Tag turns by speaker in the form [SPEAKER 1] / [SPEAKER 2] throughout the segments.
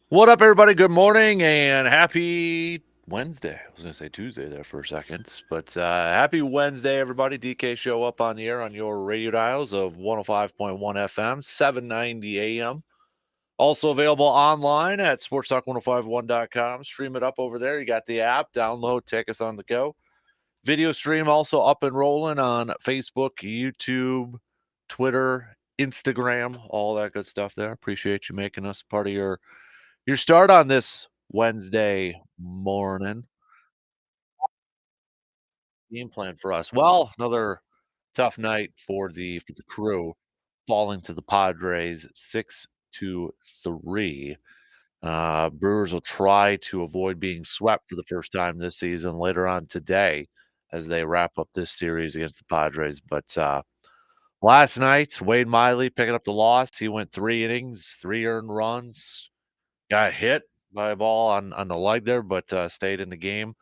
[SPEAKER 1] What up, everybody? Good morning and happy Wednesday. I was going to say Tuesday there for a second, but happy Wednesday, everybody. DK show up on the air on your radio dials of 105.1 FM, 790 AM. Also available online at sportstalk1051.com. Stream it up over there. You got the app, download, take us on the go. Video stream also up and rolling on Facebook, YouTube, Twitter, Instagram, all that good stuff there. Appreciate you making us part of your start on this Wednesday morning. Game plan for us. Well, another tough night for the Crew, falling to the Padres 6-3. Brewers will try to avoid being swept for the first time this season later on today as they wrap up this series against the Padres. But last night, Wade Miley picking up the loss. He went 3 innings, 3 earned runs, got hit by a ball on the leg there, but stayed in the game.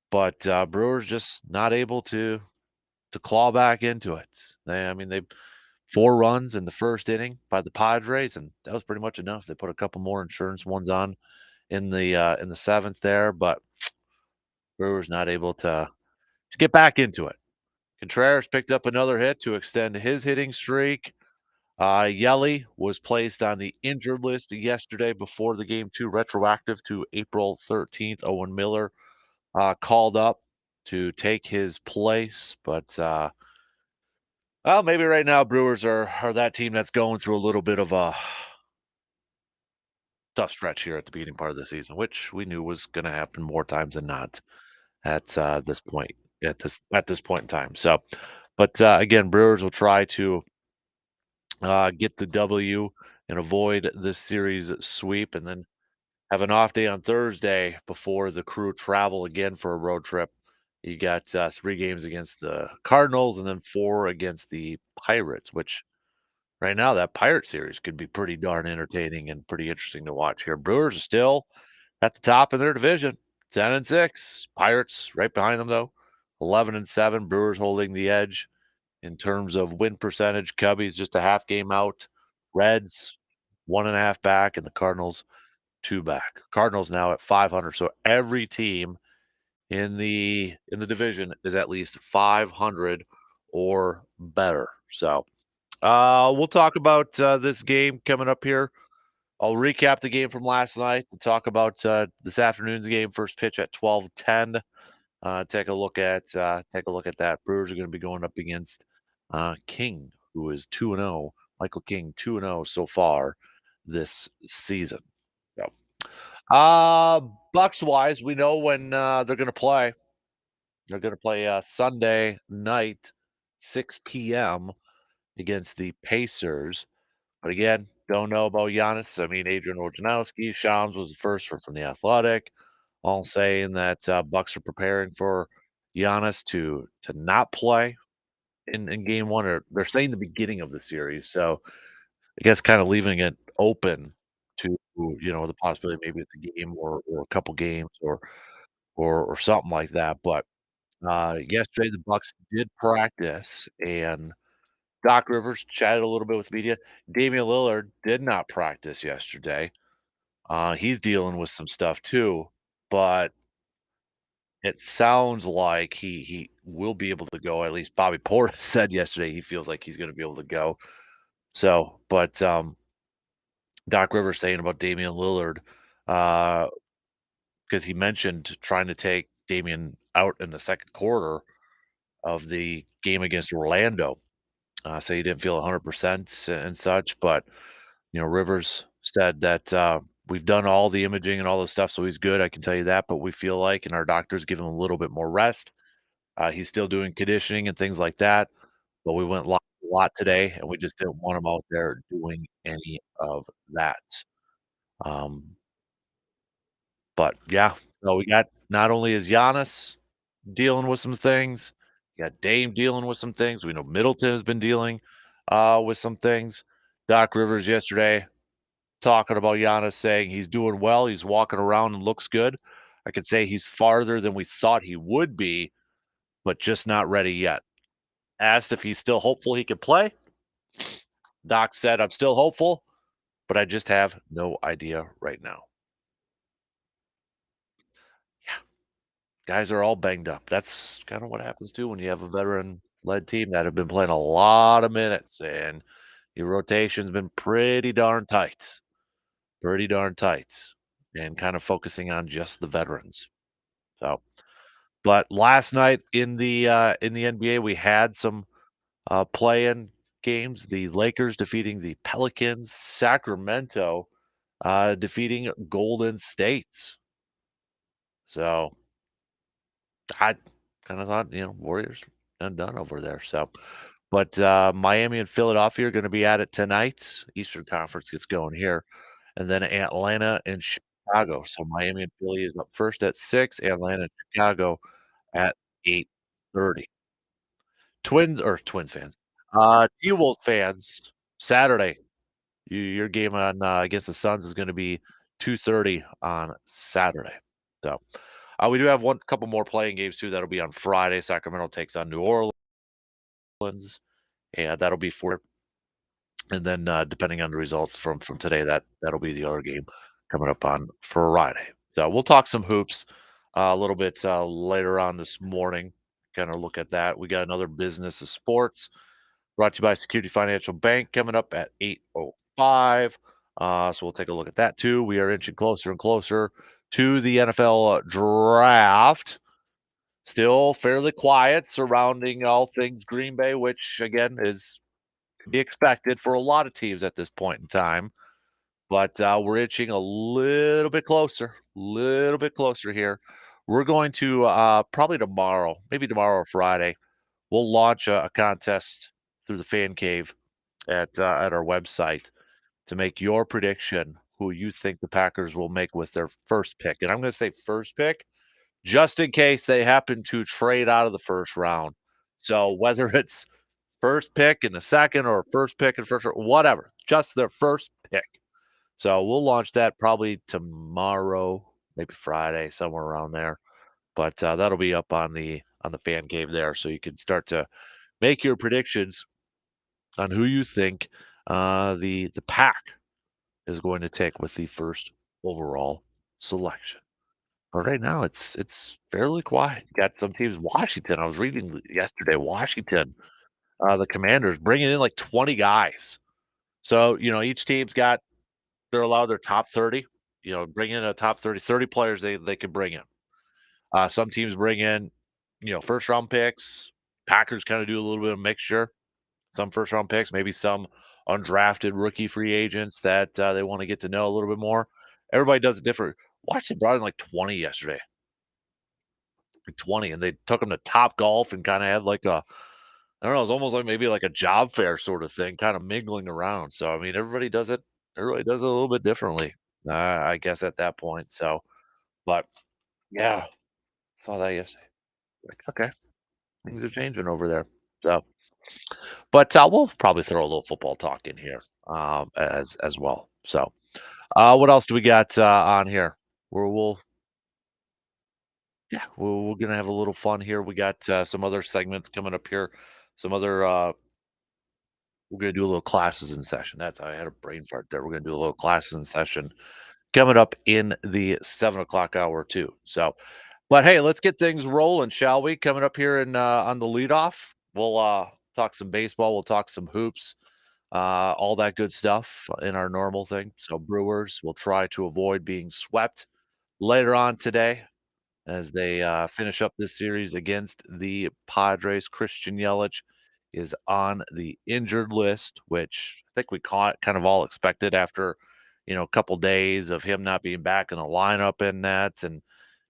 [SPEAKER 1] But Brewers just not able to claw back into it. They 4 runs in the first inning by the Padres, and that was pretty much enough. They put a couple more insurance ones on in the seventh there, but Brewers not able to get back into it. Contreras picked up another hit to extend his hitting streak. Yelly was placed on the injured list yesterday before the game 2, retroactive to April 13th. Owen Miller called up to take his place, but well, maybe right now Brewers are that team that's going through a little bit of a tough stretch here at the beginning part of the season, which we knew was going to happen more times than not at this point at this point in time. So, but again, Brewers will try to get the W and avoid this series sweep, and then have an off day on Thursday before the Crew travel again for a road trip. You got 3 games against the Cardinals and then 4 against the Pirates, which right now that Pirate series could be pretty darn entertaining and pretty interesting to watch here. Brewers are still at the top of their division, 10-6. Pirates right behind them though, 11-7. Brewers holding the edge in terms of win percentage. Cubbies just a half game out. Reds 1.5 back, and the Cardinals 2 back. Cardinals now at 500. So every team in the division is at least 500 or better. So we'll talk about this game coming up here. I'll recap the game from last night and talk about this afternoon's game. First pitch at 12:10. Take a look at that. Brewers are going to be going up against King, who is 2-0. Michael King 2-0 so far this season. So, Bucks wise, we know when they're going to play. They're going to play Sunday night, 6 p.m. against the Pacers. But again, don't know about Giannis. I mean, Adrian Wojnarowski, Shams was the first from the Athletic, all saying that Bucks are preparing for Giannis to not play in game one, or they're saying the beginning of the series. So I guess kind of leaving it open to the possibility maybe it's a game or a couple games or something like that. But yesterday the Bucks did practice, and Doc Rivers chatted a little bit with media. Damian Lillard did not practice yesterday. He's dealing with some stuff too, but it sounds like he will be able to go. At least Bobby Portis said yesterday he feels like he's going to be able to go. So, but Doc Rivers saying about Damian Lillard, because he mentioned trying to take Damian out in the second quarter of the game against Orlando. So he didn't feel 100% and such, but Rivers said that we've done all the imaging and all this stuff, so he's good. I can tell you that, but we feel like, and our doctors give him a little bit more rest. He's still doing conditioning and things like that, but we went a lot today, and we just didn't want him out there doing any of that. Um, but yeah, so we got not only is Giannis dealing with some things, you got Dame dealing with some things. We know Middleton has been dealing with some things. Doc Rivers yesterday talking about Giannis, saying he's doing well. He's walking around and looks good. I could say he's farther than we thought he would be, but just not ready yet. Asked if he's still hopeful he could play. Doc said, I'm still hopeful. but I just have no idea right now. Yeah, guys are all banged up. That's kind of what happens too when you have a veteran-led team that have been playing a lot of minutes, and your rotation's been pretty darn tight, and kind of focusing on just the veterans. So, but last night in the NBA, we had some play-in games. The Lakers defeating the Pelicans, Sacramento defeating Golden State. So I kind of thought, Warriors done over there. So, but Miami and Philadelphia are going to be at it tonight. Eastern Conference gets going here, and then Atlanta and Chicago. So Miami and Philly is up first at 6. Atlanta and Chicago at 8:30. Twins fans, T-Wolves fans. Saturday, your game on against the Suns is going to be 2:30 on Saturday. So. We do have one couple more playing games too. That'll be on Friday. Sacramento takes on New Orleans, and that'll be for. And then depending on the results from today, that'll be the other game coming up on Friday. So we'll talk some hoops a little bit later on this morning. Kind of look at that. We got another business of sports brought to you by Security Financial Bank coming up at 8:05. So we'll take a look at that too. We are inching closer and closer to the NFL draft. Still fairly quiet surrounding all things Green Bay, which again is to be expected for a lot of teams at this point in time. But we're inching a little bit closer here. We're going to probably tomorrow, maybe tomorrow or Friday, we'll launch a contest through the fan cave at our website to make your prediction who you think the Packers will make with their first pick. And I'm going to say first pick just in case they happen to trade out of the first round. So whether it's first pick in the second or first pick in first, whatever, just their first pick. So we'll launch that probably tomorrow, maybe Friday, somewhere around there. But that'll be up on the fan cave there, so you can start to make your predictions on who you think the pack is going to take with the first overall selection. But right now, it's fairly quiet. You got some teams. Washington, I was reading yesterday. Washington, the Commanders bringing in like 20 guys. So each team's got they're allowed their top 30. Bring in a top 30 players they could bring in. Some teams bring in first round picks. Packers kind of do a little bit of mixture. Some first round picks, maybe some undrafted rookie free agents that they want to get to know a little bit more. Everybody does it different. Washington brought in like 20 yesterday. 20, and they took them to Top Golf and kinda had like a I don't know, it's almost like maybe like a job fair sort of thing, kinda mingling around. So, I mean, everybody does it a little bit differently, I guess at that point. So, but yeah, saw that yesterday. Like, okay, things are changing over there. So, but we'll probably throw a little football talk in here as well. So, what else do we got on here? We'll Yeah, we're gonna have a little fun here. We got some other segments coming up here. Some other we're gonna do a little classes in session. That's I had a brain fart there. We're gonna do a little classes in session coming up in the 7 o'clock hour too. So, but hey, let's get things rolling, shall we? Coming up here and on the leadoff, we'll talk some baseball. We'll talk some hoops, all that good stuff in our normal thing. So Brewers will try to avoid being swept later on today as they finish up this series against the Padres. Christian Yelich is on the injured list, which I think we caught kind of all expected after a couple days of him not being back in the lineup in that and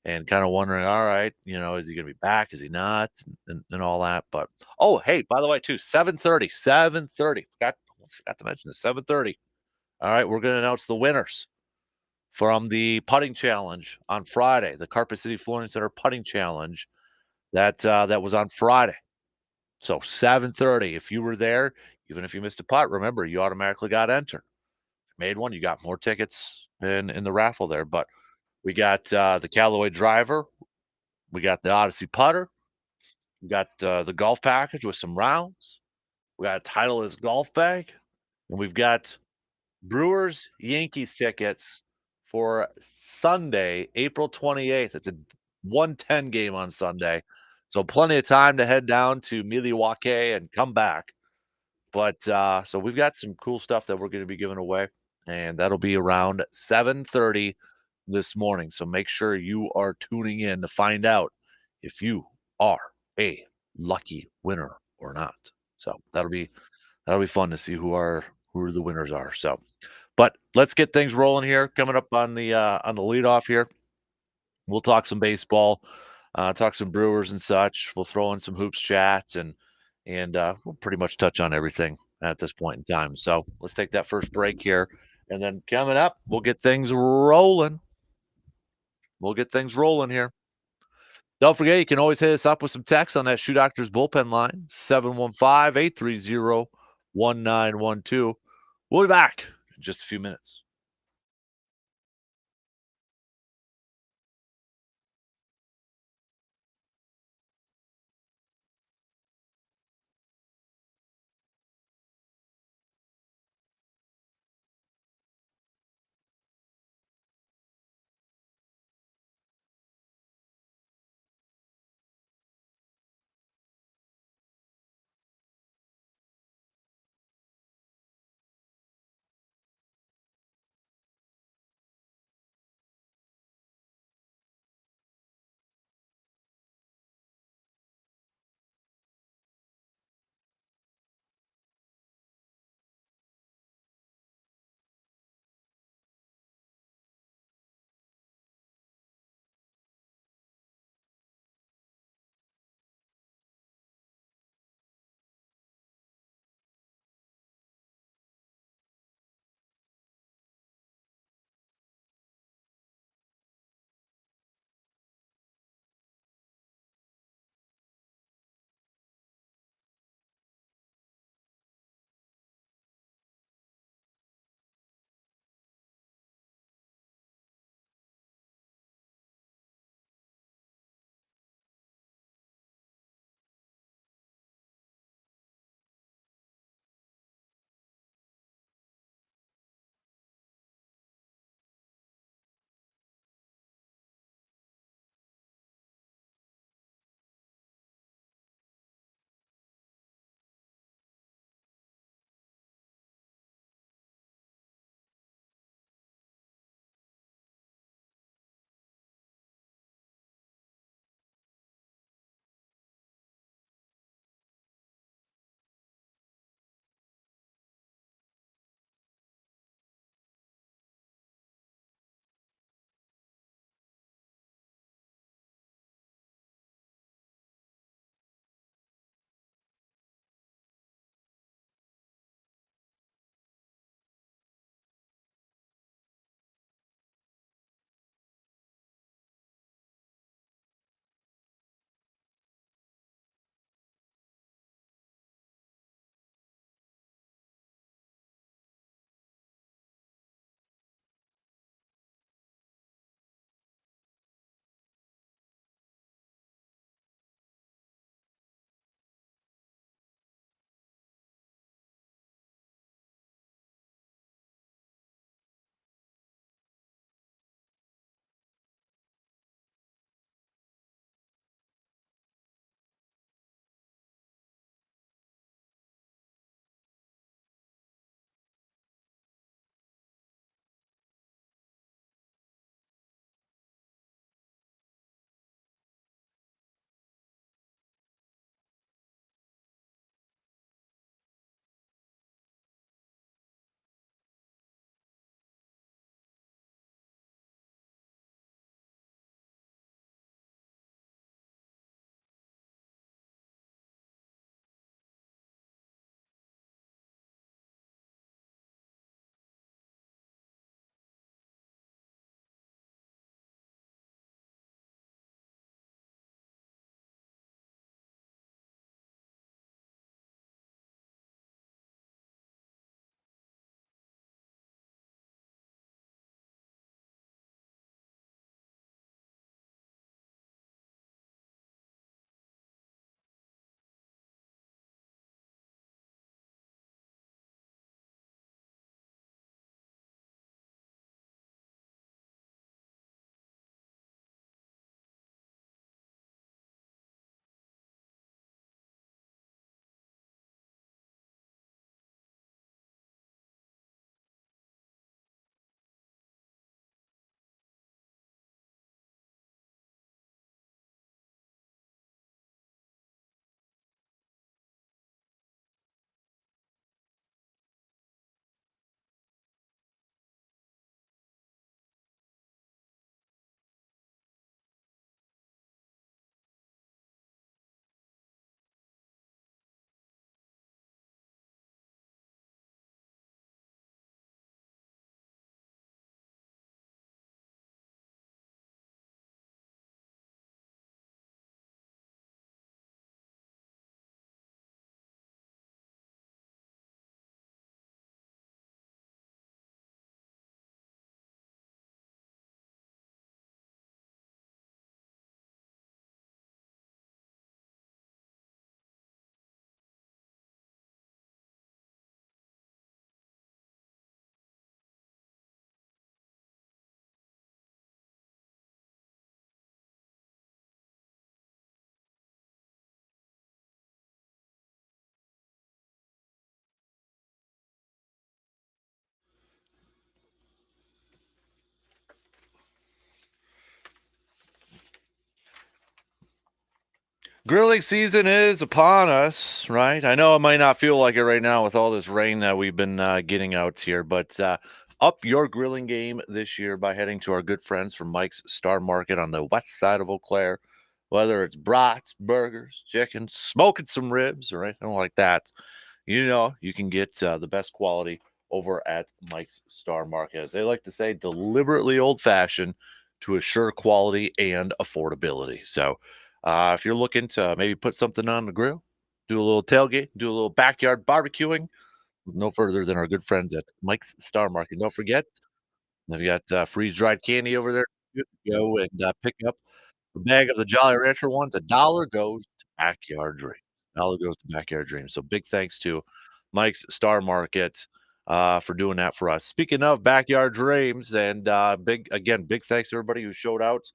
[SPEAKER 1] kind of wondering, all right, is he going to be back? Is he not? And all that. But oh, hey, by the way, too, 7:30. Forgot to mention this. 7:30. All right, we're going to announce the winners from the putting challenge on Friday, the Carpet City Flooring Center putting challenge that was on Friday. So 7:30. If you were there, even if you missed a putt, remember you automatically got entered. Made one, you got more tickets in the raffle there. But we got the Callaway driver, we got the Odyssey putter, we got the golf package with some rounds, we got a Titleist golf bag, and we've got Brewers Yankees tickets for Sunday, April 28th. It's a 1:10 game on Sunday. So plenty of time to head down to Milwaukee and come back. But so we've got some cool stuff that we're going to be giving away, and that'll be around 7:30 this morning. So make sure you are tuning in to find out if you are a lucky winner or not. So that'll be fun to see who the winners are. So but let's get things rolling here. Coming up on the leadoff here, we'll talk some baseball, talk some Brewers and such. We'll throw in some hoops chats and we'll pretty much touch on everything at this point in time. So let's take that first break here, and then coming up, we'll get things rolling. We'll get things rolling here. Don't forget, you can always hit us up with some text on that Shoe Doctors bullpen line, 715-830-1912. We'll be back in just a few minutes. Grilling season is upon us, right? I know it might not feel like it right now with all this rain that we've been getting out here, but up your grilling game this year by heading to our good friends from Mike's Star Market on the west side of Eau Claire. Whether it's brats, burgers, chicken, smoking some ribs, or anything like that, you can get the best quality over at Mike's Star Market. As they like to say, deliberately old fashioned to assure quality and affordability. So, if you're looking to maybe put something on the grill, do a little tailgate, do a little backyard barbecuing, no further than our good friends at Mike's Star Market. Don't forget, they've got freeze dried candy over there. You can go and pick up a bag of the Jolly Rancher ones. A dollar goes to Backyard Dreams. Dollar goes to Backyard Dreams. So big thanks to Mike's Star Market for doing that for us. Speaking of Backyard Dreams, and big thanks to everybody who showed out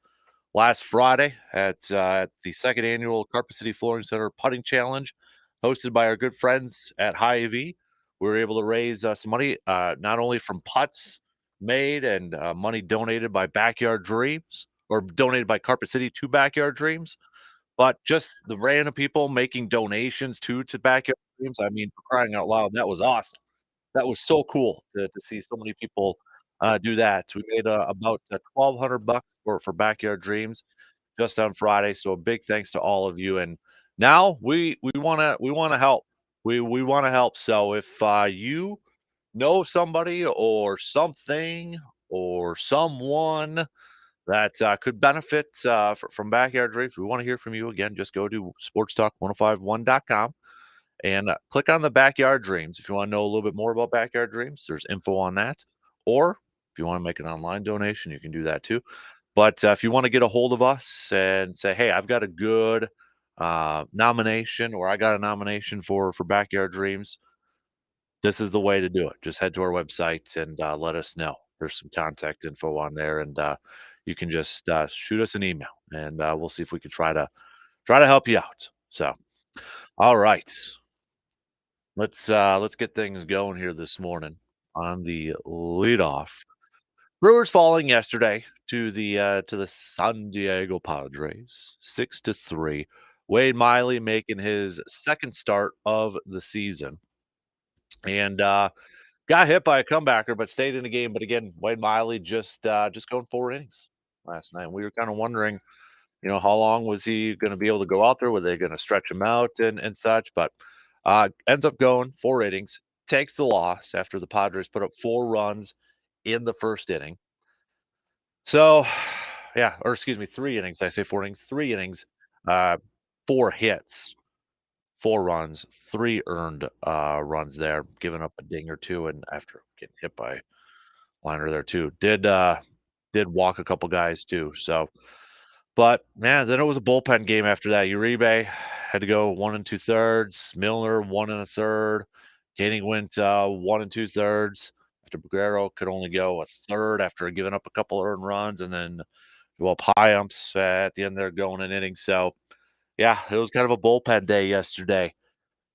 [SPEAKER 1] last Friday at the second annual Carpet City Flooring Center Putting Challenge, hosted by our good friends at High V. We were able to raise some money, not only from putts made and money donated by Backyard Dreams or donated by Carpet City to Backyard Dreams, but just the random people making donations to Backyard Dreams. I mean, for crying out loud, that was awesome. That was so cool to see so many people do that. We made about 1,200 bucks for Backyard Dreams just on Friday. So a big thanks to all of you. And now we wanna help. We wanna help. So if you know somebody or something or someone that could benefit from Backyard Dreams, we want to hear from you again. Just go to sportstalk1051.com and click on the Backyard Dreams. If you want to know a little bit more about Backyard Dreams, there's info on that. Or if you want to make an online donation, you can do that too. But if you want to get a hold of us and say, "Hey, I've got a good nomination," or "I got a nomination for Backyard Dreams," this is the way to do it. Just head to our website and let us know. There's some contact info on there, and you can just shoot us an email, and we'll see if we can try to help you out. So, all right, let's get things going here this morning on the leadoff. Brewers falling yesterday to the San Diego Padres, 6-3. Wade Miley making his second start of the season, and got hit by a comebacker, but stayed in the game. But again, Wade Miley just going 4 innings last night. We were kind of wondering, how long was he going to be able to go out there? Were they going to stretch him out and such? But ends up going 4 innings, takes the loss after the Padres put up 4 runs in the first inning. So, yeah, or excuse me, 3 innings. I say 4 innings, 3 innings, uh, 4 hits, 4 runs, 3 earned runs there, giving up a ding or two, and after getting hit by liner there too. Did walk a couple guys too. So, but man, then it was a bullpen game after that. Uribe had to go 1 2/3. Milner 1 1/3. Gating went 1 2/3. After Guerrero could only go a third after giving up a couple earned runs, and then Piumps at the end there going an inning. So yeah, it was kind of a bullpen day yesterday.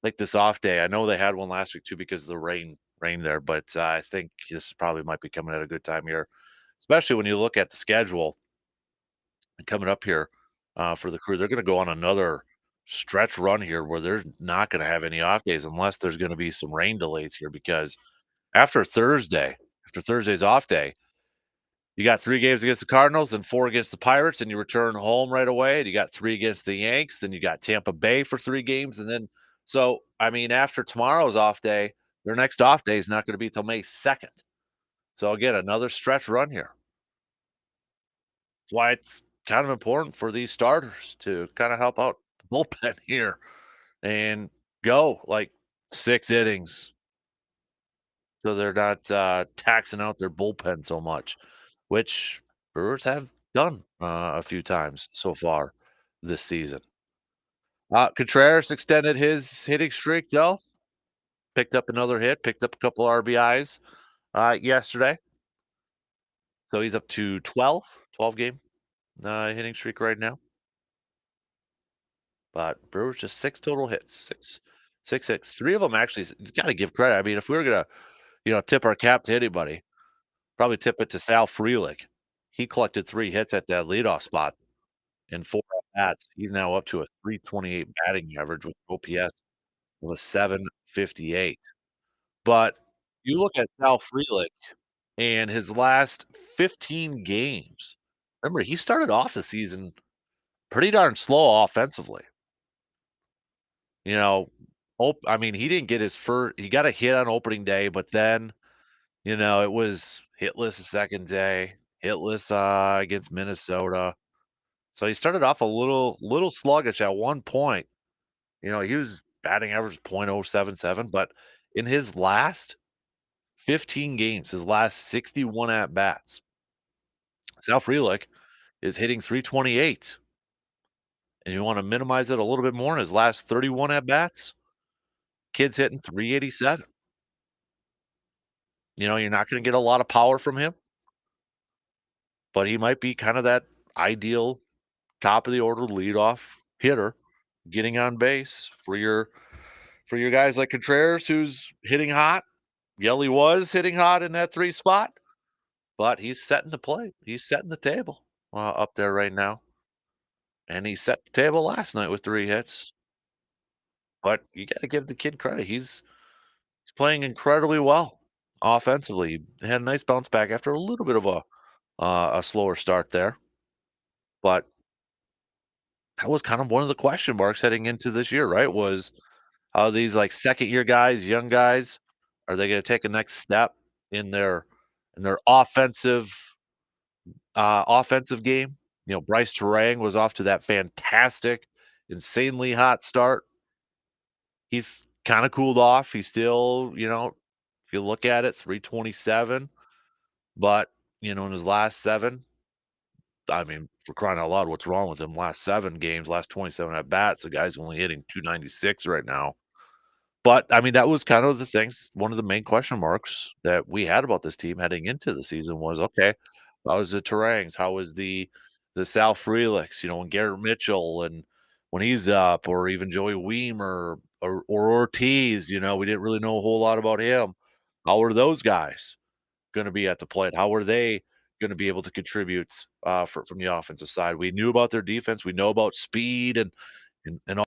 [SPEAKER 1] Like this off day. I know they had one last week too because of the rain there, but I think this probably might be coming at a good time here, especially when you look at the schedule coming up here for the Crew. They're going to go on another stretch run here where they're not going to have any off days unless there's going to be some rain delays here because after Thursday, after Thursday's off day, you got 3 games against the Cardinals and 4 against the Pirates, and you return home right away. And you got 3 against the Yanks. Then you got Tampa Bay for 3 games, and then so I mean, after tomorrow's off day, their next off day is not going to be till May 2nd. So again, another stretch run here. That's why it's kind of important for these starters to kind of help out the bullpen here and go like 6 innings, so they're not taxing out their bullpen so much, which Brewers have done a few times so far this season. Contreras extended his hitting streak though. Picked up another hit, picked up a couple RBIs yesterday. So he's up to 12 game hitting streak right now. But Brewers just 6 total hits, six hits. 3 of them actually. You got to give credit. I mean, if we were gonna, tip our cap to anybody, probably tip it to Sal Frelick. He collected 3 hits at that leadoff spot in 4 at-bats. He's now up to a 328 batting average with OPS of a 758. But you look at Sal Frelick and his last 15 games. Remember, he started off the season pretty darn slow offensively. You know, I mean, he didn't get his first. He got a hit on opening day, but then it was hitless the second day, hitless against Minnesota. So he started off a little sluggish at one point. He was batting average .077, but in his last 15 games, his last 61 at bats, Sal Frelick is hitting 328. And you want to minimize it a little bit more in his last 31 at bats, kid's hitting 387. You're not going to get a lot of power from him, but he might be kind of that ideal top of the order leadoff hitter getting on base for your guys like Contreras, who's hitting hot. Yelly was hitting hot in that three spot, but he's setting the plate. He's setting the table up there right now. And he set the table last night with 3 hits. But you got to give the kid credit. He's playing incredibly well offensively. He had a nice bounce back after a little bit of a slower start there. But that was kind of one of the question marks heading into this year, right? Was how these like second year guys, young guys, are they going to take a next step in their offensive game? Bryce Terang was off to that fantastic, insanely hot start. He's kind of cooled off. He's still, if you look at it, 327. But, in his last 7, I mean, for crying out loud, what's wrong with him? Last 7 games, last 27 at bats, the guy's only hitting 296 right now. But, I mean, that was kind of the things one of the main question marks that we had about this team heading into the season was, okay, how was the Tarangs? How was the Sal Freliks, when Garrett Mitchell and when he's up, or even Joey Weimer or Ortiz, we didn't really know a whole lot about him. How are those guys gonna be at the plate? How are they gonna be able to contribute, from the offensive side? We knew about their defense, we know about speed and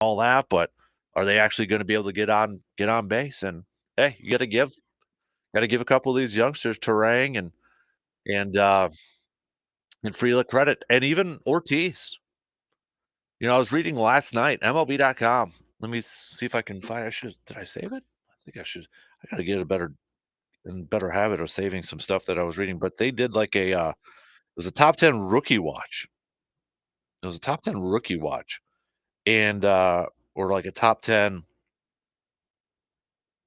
[SPEAKER 1] all that, but are they actually gonna be able to get on base? And, hey, you gotta give a couple of these youngsters, Terang and and Frelick credit, and even Ortiz. I was reading last night, MLB.com. Let me see if I can find. Did I save it? I think I should. I got to get a better habit of saving some stuff that I was reading. But they did like it was a top 10 rookie watch. It was a top 10 rookie watch, and or like a top 10,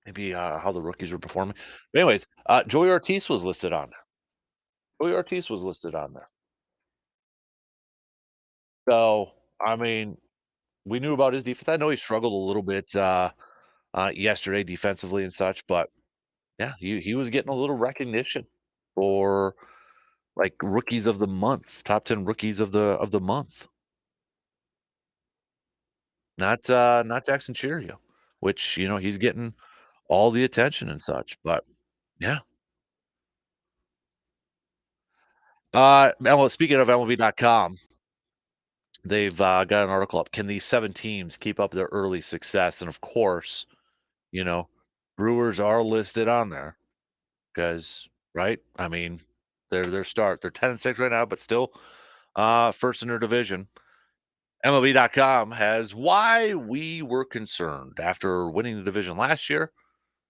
[SPEAKER 1] maybe how the rookies were performing. But anyways, Joey Ortiz was listed on there. Joey Ortiz was listed on there. So I mean, we knew about his defense. I know he struggled a little bit yesterday defensively and such, but yeah, he was getting a little recognition for like rookies of the month, top 10 rookies of the month. Not Jackson Cheerio, which he's getting all the attention and such. But yeah. Speaking of MLB.com, they've got an article up. Can these 7 teams keep up their early success? And of course, you know, Brewers are listed on there because, right? I mean, they're 10-6 right now, but still first in their division. MLB.com has why we were concerned after winning the division last year.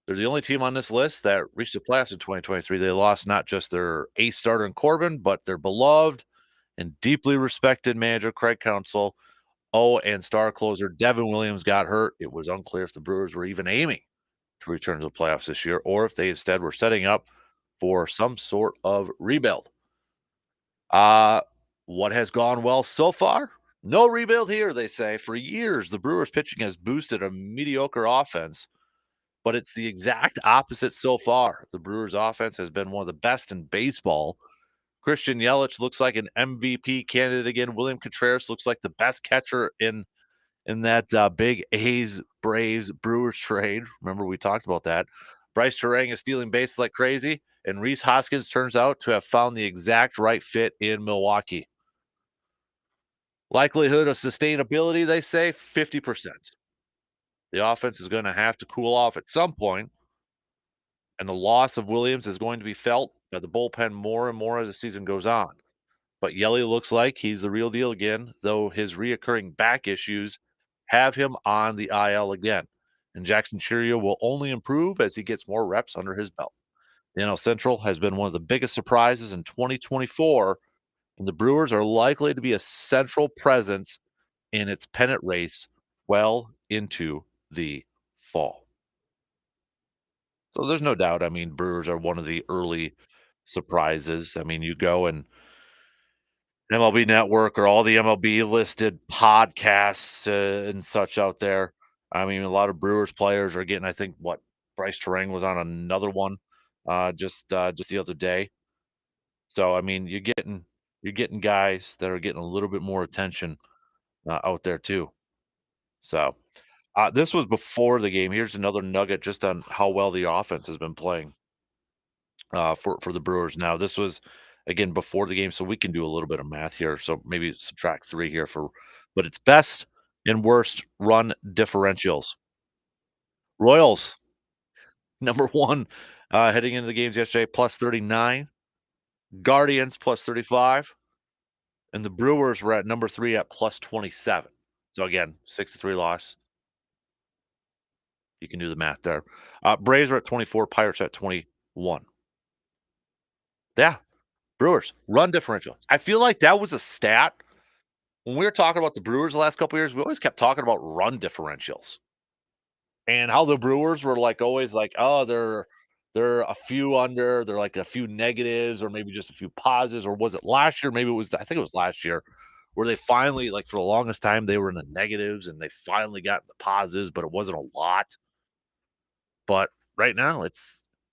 [SPEAKER 1] They're the only team on this list that reached the playoffs in 2023. They lost not just their ace starter in Corbin, but their beloved and deeply respected manager Craig Counsell. Oh, and star closer Devin Williams got hurt. It was unclear if the Brewers were even aiming to return to the playoffs this year, or if they instead were setting up for some sort of rebuild. Uh, what has gone well so far? No rebuild here, they say. For years, the Brewers pitching has boosted a mediocre offense, but it's the exact opposite so far. The Brewers offense has been one of the best in baseball. Christian Yelich looks like an MVP candidate again. William Contreras looks like the best catcher in that big A's, Braves, Brewers trade. Remember, we talked about that. Bryce Terang is stealing bases like crazy, and Reese Hoskins turns out to have found the exact right fit in Milwaukee. Likelihood of sustainability, they say 50%. The offense is gonna have to cool off at some point, and the loss of Williams is going to be felt by the bullpen more and more as the season goes on. But Yelly looks like he's the real deal again, though his reoccurring back issues have him on the IL again. And Jackson Churio will only improve as he gets more reps under his belt. The NL Central has been one of the biggest surprises in 2024, and the Brewers are likely to be a central presence in its pennant race well into the fall. So there's no doubt. I mean, Brewers are one of the early surprises. I mean, you go and MLB Network or all the MLB listed podcasts and such out there. I mean, a lot of Brewers players are getting. I think what Bryce Terang was on another one just the other day. So I mean, you're getting guys that are getting a little bit more attention out there too. So this was before the game. Here's another nugget just on how well the offense has been playing for the Brewers. Now, this was again before the game, so we can do a little bit of math here. So maybe subtract 3 here but it's best and worst run differentials. Royals, number 1, heading into the games yesterday, plus 39. Guardians, plus 35. And the Brewers were at number 3 at plus 27. So again, 6-3 loss. You can do the math there. Braves are at 24, Pirates at 21. Yeah, Brewers, run differential. I feel like that was a stat when we were talking about the Brewers the last couple of years. We always kept talking about run differentials and how the Brewers were like always like, oh, they're a few under, they're like a few negatives, or maybe just a few positives, or was it last year? Maybe it was. I think it was last year where they finally, like for the longest time, they were in the negatives and they finally got the positives, but it wasn't a lot. But right now,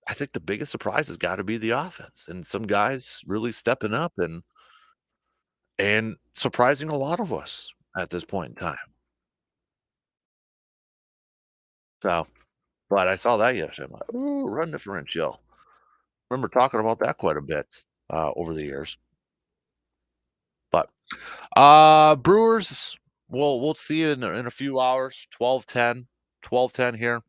[SPEAKER 1] I think the biggest surprise has got to be the offense and some guys really stepping up and surprising a lot of us at this point in time. So, but I saw that yesterday. I'm like, "Ooh, run differential." Remember talking about that quite a bit over the years. But Brewers, we'll see you in a few hours. 12:10, 12:10 here.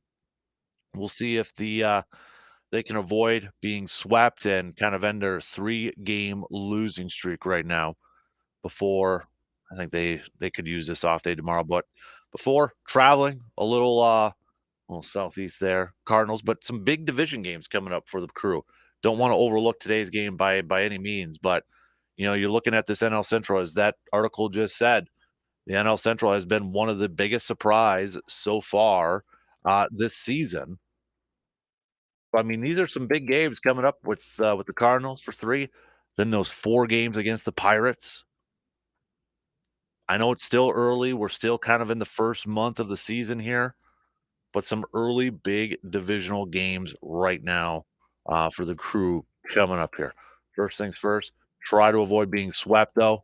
[SPEAKER 1] We'll see if they can avoid being swept and kind of end their 3-game losing streak right now before I think they could use this off day tomorrow, but before traveling a little southeast there, Cardinals, but some big division games coming up for the Crew. Don't want to overlook today's game by any means, but you're looking at this NL Central as that article just said. The NL Central has been one of the biggest surprise so far this season. I mean, these are some big games coming up with the Cardinals for 3, then those 4 games against the Pirates. I know it's still early. We're still kind of in the first month of the season here, but some early big divisional games right now for the Crew coming up here. First things first, try to avoid being swept though.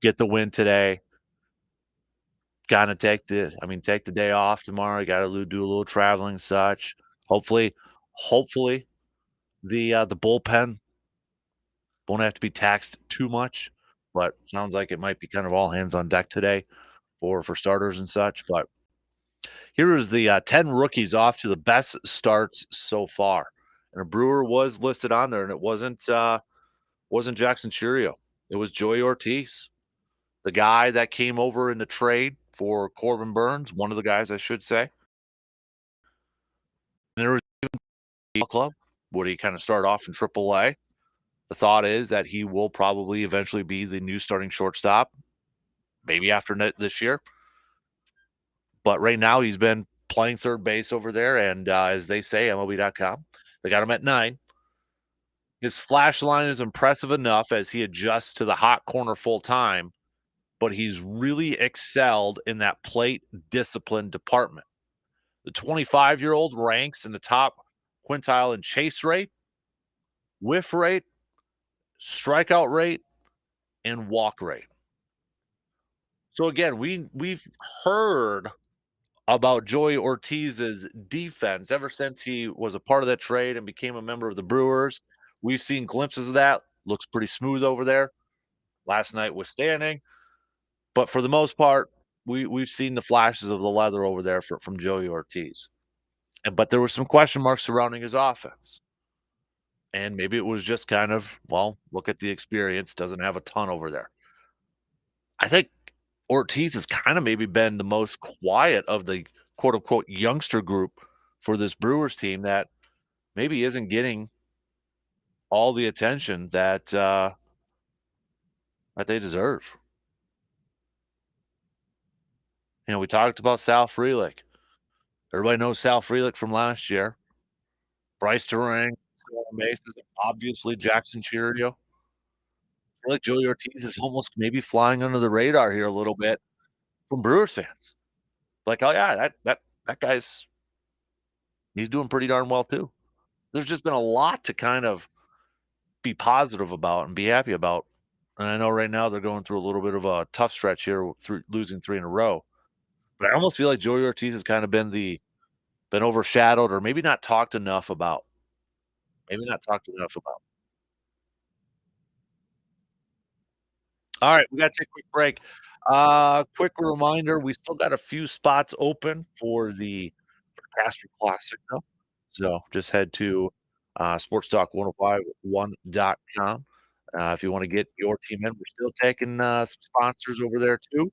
[SPEAKER 1] Get the win today. Gotta take the day off tomorrow. You gotta do a little traveling, such. Hopefully, the bullpen won't have to be taxed too much. But sounds like it might be kind of all hands on deck today for starters and such. But here is the 10 rookies off to the best starts so far. And a Brewer was listed on there, and it wasn't Jackson Churio. It was Joey Ortiz, the guy that came over in the trade for Corbin Burns, one of the guys I should say. And there was a club. Would he kind of start off in AAA? The thought is that he will probably eventually be the new starting shortstop, maybe after this year. But right now, he's been playing third base over there, and as they say, MLB.com, they got him at 9. His slash line is impressive enough as he adjusts to the hot corner full time, but he's really excelled in that plate discipline department. The 25-year-old ranks in the top quintile in chase rate, whiff rate, strikeout rate, and walk rate. So again, we've heard about Joey Ortiz's defense ever since he was a part of that trade and became a member of the Brewers. We've seen glimpses of that. Looks pretty smooth over there. Last night was standing. But for the most part, we've seen the flashes of the leather over there from Joey Ortiz. And but there were some question marks surrounding his offense. And maybe it was just kind of, well, look at the experience, doesn't have a ton over there. I think Ortiz has kind of maybe been the most quiet of the quote unquote youngster group for this Brewers team that maybe isn't getting all the attention that they deserve. We talked about Sal Frelick. Everybody knows Sal Frelick from last year. Bryce Terang, stolen bases, obviously Jackson Chourio. I feel like Joey Ortiz is almost maybe flying under the radar here a little bit from Brewers fans. Like, oh yeah, that guy's he's doing pretty darn well too. There's just been a lot to kind of be positive about and be happy about. And I know right now they're going through a little bit of a tough stretch here through losing 3 in a row. But I almost feel like Joey Ortiz has kind of been overshadowed or maybe not talked enough about. Maybe not talked enough about. All right, we gotta take a quick break. Quick reminder, we still got a few spots open for the Casper Classic, though. So just head to, sportstalk1051.com, if you wanna get your team in. We're still taking, some sponsors over there too.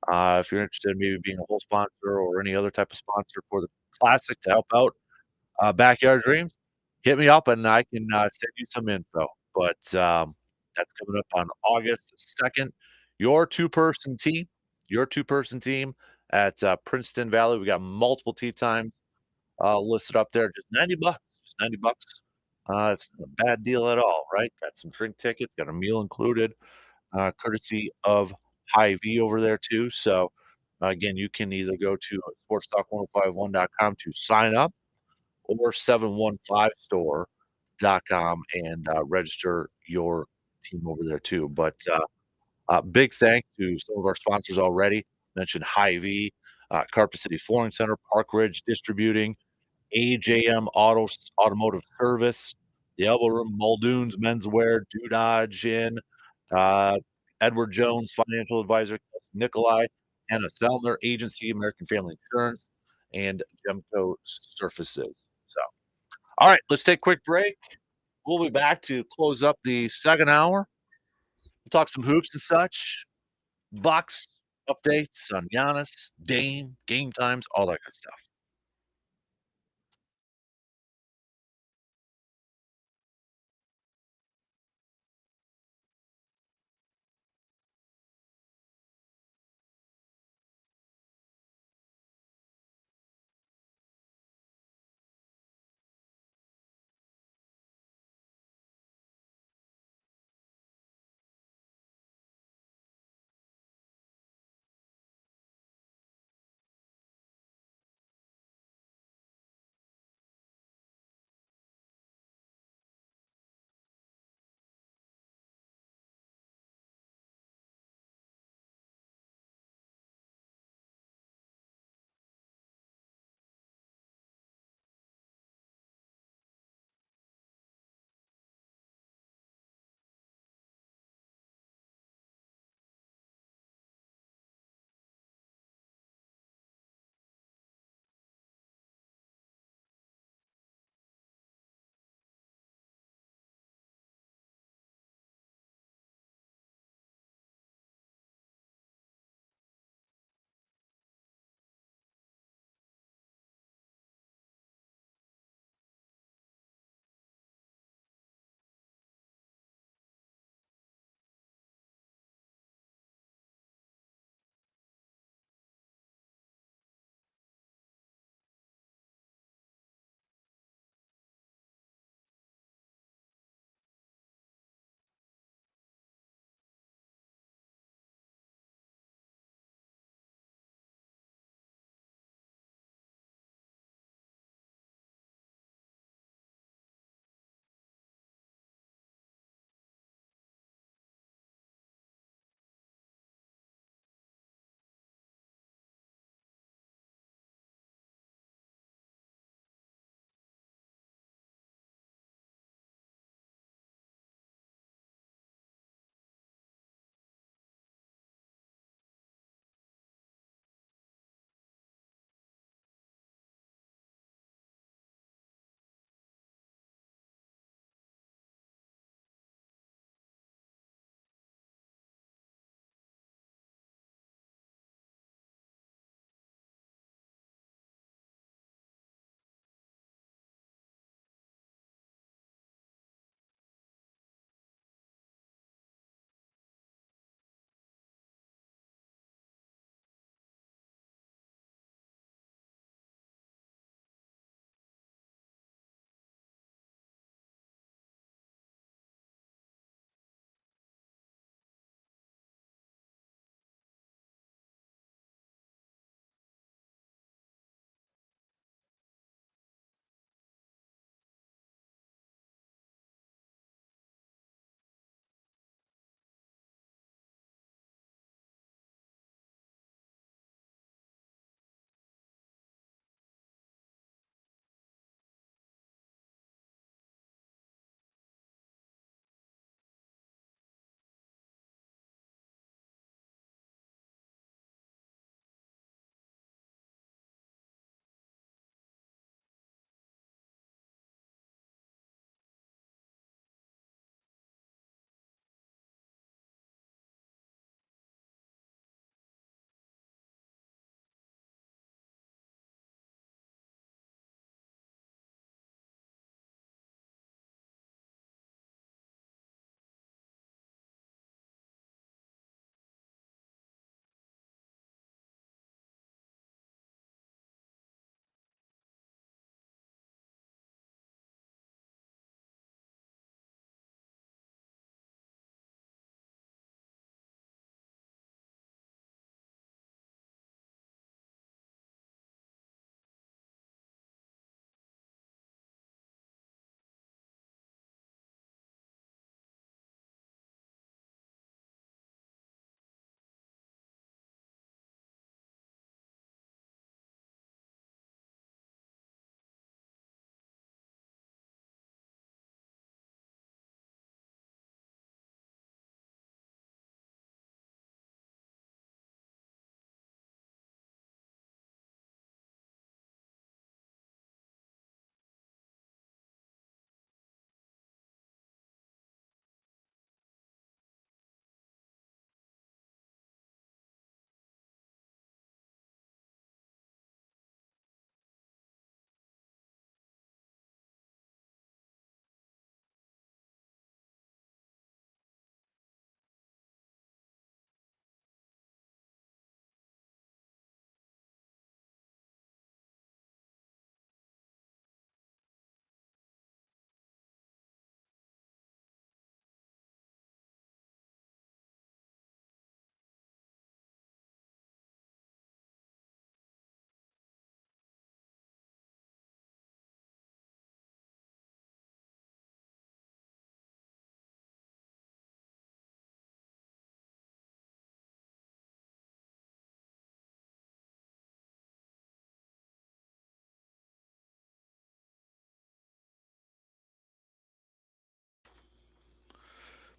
[SPEAKER 1] If you're interested in maybe being a whole sponsor or any other type of sponsor for the Classic to help out Backyard Dreams, hit me up and I can, send you some info. But, that's coming up on August 2nd. Your two-person team your two-person team at, Princeton Valley. We got multiple tee times, listed up there. Just 90 bucks, just 90 bucks. It's not a bad deal at all, right? Got some drink tickets, got a meal included, courtesy of Hy-Vee over there too. So, again, you can either go to sportstalk1051.com to sign up or 715store.com and, register your team over there too. But, big thanks to some of our sponsors already. Mentioned Hy-Vee, Carpet City Flooring Center, Park Ridge Distributing, AJM Automotive Service, The Elbow Room, Muldoon's Menswear, Dodge Inn, uh, Edward Jones Financial Advisor, Nikolai, Anna Sellner Agency, American Family Insurance, and Gemco Surfaces. So all right, let's take a quick break. We'll be back to close up the second hour. We'll talk some hoops and such, Bucks updates on Giannis, Dame, game times, all that good stuff.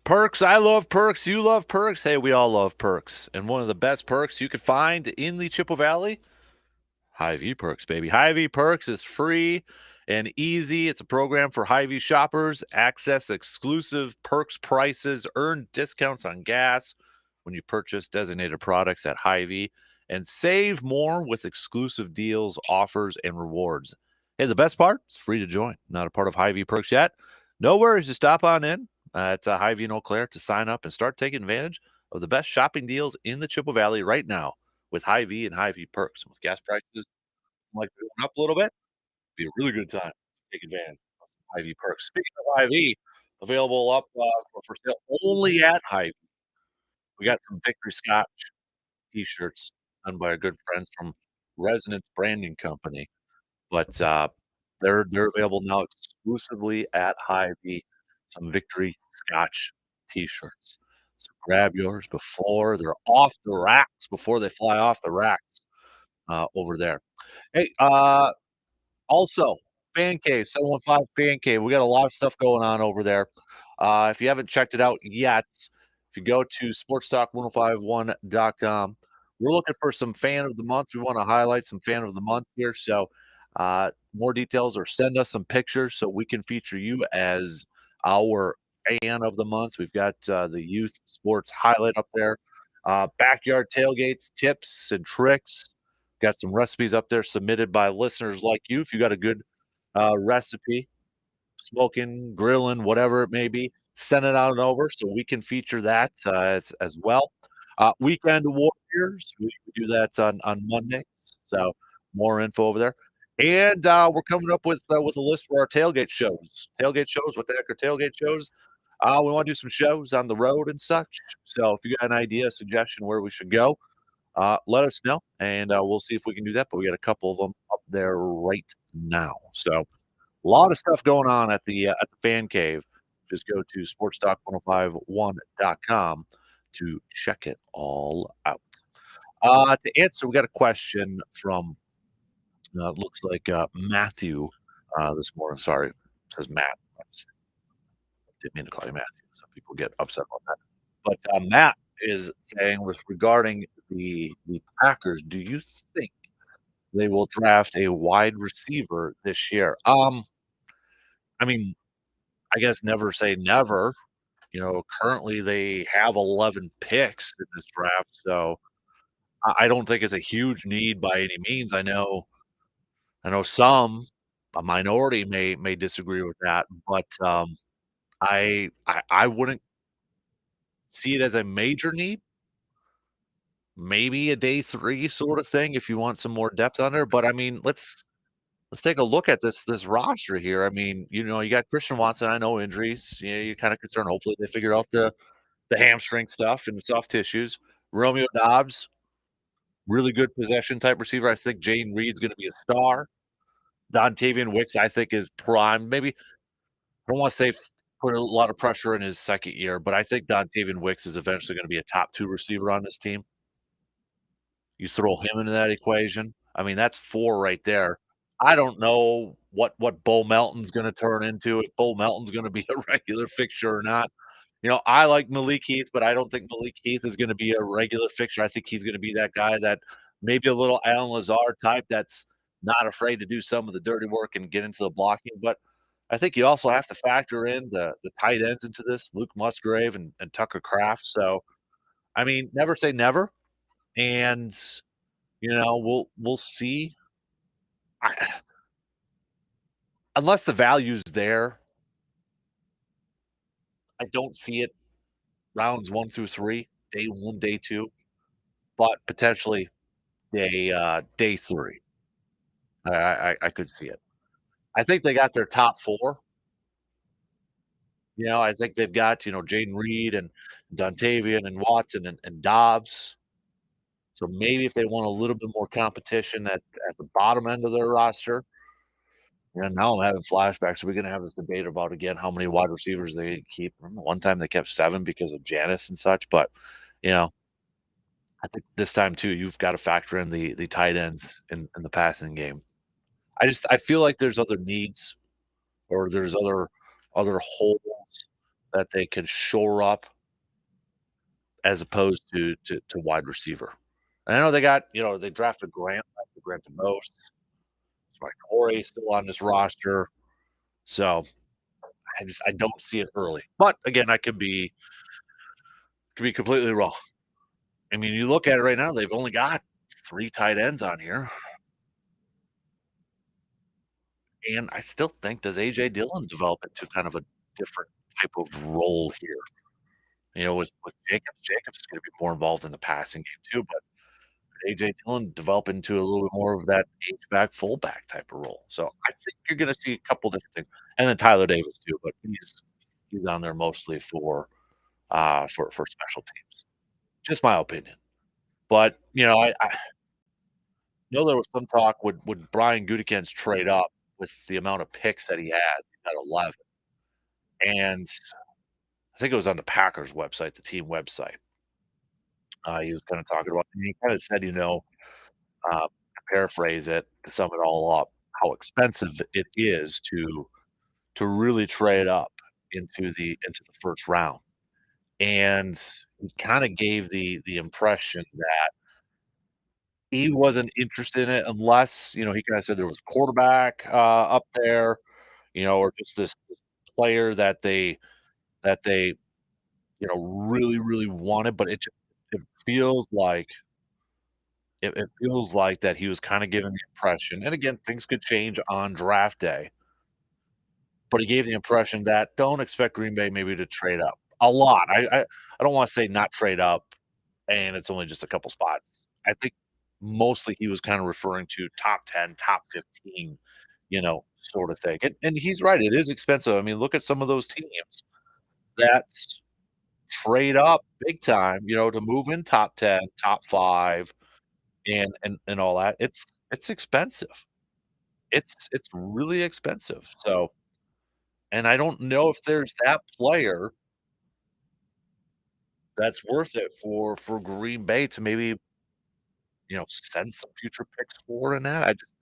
[SPEAKER 1] Perks, I love perks, you love perks. Hey, we all love perks. And one of the best perks you could find in the Chippewa Valley, Hy-Vee Perks, baby. Hy-Vee Perks is free and easy. It's a program for Hy-Vee shoppers. Access exclusive perks prices, earn discounts on gas when you purchase designated products at Hy-Vee, and save more with exclusive deals, offers, and rewards. Hey, the best part? It's free to join. Not a part of Hy-Vee Perks yet? No worries. Just stop on in at Hy-Vee in Eau Claire to sign up and start taking advantage of the best shopping deals in the Chippewa Valley right now with Hy-Vee and Hy-Vee Perks. With gas prices like going up a little bit, be a really good time to take advantage of some Hy-Vee perks. Speaking of Hy-Vee, available up for sale only at Hy-Vee. We got some Victory Scotch T-shirts done by our good friends from Resonance Branding Company, but they're available now exclusively at Hy-Vee. Some Victory Scotch T-shirts. So grab yours before they're off the racks, before they fly off the racks over there. Hey, also, Fan Cave, 715 Fan Cave. We got a lot of stuff going on over there. If you haven't checked it out yet, if you go to sportstalk1051.com, we're looking for some fan of the month. We want to highlight some fan of the month here. So, more details or send us some pictures so we can feature you as our fan of the month. We've got the youth sports highlight up there, backyard tailgates, tips and tricks. Got some recipes up there submitted by listeners like you. If you got a good recipe, smoking, grilling, whatever it may be, send it on over so we can feature that as well. Weekend Warriors, we do that on Mondays. So more info over there. And we're coming up with a list for our tailgate shows. Tailgate shows, what the heck are tailgate shows? We want to do some shows on the road and such. So if you got an idea, suggestion where we should go, let us know, and we'll see if we can do that. But we got a couple of them up there right now. So a lot of stuff going on at the fan cave. Just go to sportstalk1051.com to check it all out. To answer, we got a question from looks like Matthew this morning. Sorry, it says Matt. I didn't mean to call you Matthew. Some people get upset about that. But Matt is saying with regarding the Packers, do you think they will draft a wide receiver this year? I mean, I guess never say never. You know, currently they have 11 picks in this draft, so I don't think it's a huge need by any means. I know some, a minority may disagree with that, but I wouldn't see it as a major need. Maybe a day 3 sort of thing if you want some more depth on there, but I mean, let's take a look at this roster here. I mean, you know, you got Christian Watson, I know injuries, you know, you're kinda concerned, hopefully they figure out the hamstring stuff and the soft tissues. Romeo Dobbs, really good possession type receiver. I think Jayden Reed's gonna be a star. Dontavian Wicks, I think, is prime. Maybe I don't wanna say put a lot of pressure in his 2nd year, but I think Dontavian Wicks is eventually gonna be a top 2 receiver on this team. You throw him into that equation, I mean, that's 4 right there. I don't know what Bo Melton's gonna turn into, if Bo Melton's gonna be a regular fixture or not. You know, I like Malik Heath, but I don't think Malik Heath is gonna be a regular fixture. I think he's gonna be that guy that maybe a little Allen Lazard type that's not afraid to do some of the dirty work and get into the blocking, but I think you also have to factor in the tight ends into this, Luke Musgrave and Tucker Kraft, so, I mean, never say never, and you know, we'll see. I unless the value's there, I don't see it rounds 1 through 3, day 1, day 2, but potentially day 3. I could see it. I think they got their top 4. You know, I think they've got, you know, Jayden Reed and Dontavian and Watson and Dobbs. So maybe if they want a little bit more competition at the bottom end of their roster. Yeah, now I'm having flashbacks. We're gonna have this debate about again how many wide receivers they keep. Remember one time they kept 7 because of Janis and such, but you know, I think this time too, you've got to factor in the tight ends in the passing game. I feel like there's other needs or there's other holes that they can shore up as opposed to wide receiver. And I know they got, they drafted Grant DeBose, Mike Corey still on this roster. So I don't see it early. But again, I could be completely wrong. I mean, you look at it right now, they've only got 3 tight ends on here, and I still think does A.J. Dillon develop into kind of a different type of role here? With Jacobs, Jacobs is gonna be more involved in the passing game too, but A.J. Dillon develop into a little bit more of that H-back, fullback type of role. So I think you're gonna see a couple different things, and then Tyler Davis too, but he's on there mostly for special teams. Just my opinion. But, I know there was some talk, would Brian Gutekunst trade up with the amount of picks that he had? He had 11, and I think it was on the Packers website, the team website. He was kinda talking about and he kinda said, to paraphrase it, to sum it all up, how expensive it is to really trade up into the first round, and he kinda gave the impression that he wasn't interested in it unless, he kinda said there was a quarterback, up there, or just this player that they, really, really wanted, but it feels like it feels like that he was kinda giving the impression and again, things could change on draft day, but he gave the impression that don't expect Green Bay maybe to trade up a lot. I don't wanna say not trade up, and it's only just a couple spots. I think mostly he was kinda referring to top 10, top 15, sort of thing, and he's right, it is expensive. I mean, look at some of those teams that trade up big time, to move in top 10, top 5, and all that. It's expensive. It's really expensive, so and I don't know if there's that player that's worth it for Green Bay to maybe, send some future picks for and that. I just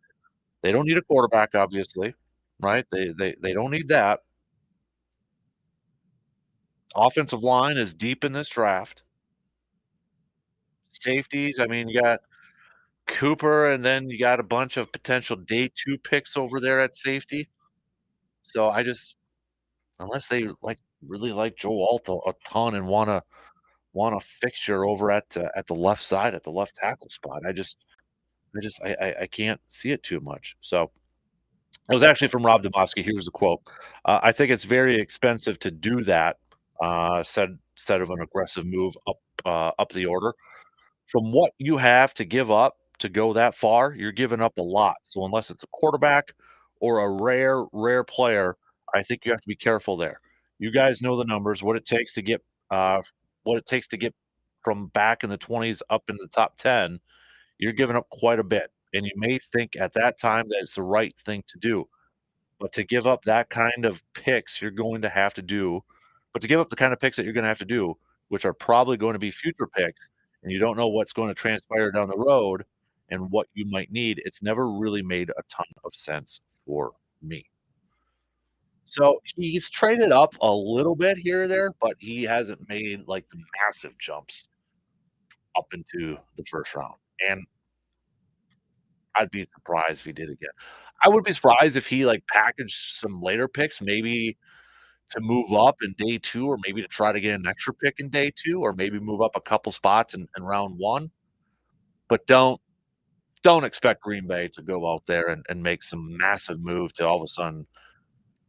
[SPEAKER 1] they don't need a quarterback, obviously, right? They don't need that. Offensive line is deep in this draft. Safeties, I mean, you got Cooper, and then you got a bunch of potential day 2 picks over there at safety. So I just unless they, really like Joe Alto a ton and want a fixture over at the left side, at the left tackle spot, I can't see it too much. So it was actually from Rob Demovsky. Here's the quote. "I think it's very expensive to do that," said instead of an aggressive move up the order. From what you have to give up to go that far, you're giving up a lot. So unless it's a quarterback or a rare, rare player, I think you have to be careful there. You guys know the numbers, uh, what it takes to get from back in the 20s up in the top 10. You're giving up quite a bit, and you may think at that time that it's the right thing to do. But to give up that kind of picks, you're going to have to do but to give up the kind of picks that you're gonna have to do, which are probably going to be future picks, and you don't know what's going to transpire down the road and what you might need, it's never really made a ton of sense for me. So, he's traded up a little bit here or there, but he hasn't made, the massive jumps up into the first round, and I'd be surprised if he did again. I would be surprised if he, packaged some later picks, maybe to move up in day 2 or maybe to try to get an extra pick in day 2 or maybe move up a couple spots in round 1, but don't expect Green Bay to go out there and make some massive move to all of a sudden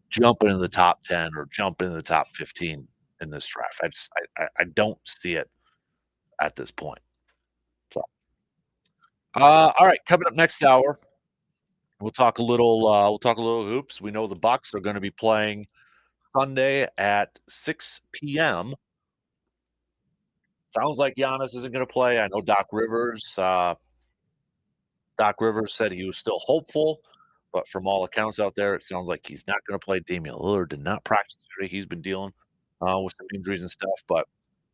[SPEAKER 1] jump into the top 10 or jump into the top 15 in this draft. I don't see it at this point. So, all right, coming up next hour, we'll talk a little hoops. We know the Bucks are gonna be playing Sunday at 6 p.m. Sounds like Giannis isn't gonna play. I know Doc Rivers said he was still hopeful, but from all accounts out there, it sounds like he's not gonna play. Damian Lillard did not practice today. He's been dealing, with some injuries and stuff, but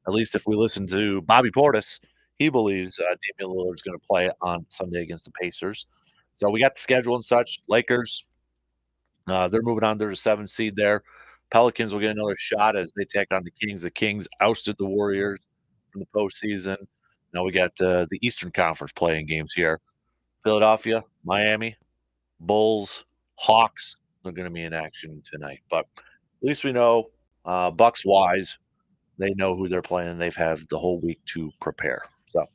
[SPEAKER 1] at least if we listen to Bobby Portis, he believes, Damian Lillard's gonna play on Sunday against the Pacers. So we got the schedule and such. Lakers, they're moving on. They're the 7th seed there. Pelicans will get another shot as they take on the Kings. The Kings ousted the Warriors from the postseason. Now we got the Eastern Conference playing games here. Philadelphia, Miami, Bulls, Hawks. They're going to be in action tonight. But at least we know Bucks wise, they know who they're playing. They've had the whole week to prepare. So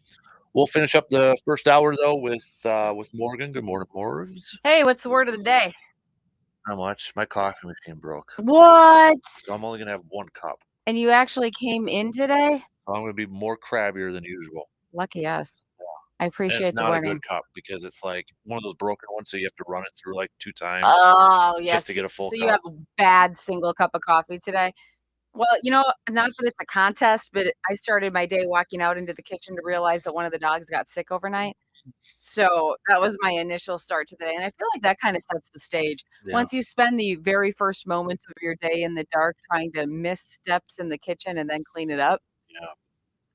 [SPEAKER 1] we'll finish up the first hour though with Morgan. Good morning, Morgs.
[SPEAKER 2] Hey, what's the word of the day?
[SPEAKER 1] Not much. My coffee machine broke.
[SPEAKER 2] What?
[SPEAKER 1] So I'm only gonna have one cup.
[SPEAKER 2] And you actually came in today?
[SPEAKER 1] So I'm gonna be more crabbier than usual.
[SPEAKER 2] Lucky us. I
[SPEAKER 1] And
[SPEAKER 2] appreciate
[SPEAKER 1] it's
[SPEAKER 2] the
[SPEAKER 1] not a
[SPEAKER 2] warning.
[SPEAKER 1] good cup because it's like one of those broken ones, so you have to run it through like 2 times
[SPEAKER 2] Oh, yes.
[SPEAKER 1] just to get a full
[SPEAKER 2] So
[SPEAKER 1] cup.
[SPEAKER 2] you have a bad single cup of coffee today? Well, not that it's a contest, but I started my day walking out into the kitchen to realize that one of the dogs got sick overnight. So that was my initial start to the day, and I feel like that kinda sets the stage.
[SPEAKER 1] Yeah.
[SPEAKER 2] Once you spend the very first moments of your day in the dark trying to miss steps in the kitchen and then clean it up,
[SPEAKER 1] Yeah.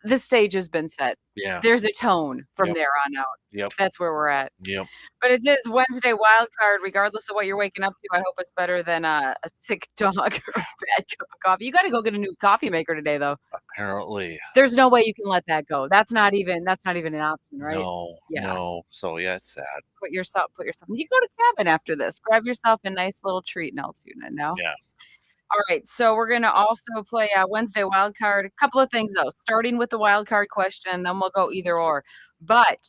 [SPEAKER 2] the stage has been set.
[SPEAKER 1] Yeah.
[SPEAKER 2] There's a tone from
[SPEAKER 1] Yep.
[SPEAKER 2] there on out.
[SPEAKER 1] Yep.
[SPEAKER 2] That's where we're at.
[SPEAKER 1] Yep.
[SPEAKER 2] But it is Wednesday wild card, regardless of what you're waking up to. I hope it's better than a sick dog or a bad cup of coffee. You gotta go get a new coffee maker today, though.
[SPEAKER 1] Apparently.
[SPEAKER 2] There's no way you can let that go. That's not even an option, right?
[SPEAKER 1] No.
[SPEAKER 2] Yeah.
[SPEAKER 1] No. So yeah, it's sad.
[SPEAKER 2] Put yourself you go to cabin after this. Grab yourself a nice little treat in Altoona, no?
[SPEAKER 1] Yeah.
[SPEAKER 2] All right, so we're gonna also play Wednesday wild card. A couple of things though, starting with the wild card question, then we'll go either or. But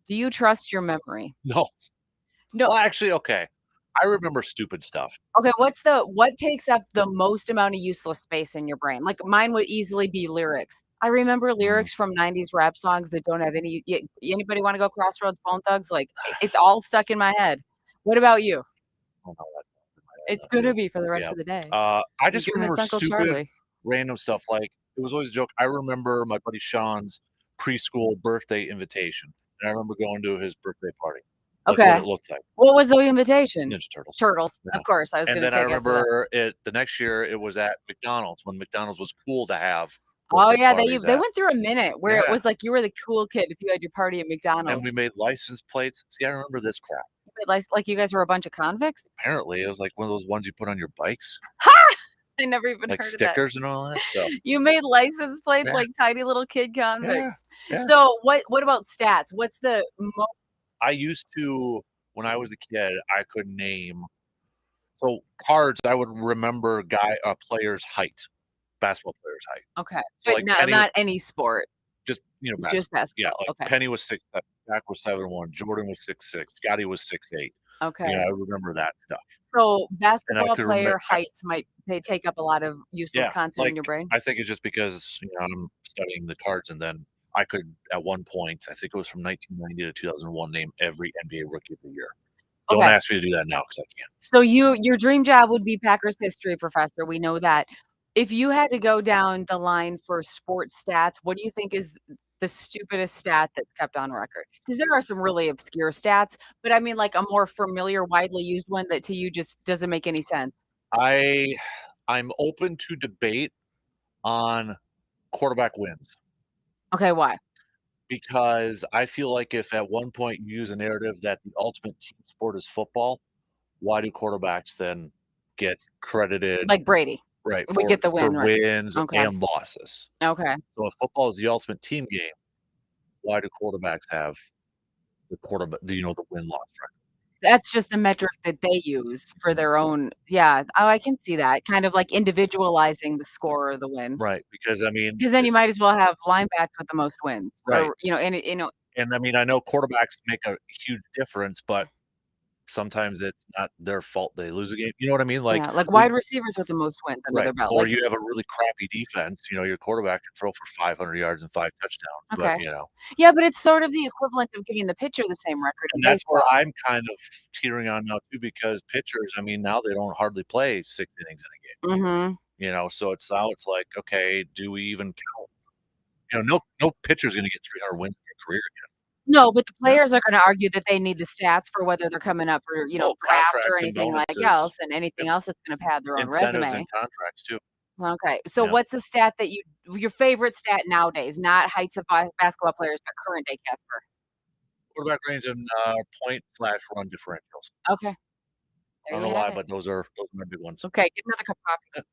[SPEAKER 2] do you trust your memory?
[SPEAKER 1] No.
[SPEAKER 2] No.
[SPEAKER 1] Well, actually, okay. I remember stupid stuff.
[SPEAKER 2] Okay, what takes up the most amount of useless space in your brain? Like mine would easily be lyrics. I remember lyrics from 90s rap songs that don't have anybody wanna go Crossroads Bone Thugs? Like it's all stuck in my head. What about you?
[SPEAKER 1] Oh, no, that's
[SPEAKER 2] It's gonna be for the rest of the day.
[SPEAKER 1] I just
[SPEAKER 2] You're gonna
[SPEAKER 1] remember
[SPEAKER 2] miss Uncle
[SPEAKER 1] stupid
[SPEAKER 2] Charlie.
[SPEAKER 1] random stuff. Like it was always a joke. I remember my buddy Sean's preschool birthday invitation, and I remember going to his birthday party. Like what
[SPEAKER 2] Okay.
[SPEAKER 1] it looked like.
[SPEAKER 2] What was the invitation?
[SPEAKER 1] Ninja Turtles.
[SPEAKER 2] Turtles,
[SPEAKER 1] Yeah.
[SPEAKER 2] of course, I was
[SPEAKER 1] And
[SPEAKER 2] gonna
[SPEAKER 1] then I
[SPEAKER 2] take us to that.
[SPEAKER 1] remember it the next year it was at McDonald's when McDonald's was cool to have
[SPEAKER 2] Oh,
[SPEAKER 1] birthday
[SPEAKER 2] yeah,
[SPEAKER 1] parties
[SPEAKER 2] they
[SPEAKER 1] at.
[SPEAKER 2] went through a minute where it
[SPEAKER 1] Yeah.
[SPEAKER 2] was like you were the cool kid if you had your party at
[SPEAKER 1] And
[SPEAKER 2] McDonald's.
[SPEAKER 1] we made license plates. See, I remember this crap.
[SPEAKER 2] Like you guys were a bunch of convicts?
[SPEAKER 1] Apparently, it was like one of those ones you put on your bikes,
[SPEAKER 2] Ha! I never even
[SPEAKER 1] like
[SPEAKER 2] heard of
[SPEAKER 1] stickers and all that. So
[SPEAKER 2] that. You made license plates
[SPEAKER 1] Yeah.
[SPEAKER 2] like tiny little kid convicts.
[SPEAKER 1] Yeah.
[SPEAKER 2] So what about stats? What's the
[SPEAKER 1] I used to, when I was a kid, I could name. So cards, I would remember player's height, basketball player's height.
[SPEAKER 2] Okay,
[SPEAKER 1] So
[SPEAKER 2] but
[SPEAKER 1] like
[SPEAKER 2] no,
[SPEAKER 1] Penny,
[SPEAKER 2] not any sport,
[SPEAKER 1] just
[SPEAKER 2] just
[SPEAKER 1] Yeah,
[SPEAKER 2] basketball,
[SPEAKER 1] like
[SPEAKER 2] okay.
[SPEAKER 1] Penny was 6'7", Jack was 7'1", Jordan was 6'6", Scotty was 6'8".
[SPEAKER 2] Okay.
[SPEAKER 1] I remember that stuff.
[SPEAKER 2] So basketball
[SPEAKER 1] could
[SPEAKER 2] player heights they take up a lot of useless content in your brain?
[SPEAKER 1] I think it's just because, I'm studying the cards, and then I could, at one point, I think it was from 1990 to 2001, name every NBA Rookie of the Year. Don't
[SPEAKER 2] Okay.
[SPEAKER 1] ask me to do that now because I can't.
[SPEAKER 2] So your dream job would be Packers history professor, we know that. If you had to go down the line for sports stats, what do you think is the stupidest stat that's kept on record? Because there are some really obscure stats, but I mean, like, a more familiar, widely used one that to you just doesn't make any sense.
[SPEAKER 1] I'm open to debate on quarterback wins
[SPEAKER 2] Okay, why?
[SPEAKER 1] because I feel like if at one point you use a narrative that the ultimate team sport is football, why do quarterbacks then get credited
[SPEAKER 2] Like Brady
[SPEAKER 1] right
[SPEAKER 2] would get the
[SPEAKER 1] for
[SPEAKER 2] win, right?
[SPEAKER 1] wins
[SPEAKER 2] Okay.
[SPEAKER 1] and losses?
[SPEAKER 2] Okay.
[SPEAKER 1] So if football is the ultimate team game, why do quarterbacks have the win-loss record?
[SPEAKER 2] That's just the metric that they use for their own yeah. Oh, I can see that, kind of like individualizing the score or the win.
[SPEAKER 1] Right, because I mean,
[SPEAKER 2] Because then you might as well have linebacks with the most wins,
[SPEAKER 1] Right.
[SPEAKER 2] or,
[SPEAKER 1] and I mean, I know quarterbacks make a huge difference, but sometimes it's not their fault they lose a game. You know what I mean? Like
[SPEAKER 2] yeah, like wide receivers with the most wins under their
[SPEAKER 1] right,
[SPEAKER 2] belt,
[SPEAKER 1] or
[SPEAKER 2] like
[SPEAKER 1] you have a really crappy defense, your quarterback can throw for 500 yards and 5 touchdowns, but,
[SPEAKER 2] okay. Yeah, but it's sort of the equivalent of giving the pitcher the same record in
[SPEAKER 1] and that's where
[SPEAKER 2] baseball.
[SPEAKER 1] I'm kind of teetering on now too because pitchers, I mean, now they don't hardly play 6 innings in a game,
[SPEAKER 2] Mhm.
[SPEAKER 1] so it's like, okay, do we even count? No pitcher's gonna get 300 wins in their career again.
[SPEAKER 2] No, but the
[SPEAKER 1] Yeah.
[SPEAKER 2] players are gonna argue that they need the stats for whether they're coming up for,
[SPEAKER 1] Well,
[SPEAKER 2] draft or
[SPEAKER 1] contracts and
[SPEAKER 2] anything like
[SPEAKER 1] bonuses.
[SPEAKER 2] else, and anything
[SPEAKER 1] Yep.
[SPEAKER 2] else that's gonna pad their own
[SPEAKER 1] Incentives
[SPEAKER 2] resume.
[SPEAKER 1] and contracts too.
[SPEAKER 2] Okay, so
[SPEAKER 1] Yeah.
[SPEAKER 2] what's the stat that your favorite stat nowadays, not heights of basketball players, but current day Casper?
[SPEAKER 1] Quarterback range and point/run differentials.
[SPEAKER 2] Okay.
[SPEAKER 1] I
[SPEAKER 2] There
[SPEAKER 1] don't
[SPEAKER 2] you
[SPEAKER 1] know
[SPEAKER 2] have
[SPEAKER 1] why,
[SPEAKER 2] it.
[SPEAKER 1] but those are my big ones.
[SPEAKER 2] Okay, get another cup of coffee.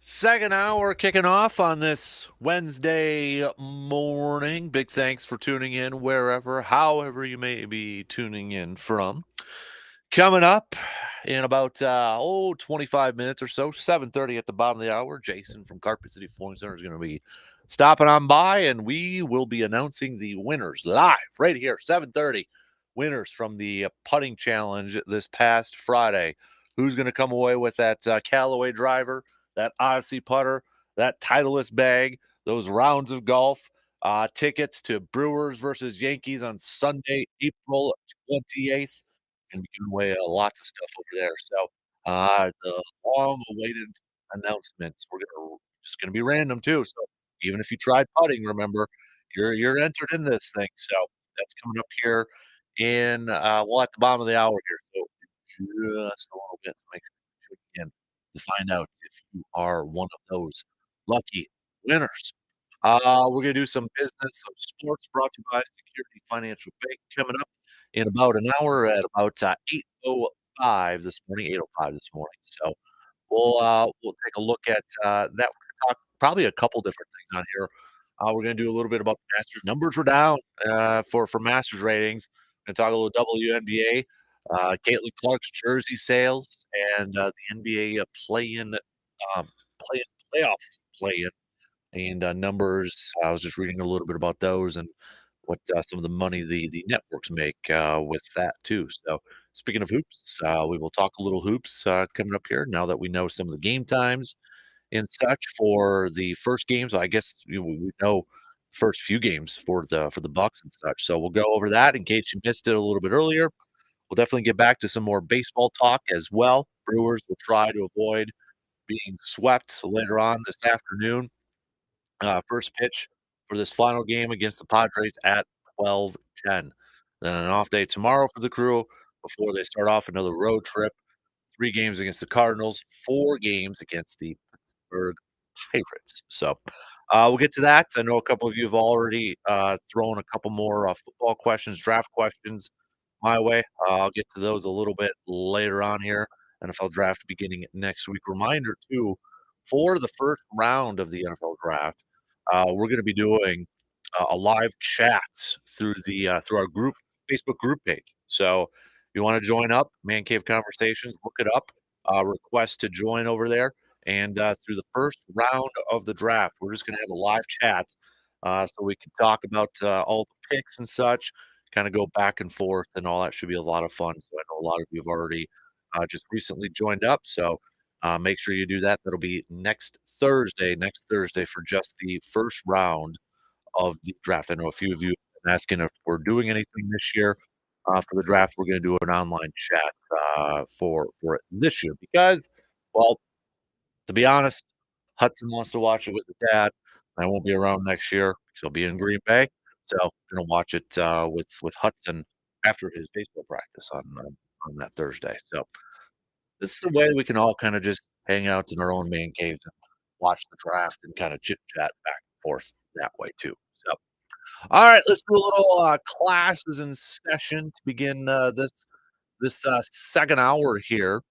[SPEAKER 1] Second hour kicking off on this Wednesday morning. Big thanks for tuning in wherever, however you may be tuning in from. Coming up in about 25 minutes or so, 7:30 at the bottom of the hour, Jason from Carpet City Flooring Center is going to be stopping on by, and we will be announcing the winners live right here, 7:30. Winners from the putting challenge this past Friday. Who's going to come away with that Callaway driver, that Odyssey putter, that Titleist bag, those rounds of golf, tickets to Brewers versus Yankees on Sunday, April 28th, and be giving away lots of stuff over there. So the long-awaited announcements. We're gonna just gonna be random too. So even if you tried putting, remember you're entered in this thing. So that's coming up here in well, at the bottom of the hour here. So just a little bit to make sure you tune in to find out if you are one of those lucky winners. We're gonna do some business, some sports brought to you by Security Financial Bank coming up in about an hour at about 8:05 this morning, 8:05 this morning. So we'll take a look at that. We're gonna talk probably a couple different things on here. We're gonna do a little bit about the Masters. Numbers were down for Masters ratings. Gonna talk a little WNBA, Caitlin Clark's jersey sales, and the NBA um, play playoff play-in and numbers. I was just reading a little bit about those and what some of the money the networks make with that too. So speaking of hoops, we will talk a little hoops coming up here now that we know some of the game times and such for the first games. I guess we know first few games for the Bucks and such. So we'll go over that in case you missed it a little bit earlier. We'll definitely get back to some more baseball talk as well. Brewers will try to avoid being swept later on this afternoon. First pitch for this final game against the Padres at 12:10. Then an off day tomorrow for the crew before they start off another road trip. 3 games against the Cardinals, 4 games against the Pittsburgh Pirates. So, we'll get to that. I know a couple of you have already, thrown a couple more, football questions, draft questions my way. I'll get to those a little bit later on here. NFL draft beginning next week. Reminder too, for the first round of the NFL draft, we're gonna be doing a live chat through our group Facebook group page. So, if you wanna join up, Man Cave Conversations, look it up, request to join over there, and, through the first round of the draft, we're just gonna have a live chat, so we can talk about, all the picks and such, kinda go back and forth, and all that should be a lot of fun. So I know a lot of you have already, just recently joined up, so, make sure you do that. That'll be next Thursday for just the first round of the draft. I know a few of you have been asking if we're doing anything this year, for the draft. We're gonna do an online chat, for it this year because, well, to be honest, Hudson wants to watch it with his dad. I won't be around next year because he'll be in Green Bay, so gonna watch it, with Hudson after his baseball practice on that Thursday. So this is the way we can all kinda just hang out in our own man caves and watch the draft and kinda chit chat back and forth that way too. So, all right, let's do a little, classes in session to begin, this second hour here.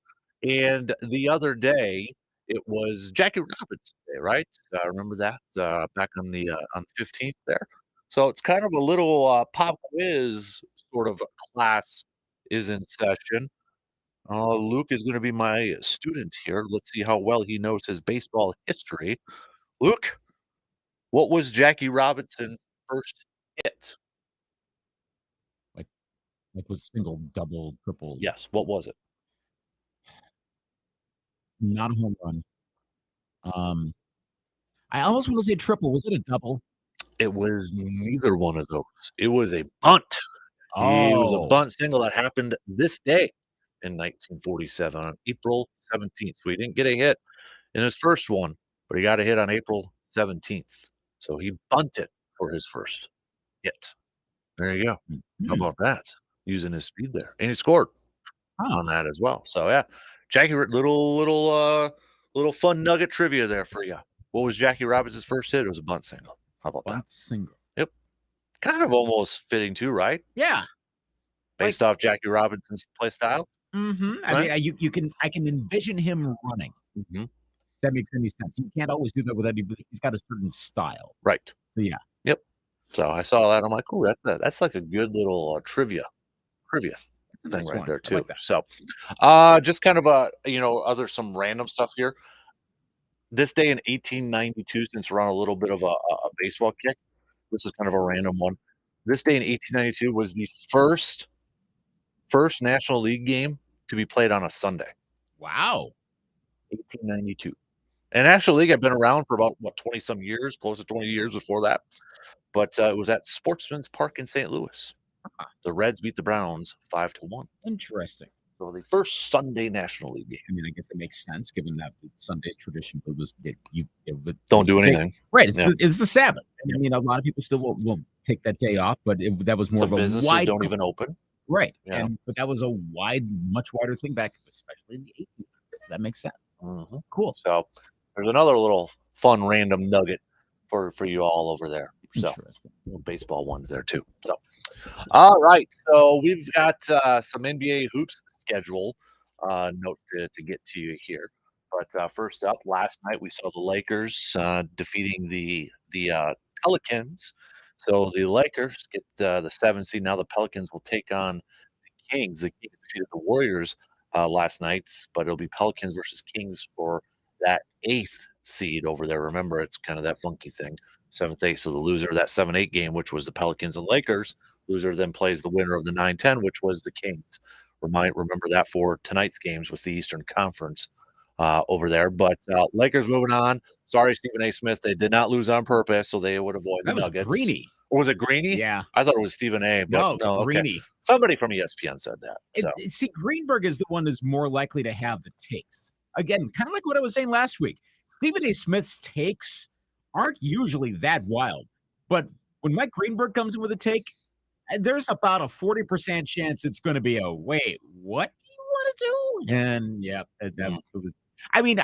[SPEAKER 1] And the other day, it was Jackie Robinson Day, right? Remember that, back on the 15th there? So it's kind of a little, pop quiz sort of class is in session. Luke is gonna be my student here. Let's see how well he knows his baseball history. Luke, what was Jackie Robinson's first hit?
[SPEAKER 3] Like with single, double, triple,
[SPEAKER 1] Yes, what was it?
[SPEAKER 3] not a home run. Um, I almost want to say triple. Was it a double?
[SPEAKER 1] It was neither one of those. It was a bunt. It was a
[SPEAKER 3] Oh,
[SPEAKER 1] bunt single that happened this day in 1947 on April 17th. So he didn't get a hit in his first one, but he got a hit on April 17th. So he bunted for his first hit. There you go. How
[SPEAKER 3] mhm.
[SPEAKER 1] about that? Using his speed there. And he scored
[SPEAKER 3] Huh.
[SPEAKER 1] on that as well. So yeah, Jackie, little fun nugget trivia there for you. What was Jackie Robinson's first hit? It was a bunt single. How about that?
[SPEAKER 3] Bunt single.
[SPEAKER 1] Yep. Kind of almost fitting too, right?
[SPEAKER 3] Yeah. Like,
[SPEAKER 1] Based off Jackie Robinson's play style,
[SPEAKER 3] I
[SPEAKER 1] right?
[SPEAKER 3] mean, I can envision him running.
[SPEAKER 1] Mhm.
[SPEAKER 3] that makes any sense. You can't always do that with anybody. He's got a certain style.
[SPEAKER 1] Right.
[SPEAKER 3] So, yeah.
[SPEAKER 1] Yep. So I saw that. I'm like, "Ooh, that's like a good little trivia
[SPEAKER 3] It's a
[SPEAKER 1] thing
[SPEAKER 3] nice
[SPEAKER 1] right
[SPEAKER 3] one.
[SPEAKER 1] there
[SPEAKER 3] I like
[SPEAKER 1] too."
[SPEAKER 3] that.
[SPEAKER 1] So, just kind of other some random stuff here. This day in 1892, since we're on a little bit of a baseball kick, this is kind of a random one. This day in 1892 was the first National League game to be played on a Sunday.
[SPEAKER 3] Wow.
[SPEAKER 1] 1892. And National League had been around for about, what, 20 some years, close to 20 years before that. But it was at Sportsman's Park in St. Louis. The Reds beat the Browns 5-1.
[SPEAKER 3] Interesting.
[SPEAKER 1] So the first Sunday National League game.
[SPEAKER 3] I mean, I guess it makes sense given that Sunday tradition was
[SPEAKER 1] Don't do anything.
[SPEAKER 3] Right. It's,
[SPEAKER 1] Yeah.
[SPEAKER 3] it's the Sabbath. And I mean, a lot of people still won't take that day off, but that was more
[SPEAKER 1] Some
[SPEAKER 3] of a
[SPEAKER 1] businesses
[SPEAKER 3] wide.
[SPEAKER 1] don't even open.
[SPEAKER 3] Right.
[SPEAKER 1] Yeah.
[SPEAKER 3] But that was a much wider thing back, especially in the 1800s. That makes sense.
[SPEAKER 1] Mm-hmm.
[SPEAKER 3] Cool.
[SPEAKER 1] So there's another little fun random nugget for you all over there. So
[SPEAKER 3] Interesting.
[SPEAKER 1] little baseball ones there too. So all right. So we've got some NBA hoops schedule notes to get to you here. But first up, last night we saw the Lakers defeating the Pelicans. So the Lakers get the 7 seed. Now the Pelicans will take on the Kings. The Kings defeated the Warriors last night, but it'll be Pelicans versus Kings for that 8th seed over there. Remember, it's kind of that funky thing. 7th, 8th. So the loser of that 7-8 game, which was the Pelicans and Lakers, loser then plays the winner of the 9-10, which was the Kings. Remember that for tonight's games with the Eastern Conference over there. But Lakers moving on. Sorry, Stephen A. Smith. They did not lose on purpose, so they would avoid the
[SPEAKER 3] That was
[SPEAKER 1] Nuggets.
[SPEAKER 3] Greeny.
[SPEAKER 1] Or was it Greeny?
[SPEAKER 3] Yeah.
[SPEAKER 1] I thought it was Stephen A. But no, okay.
[SPEAKER 3] Greeny.
[SPEAKER 1] Somebody from ESPN said that. So.
[SPEAKER 3] See, Greenberg is the one that's more likely to have the takes. Again, kind of like what I was saying last week. Stephen A. Smith's takes aren't usually that wild. But when Mike Greenberg comes in with a take, there's about a 40% chance it's going to be wait, what do you want to do? And yeah, it was. I mean,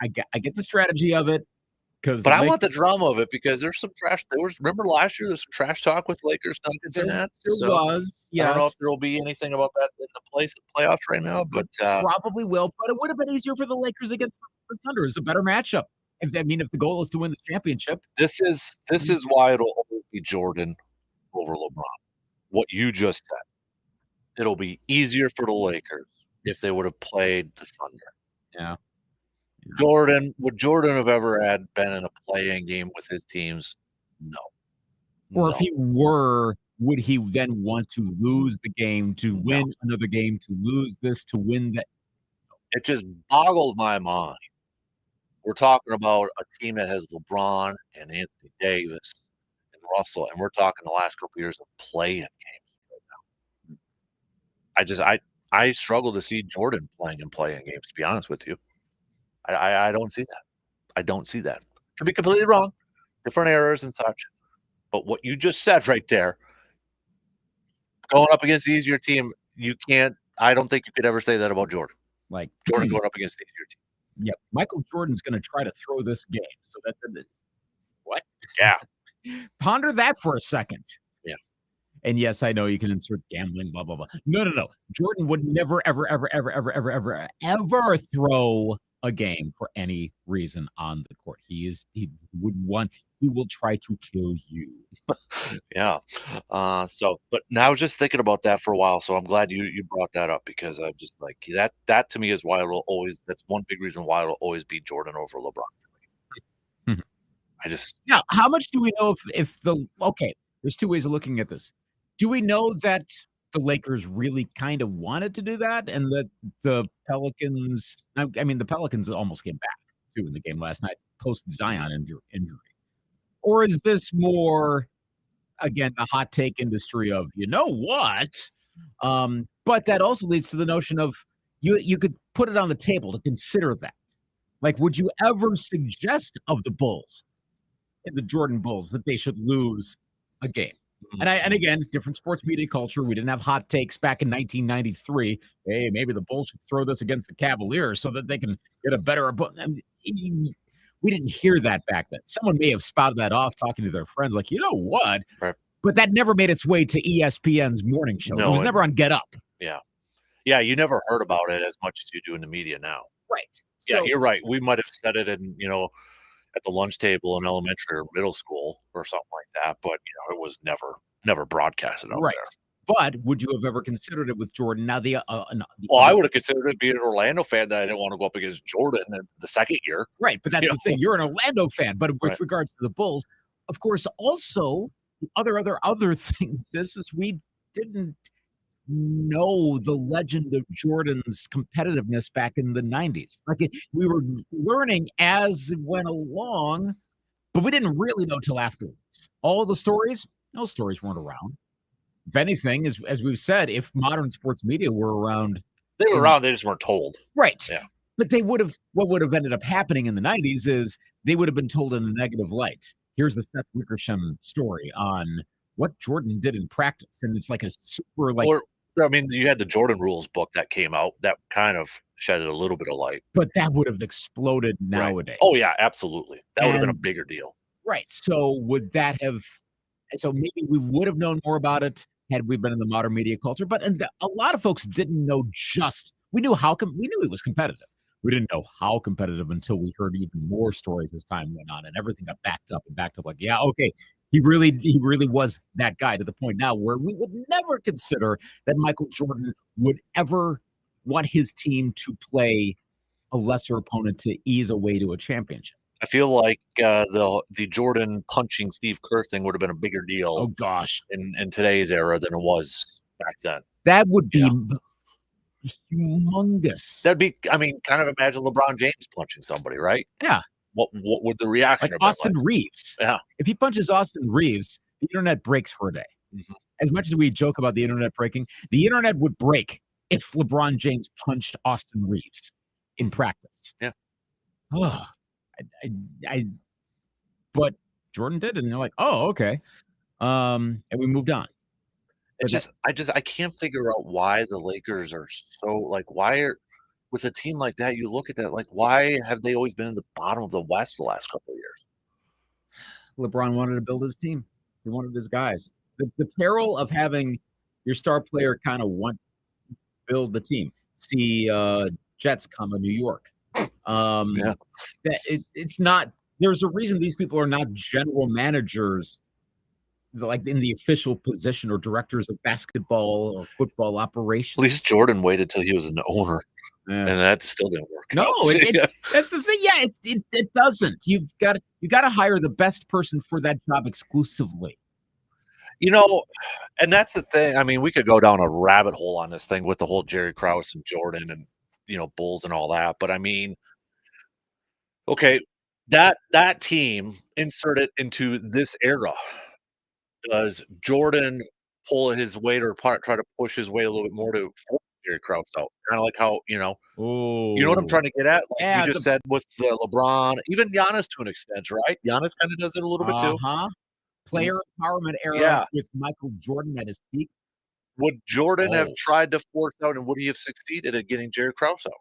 [SPEAKER 3] I get the strategy of it.
[SPEAKER 1] But I want the drama of it because there's some trash. Remember last year, there's some trash talk with Lakers Nuggets in that.
[SPEAKER 3] There was, yes.
[SPEAKER 1] I don't know if there will be anything about that in the playoffs right now, but
[SPEAKER 3] probably will. But it would have been easier for the Lakers against the Thunder. It's a better matchup. If the goal is to win the championship,
[SPEAKER 1] this is why it'll always be Jordan over LeBron. What you just said, it'll be easier for the Lakers if they would have played the Thunder.
[SPEAKER 3] Yeah.
[SPEAKER 1] Would Jordan have ever been in a play-in game with his teams? No.
[SPEAKER 3] Or if he were, would he then want to lose the game to win another game, to lose this, to win that?
[SPEAKER 1] It just boggles my mind. We're talking about a team that has LeBron and Anthony Davis and Russell, and we're talking the last couple of years of play-in games right now. I struggle to see Jordan playing in play-in games, to be honest with you. I don't see that. I don't see that. Could be completely wrong, different errors and such. But what you just said right there, going up against the easier team, you can't. I don't think you could ever say that about Jordan.
[SPEAKER 3] Like
[SPEAKER 1] Jordan going up against the easier team.
[SPEAKER 3] Yep, Michael Jordan's going to try to throw this game. So what?
[SPEAKER 1] Yeah.
[SPEAKER 3] Ponder that for a second.
[SPEAKER 1] Yeah.
[SPEAKER 3] And yes, I know you can insert gambling, blah blah blah. No. Jordan would never, ever throw a game for any reason on the court. He will try to kill you.
[SPEAKER 1] Yeah. But now I was just thinking about that for a while. So I'm glad you brought that up because I'm just like that to me is why it'll always. That's one big reason why it'll always be Jordan over LeBron.
[SPEAKER 3] Mm-hmm. Now, how much do we know if there's two ways of looking at this. Do we know that the Lakers really kind of wanted to do that and that the Pelicans, the Pelicans almost came back too in the game last night post Zion injury? Or is this more, again, the hot take industry of, you know what? But that also leads to the notion of you could put it on the table to consider that. Like, would you ever suggest of the Bulls, the Jordan Bulls, that they should lose a game? And again, different sports media culture. We didn't have hot takes back in 1993. Hey, maybe the Bulls should throw this against the Cavaliers so that they can get a better. We didn't hear that back then. Someone may have spouted that off talking to their friends, like, you know what?
[SPEAKER 1] Right.
[SPEAKER 3] But that never made its way to ESPN's morning show.
[SPEAKER 1] No,
[SPEAKER 3] it was never on Get Up.
[SPEAKER 1] Yeah. Yeah, you never heard about it as much as you do in the media now.
[SPEAKER 3] Right.
[SPEAKER 1] Yeah,
[SPEAKER 3] So
[SPEAKER 1] you're right. We might have said it in, at the lunch table in elementary or middle school or something like that, but, it was never broadcasted out
[SPEAKER 3] right.
[SPEAKER 1] there.
[SPEAKER 3] But would you have ever considered it with Jordan? Now the
[SPEAKER 1] Well, I
[SPEAKER 3] other
[SPEAKER 1] would have considered it being an Orlando fan that I didn't wanna go up against Jordan in the 2nd year,
[SPEAKER 3] right, but that's
[SPEAKER 1] you
[SPEAKER 3] the
[SPEAKER 1] know?
[SPEAKER 3] thing. You're an Orlando fan, but with
[SPEAKER 1] Right.
[SPEAKER 3] regards to the Bulls, of course, also the other things. This is we didn't know the legend of Jordan's competitiveness back in the 90s. Like we were learning as it went along, but we didn't really know till afterwards. All the stories, those stories weren't around. If anything, as we've said, if modern sports media were around
[SPEAKER 1] They were
[SPEAKER 3] in
[SPEAKER 1] around, they just weren't told.
[SPEAKER 3] right,
[SPEAKER 1] Yeah.
[SPEAKER 3] but they would have what would have ended up happening in the 90s is they would have been told in a negative light. Here's the Seth Wickersham story on what Jordan did in practice, and it's like a super like
[SPEAKER 1] Or I mean, you had the Jordan Rules book that came out that kind of shedded a little bit of light.
[SPEAKER 3] but that would have exploded
[SPEAKER 1] Right. Oh, yeah,
[SPEAKER 3] nowadays.
[SPEAKER 1] absolutely. That would have been a
[SPEAKER 3] And
[SPEAKER 1] bigger deal.
[SPEAKER 3] right, so would that have so maybe we would have known more about it had we been in the modern media culture, but and a lot of folks didn't know just we knew we knew he was competitive. We didn't know how competitive until we heard even more stories as time went on, and everything got backed up like, yeah, okay, he really was that guy to the point now where we would never consider that Michael Jordan would ever want his team to play a lesser opponent to ease a way to a championship.
[SPEAKER 1] I feel like, the Jordan punching Steve Kerr thing would have been a bigger
[SPEAKER 3] Oh
[SPEAKER 1] deal
[SPEAKER 3] gosh,
[SPEAKER 1] in today's era than it was back then,
[SPEAKER 3] that would
[SPEAKER 1] you
[SPEAKER 3] be
[SPEAKER 1] know?
[SPEAKER 3] humongous.
[SPEAKER 1] That'd be I mean, kind of imagine LeBron James punching somebody, right?
[SPEAKER 3] Yeah,
[SPEAKER 1] What would the reaction
[SPEAKER 3] like
[SPEAKER 1] have been
[SPEAKER 3] Austin
[SPEAKER 1] like?
[SPEAKER 3] Reeves.
[SPEAKER 1] Yeah.
[SPEAKER 3] If he punches Austin Reeves, the internet breaks for a day.
[SPEAKER 1] Mhm.
[SPEAKER 3] As much as we joke about the internet breaking, the internet would break if LeBron James punched Austin Reeves in
[SPEAKER 1] Mhm.
[SPEAKER 3] practice.
[SPEAKER 1] Yeah.
[SPEAKER 3] Oh, I I but Jordan did, and they're like, "Oh, okay." And we moved on.
[SPEAKER 1] It
[SPEAKER 3] But that
[SPEAKER 1] I can't figure out why the Lakers are so like, why are with a team like that, you look at that, like, why have they always been in the bottom of the West the last couple of years?
[SPEAKER 3] LeBron wanted to build his team. He wanted his guys. The peril of having your star player kinda want build the team. See, Jets, comma, New York.
[SPEAKER 1] Yeah.
[SPEAKER 3] That it's not there's a reason these people are not general managers, like, in the official position or directors of basketball or football
[SPEAKER 1] At least
[SPEAKER 3] operations.
[SPEAKER 1] Jordan waited till he was an owner,
[SPEAKER 3] Yeah.
[SPEAKER 1] and that still didn't work
[SPEAKER 3] No,
[SPEAKER 1] out.
[SPEAKER 3] it
[SPEAKER 1] Yeah.
[SPEAKER 3] that's the thing, yeah, it doesn't. You gotta hire the best person for that job exclusively.
[SPEAKER 1] You know, and that's the thing, I mean, we could go down a rabbit hole on this thing with the whole Jerry Krause and Jordan and, Bulls and all that, but I mean, okay, that team inserted into this era. Does Jordan pull his weight or try to push his weight a little bit more to force Jerry Krause out? Kinda like how, you know what I'm
[SPEAKER 3] Oh,
[SPEAKER 1] trying to get at? Like, you
[SPEAKER 3] yeah,
[SPEAKER 1] just said with, LeBron, even Giannis to an extent, right? Giannis kinda does it a little bit too.
[SPEAKER 3] uh-huh.
[SPEAKER 1] W
[SPEAKER 3] Player empowerment era
[SPEAKER 1] Yeah.
[SPEAKER 3] with Michael Jordan at his peak.
[SPEAKER 1] Would Jordan have
[SPEAKER 3] Oh,
[SPEAKER 1] tried to force out, and would he have succeeded at getting Jerry Krause out?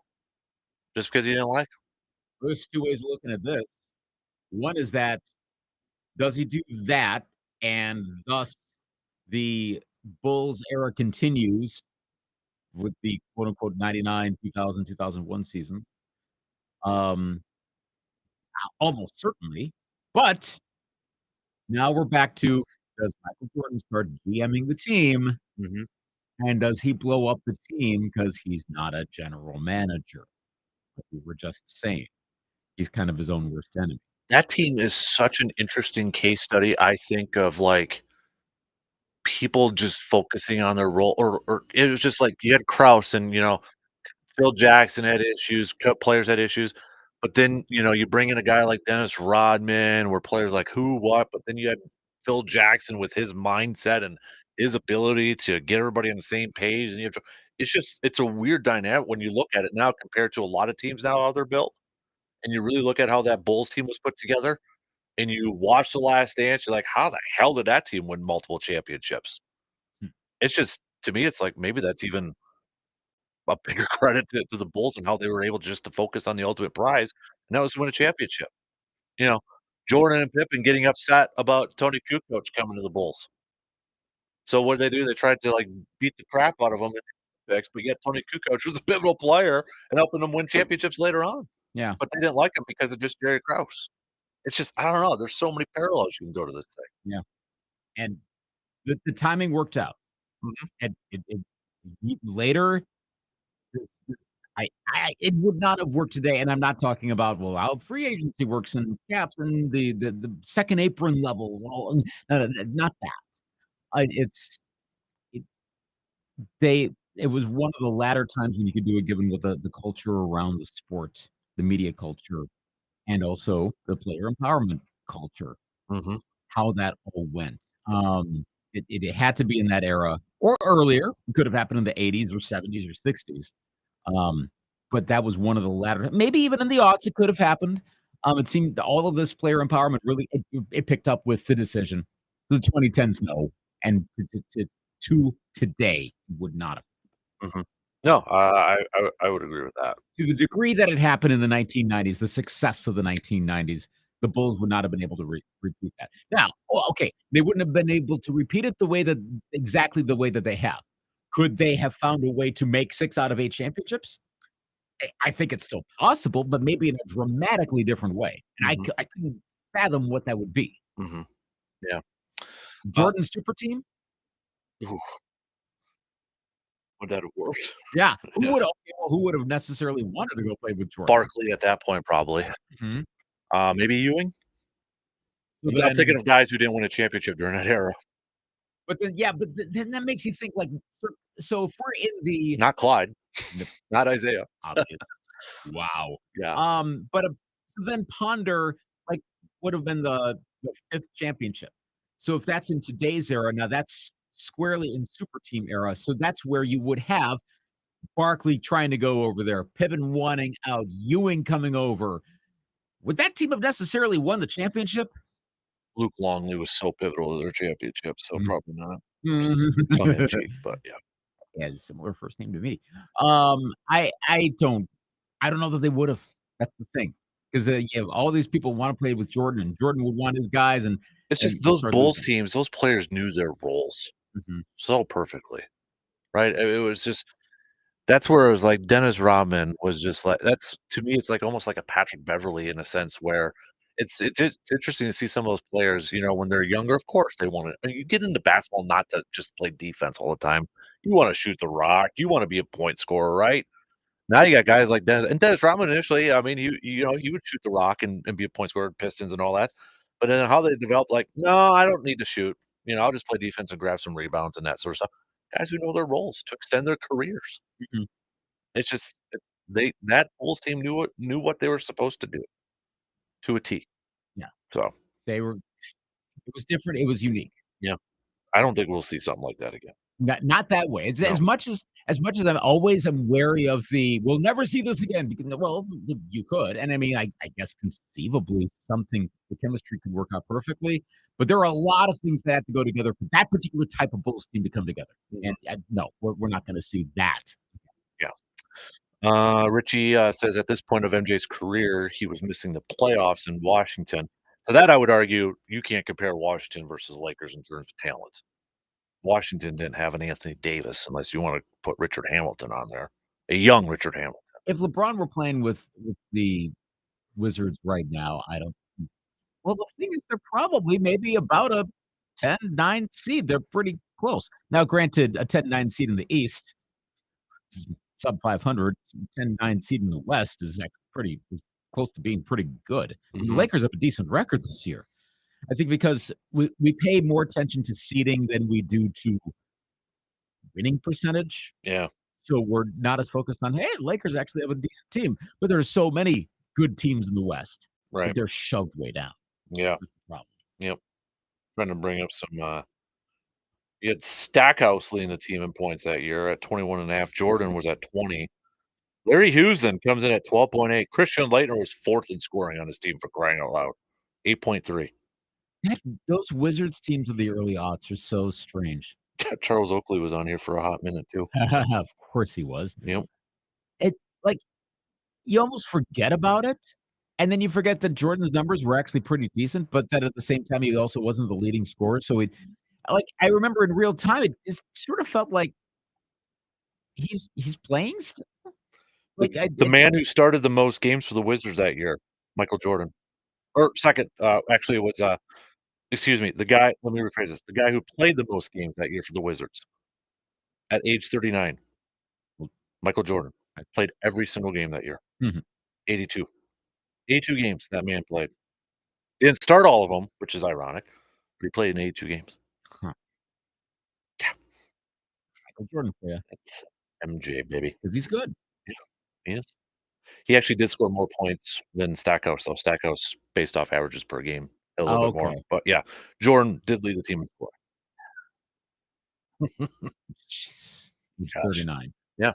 [SPEAKER 1] Just because he didn't like him?
[SPEAKER 3] there's 2 ways of looking at this. One is that does he do that, and thus the Bulls era continues with the quote unquote 99, 2000, 2001 seasons? Um, almost certainly. But now we're back to does Michael Jordan start GMing the team,
[SPEAKER 1] Mhm.
[SPEAKER 3] and does he blow up the team because he's not a general manager? Like we were just saying, he's kind of his own worst enemy.
[SPEAKER 1] That team is such an interesting case study, I think, of, like, people just focusing on their role or it was just like you had Krause and, Phil Jackson had issues, players had issues, but then, you bring in a guy like Dennis Rodman where players like, "Who, what?" But then you had Phil Jackson with his mindset and his ability to get everybody on the same page, and you have to it's a weird dynamic when you look at it now compared to a lot of teams now how they're built, and you really look at how that Bulls team was put together, and you watch The Last Dance, you're like, "How the hell did that team win multiple championships?"
[SPEAKER 3] Hmm.
[SPEAKER 1] It's just to me, it's like maybe that's even a bigger credit to the Bulls and how they were able just to focus on the ultimate prize, and that was to win a championship. You know, Jordan and Pippen getting upset about Tony Kukoc coming to the Bulls. So what did they do? They tried to, like, beat the crap out of him and picks, but yet Tony Kukoc was a pivotal player and helping them win championships later on.
[SPEAKER 3] Yeah.
[SPEAKER 1] But they didn't like him because of just Jerry Krause. It's just I don't know. There's so many parallels you can go to this thing.
[SPEAKER 3] Yeah. And the timing worked out.
[SPEAKER 1] Mhm.
[SPEAKER 3] And later, this it would not have worked today, and I'm not talking about, well, how free agency works and caps and the second apron levels and all, no, not that. It's it it was one of the latter times when you could do it given with the culture around the sport, the media culture, and also the player empowerment culture,
[SPEAKER 1] Mhm.
[SPEAKER 3] how that all went. It had to be in that era or earlier. It could have happened in the '80s or '70s or '60s. Um, but that was one of the latter maybe even in the aughts, it could have happened. It seemed all of this player empowerment really it picked up with the decision. The 2010s, no, and to today would not have.
[SPEAKER 1] Mhm. No, I would agree with that.
[SPEAKER 3] To the degree that it happened in the 1990s, the success of the 1990s, the Bulls would not have been able to repeat that. Now, okay, they wouldn't have been able to repeat it the way that exactly the way that they have. Could they have found a way to make 6 out of 8 championships? I think it's still possible, but maybe in a dramatically different way, and
[SPEAKER 1] Mhm.
[SPEAKER 3] I couldn't fathom what that would be.
[SPEAKER 1] Mhm. Yeah. Uh,
[SPEAKER 3] Jordan's super team?
[SPEAKER 1] ooh, would that have worked?
[SPEAKER 3] Yeah.
[SPEAKER 1] Yeah.
[SPEAKER 3] Who would have necessarily wanted to go play with Jordan?
[SPEAKER 1] Barkley at that point, probably.
[SPEAKER 3] Mhm.
[SPEAKER 1] Maybe Ewing?
[SPEAKER 3] So
[SPEAKER 1] I'm thinking
[SPEAKER 3] then
[SPEAKER 1] of guys who didn't win a championship during that era.
[SPEAKER 3] but then yeah, but then that makes you think, like, so if we're in the
[SPEAKER 1] Not Clyde,
[SPEAKER 3] the
[SPEAKER 1] not Isaiah.
[SPEAKER 3] obvious wow.
[SPEAKER 1] Yeah.
[SPEAKER 3] But, so then ponder, like, would have been the 5th championship. So if that's in today's era, now that's squarely in super team era, so that's where you would have Barkley trying to go over there, Pippen wanting out, Ewing coming over. Would that team have necessarily won the championship?
[SPEAKER 1] Luke Longley was so pivotal to their championship, so
[SPEAKER 3] Mm.
[SPEAKER 1] probably not. Just tongue in
[SPEAKER 3] Mhm.
[SPEAKER 1] cheek, but yeah.
[SPEAKER 3] He has a similar first name to me. I don't know that they would've. That's the thing, 'cause, you have all these people wanna play with Jordan, and Jordan would want his guys,
[SPEAKER 1] It's
[SPEAKER 3] and
[SPEAKER 1] just
[SPEAKER 3] you
[SPEAKER 1] those
[SPEAKER 3] start
[SPEAKER 1] Bulls
[SPEAKER 3] losing.
[SPEAKER 1] teams, those players knew their roles
[SPEAKER 3] Mhm.
[SPEAKER 1] so perfectly, right? It was just that's where it was like Dennis Rodman was just like that's to me, it's like almost like a Patrick Beverley in a sense where it's interesting to see some of those players, when they're younger, of course, they wanna you get into basketball not to just play defense all the time. You wanna shoot the rock, you wanna be a point scorer, right? Now you got guys like Dennis Rodman initially, I mean, he would shoot the rock and be a point scorer, Pistons and all that. But then how they developed, like, "No, I don't need to shoot. I'll just play defense and grab some rebounds and that sort of stuff." Guys who know their roles to extend their careers.
[SPEAKER 3] Mhm.
[SPEAKER 1] It's just that Bulls team knew what they were supposed to do to a T.
[SPEAKER 3] Yeah.
[SPEAKER 1] So,
[SPEAKER 3] They were it was different, it was unique.
[SPEAKER 1] yeah, I don't think we'll see something like that again.
[SPEAKER 3] Not that way. It's
[SPEAKER 1] No.
[SPEAKER 3] as much as I'm always am wary of "We'll never see this again," because well, you could, and I mean, I guess conceivably something the chemistry could work out perfectly, but there are a lot of things that have to go together for that particular type of Bulls team to come together,
[SPEAKER 1] Mhm.
[SPEAKER 3] and no, we're not gonna see that.
[SPEAKER 1] Yeah. Richie, says at this point of MJ's career, he was missing the playoffs in Washington. So that I would argue you can't compare Washington versus Lakers in terms of talent. Washington didn't have an Anthony Davis unless you wanna put Richard Hamilton on there, a young Richard Hamilton.
[SPEAKER 3] If LeBron were playing with the Wizards right now, I don't well, the thing is they're probably maybe about a 10-9 seed, they're pretty close. Now granted, a 10-9 seed in the East is sub 500, 10-9 seed in the West is actually is close to being pretty good. And the
[SPEAKER 1] Mhm.
[SPEAKER 3] Lakers have a decent record this year. I think because we pay more attention to seeding than we do to winning percentage.
[SPEAKER 1] Yeah,
[SPEAKER 3] So we're not as focused on, hey, Lakers actually have a decent team. But there are so many good teams in the West that
[SPEAKER 1] right.
[SPEAKER 3] they're shoved way down.
[SPEAKER 1] Yeah,
[SPEAKER 3] That's the problem.
[SPEAKER 1] yep. Trying to bring up some, you had Stackhouse leading the team in points that year at 21.5. Jordan was at 20. Larry Hughes then comes in at 12.8. Christian Laettner was 4th in scoring on his team for crying out loud, 8.3.
[SPEAKER 3] That those Wizards teams of the early aughts are so strange.
[SPEAKER 1] Charles Oakley was on here for a hot minute too.
[SPEAKER 3] Of course he was.
[SPEAKER 1] Yep.
[SPEAKER 3] It like, you almost forget about it, and then you forget that Jordan's numbers were actually pretty decent, but that at the same time, he also wasn't the leading scorer, so it like, I remember in real time, it just sort of felt like he's playing still?
[SPEAKER 1] The
[SPEAKER 3] Like, I
[SPEAKER 1] the
[SPEAKER 3] it
[SPEAKER 1] man who started the most games for the Wizards that year, Michael Jordan. Or 2nd, actually, it was, excuse me, the guy let me rephrase this, the guy who played the most games that year for the Wizards at age 39,
[SPEAKER 3] well,
[SPEAKER 1] Michael Jordan,
[SPEAKER 3] I
[SPEAKER 1] played every single game that year,
[SPEAKER 3] mhm,
[SPEAKER 1] 82. 82 games that man played. Didn't start all of them, which is ironic, but he played in 82 games.
[SPEAKER 3] huh,
[SPEAKER 1] Yeah,
[SPEAKER 3] Michael Jordan for you
[SPEAKER 1] that's MJ, baby.
[SPEAKER 3] 'cause he's good.
[SPEAKER 1] Yeah, he is. He actually did score more points than Stackhouse, though. Stackhouse, based off averages per game, a little bit more,
[SPEAKER 3] Okay.
[SPEAKER 1] but yeah, Jordan did lead the team in scoring.
[SPEAKER 3] Jeez. He's
[SPEAKER 1] Gosh,
[SPEAKER 3] 39.
[SPEAKER 1] yeah,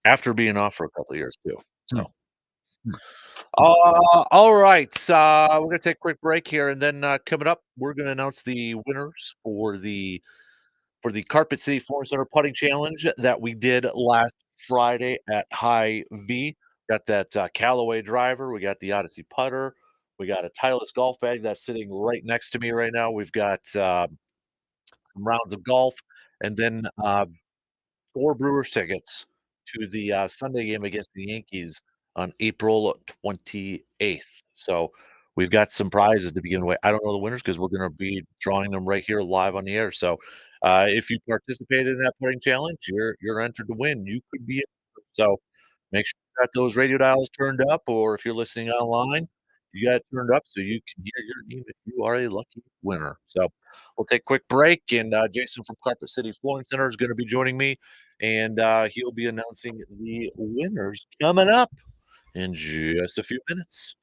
[SPEAKER 1] after being off for a couple of years too,
[SPEAKER 3] Hmm,
[SPEAKER 1] so
[SPEAKER 3] hmm, hmm.
[SPEAKER 1] All right. We're gonna take a quick break here, and then coming up, we're gonna announce the winners for the Carpet City Flooring Center Putting Challenge that we did last Friday at High V. Got that Callaway driver. We got the Odyssey putter. We got a Titleist golf bag that's sitting right next to me right now. We've got some rounds of golf, and then 4 Brewers tickets to the, Sunday game against the Yankees on April 28th. So, we've got some prizes to begin with. I don't know the winners because 'cause we're gonna be drawing them right here live on the air. So, if you participated in that putting challenge, you're entered to win. You could be it. So, make sure you got those radio dials turned up, or if you're listening online, you got it turned up so you can hear your name if you are a lucky winner. So, we'll take a quick break, and, Jason from Carpet City Flooring Center is gonna be joining me, and, he'll be announcing the winners coming up in just a few minutes.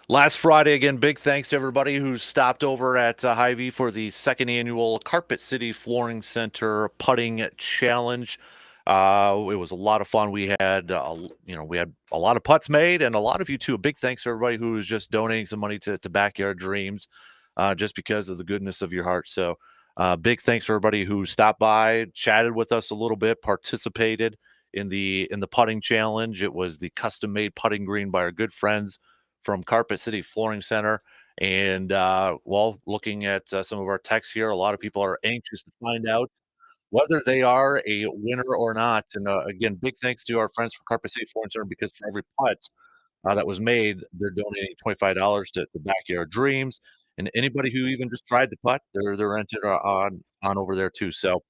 [SPEAKER 1] Last Friday, again, big thanks to everybody who stopped over at Hy-Vee for the second annual Carpet City Flooring Center Putting Challenge. It was a lot of fun. We had, we had a lot of putts made, and a lot of you too. A big thanks to everybody who was just donating some money to Backyard Dreams, just because of the goodness of your heart. So, big thanks for everybody who stopped by, chatted with us a little bit, participated in the putting challenge. It was the custom made putting green by our good friends from Carpet City Flooring Center. And looking at some of our texts here, a lot of people are anxious to find out whether they are a winner or not. And again, big thanks to our friends from Carpet City Flooring Center, because for every putt that was made, they're donating $25 to Backyard Dreams. And anybody who even just tried the putt, they're entered on over there too. So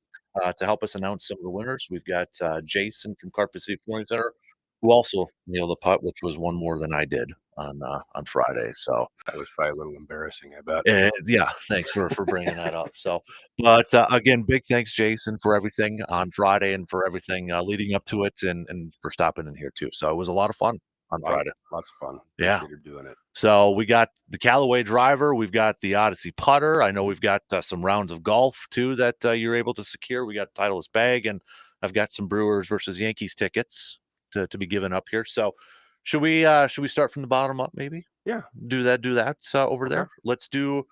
[SPEAKER 1] to help us announce some of the winners, we've got Jason from Carpet City Flooring Center, who also nailed the putt, which was one more than I did on Friday. So
[SPEAKER 4] That was probably a little embarrassing, I bet.
[SPEAKER 1] yeah, thanks for bringing that up. So, but again, big thanks, Jason, for everything on Friday and for everything leading up to it, and for stopping in here too. So it was a lot of fun on Friday.
[SPEAKER 4] Lots of fun.
[SPEAKER 1] Yeah.
[SPEAKER 4] Appreciate you doing it.
[SPEAKER 1] So we got the Callaway driver, we've got the Odyssey putter. I know we've got some rounds of golf too that you're able to secure. We got Titleist bag, and I've got some Brewers versus Yankees tickets to be given up here. So should we start from the bottom up, maybe?
[SPEAKER 4] Yeah.
[SPEAKER 1] Do that over there. Let's do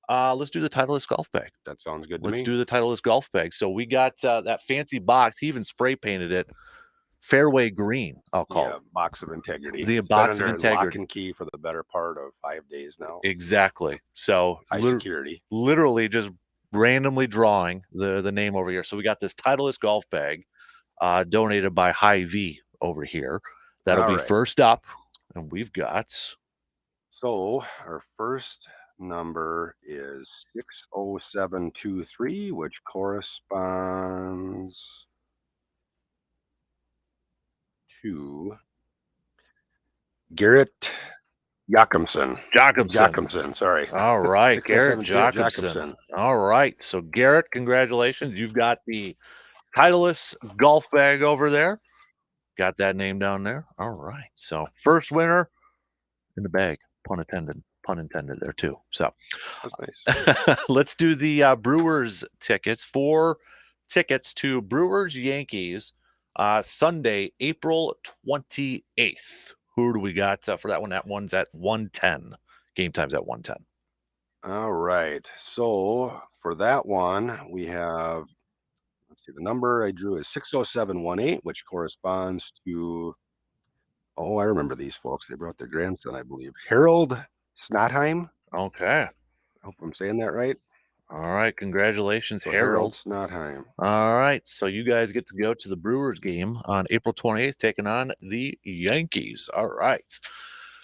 [SPEAKER 1] the Titleist golf bag.
[SPEAKER 4] That sounds good to
[SPEAKER 1] Let's
[SPEAKER 4] me.
[SPEAKER 1] do the Titleist golf bag. So we got that fancy box. He even spray painted it fairway green, I'll call it.
[SPEAKER 4] Box of integrity.
[SPEAKER 1] The
[SPEAKER 4] It's
[SPEAKER 1] box
[SPEAKER 4] been
[SPEAKER 1] of
[SPEAKER 4] under lock
[SPEAKER 1] integrity.
[SPEAKER 4] and key for the better part of 5 days now.
[SPEAKER 1] Exactly. So
[SPEAKER 4] High security.
[SPEAKER 1] literally just randomly drawing the name over here. So we got this Titleist golf bag donated by Hy-Vee over here. That'll be first up. And we've got...
[SPEAKER 4] So our first number is 60723, which corresponds to Garrett Jacobson. Sorry.
[SPEAKER 1] All right, Garrett Jacobson. All right. So Garrett, congratulations. You've got the Titleist golf bag over there. Got that name down there. All right. So first winner in the bag. Pun intended there too. So
[SPEAKER 4] that's nice.
[SPEAKER 1] Let's do the Brewers tickets. 4 tickets to Brewers Yankees Sunday, April 28th. Who do we got for that one? That one's at 1:10. Game time's at 1:10.
[SPEAKER 4] All right. So for that one, we have, let's see, the number I drew is 60718, which corresponds to, oh, I remember these folks. They brought their grandson, I believe. Harold Snotheim.
[SPEAKER 1] Okay.
[SPEAKER 4] I hope I'm saying that right.
[SPEAKER 1] All right. Congratulations,
[SPEAKER 4] So
[SPEAKER 1] Harold
[SPEAKER 4] Snotheim.
[SPEAKER 1] All right. So you guys get to go to the Brewers game on April 28th, taking on the Yankees. All right.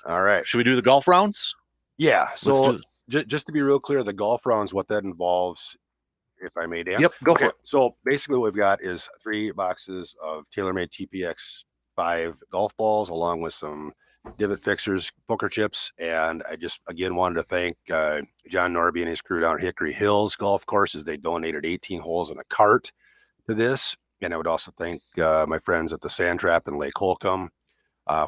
[SPEAKER 4] All right.
[SPEAKER 1] Should we do the golf rounds?
[SPEAKER 4] Yeah. So just to be real clear, the golf rounds, what that involves, if I may, Dan.
[SPEAKER 1] Yep. Go for it.
[SPEAKER 4] So basically what we've got is 3 boxes of TaylorMade TPX 5 golf balls, along with some divot fixers, poker chips. And I just, again, wanted to thank John Norby and his crew down at Hickory Hills Golf Course, as they donated 18 holes in a cart to this. And I would also thank my friends at the Sand Trap in Lake Holcomb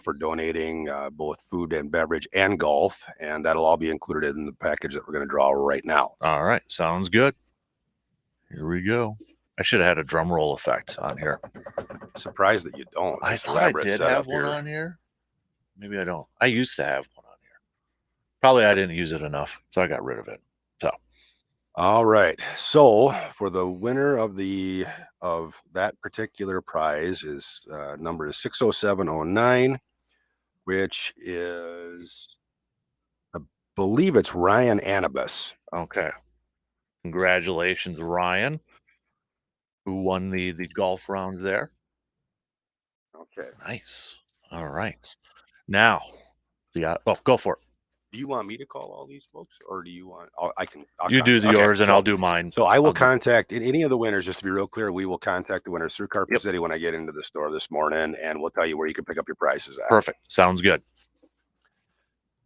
[SPEAKER 4] for donating both food and beverage and golf. And that'll all be included in the package that we're going to draw right now.
[SPEAKER 1] All right. Sounds good. Here we go. I should have had a drum roll effect on here.
[SPEAKER 4] Surprised that you don't.
[SPEAKER 1] I thought I did have one on here. Maybe I don't. I used to have one on here. Probably I didn't use it enough, so I got rid of it. So,
[SPEAKER 4] all right. So for the winner of that particular prize is number is 60709, which is, I believe it's Ryan Anibus.
[SPEAKER 1] Okay. Congratulations, Ryan, who won the golf round there.
[SPEAKER 4] Okay.
[SPEAKER 1] Nice. All right. Now, go for it.
[SPEAKER 4] Do you want me to call all these folks, or do you want?
[SPEAKER 1] You do yours, and I'll do mine.
[SPEAKER 4] So I will contact any of the winners. Just to be real clear, we will contact the winners through Carpet City when I get into the store this morning, and we'll tell you where you can pick up your prizes at.
[SPEAKER 1] Perfect. Sounds good.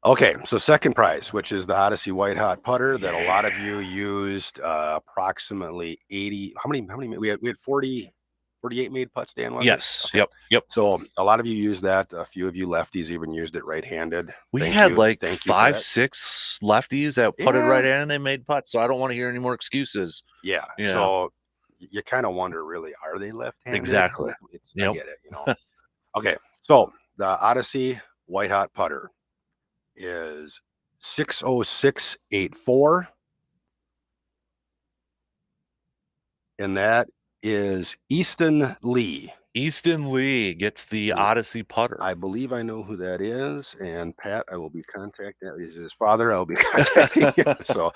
[SPEAKER 4] Okay, so second prize, which is the Odyssey White Hot putter that a lot of you used, approximately 80. How many? We had 40 48 made putts, Dan, was it?
[SPEAKER 1] Yes.
[SPEAKER 4] Okay.
[SPEAKER 1] Yep.
[SPEAKER 4] So a lot of you use that. A few of you lefties even used it right-handed.
[SPEAKER 1] We
[SPEAKER 4] Thank
[SPEAKER 1] had
[SPEAKER 4] you.
[SPEAKER 1] like
[SPEAKER 4] Thank you for
[SPEAKER 1] 5,
[SPEAKER 4] that.
[SPEAKER 1] 6 lefties that putted
[SPEAKER 4] Yeah.
[SPEAKER 1] right in and they made putts. So I don't want to hear any more excuses.
[SPEAKER 4] Yeah.
[SPEAKER 1] Yeah.
[SPEAKER 4] So you kind of wonder, really, are they left-handed?
[SPEAKER 1] Exactly.
[SPEAKER 4] I
[SPEAKER 1] Yep.
[SPEAKER 4] get it, Okay. So the Odyssey White Hot Putter is 60684. And that is Easton Lee.
[SPEAKER 1] Easton Lee gets the
[SPEAKER 4] And
[SPEAKER 1] Odyssey putter.
[SPEAKER 4] I believe I know who that is. And Pat, I will be contacting. Is his father? I will be contacting him. So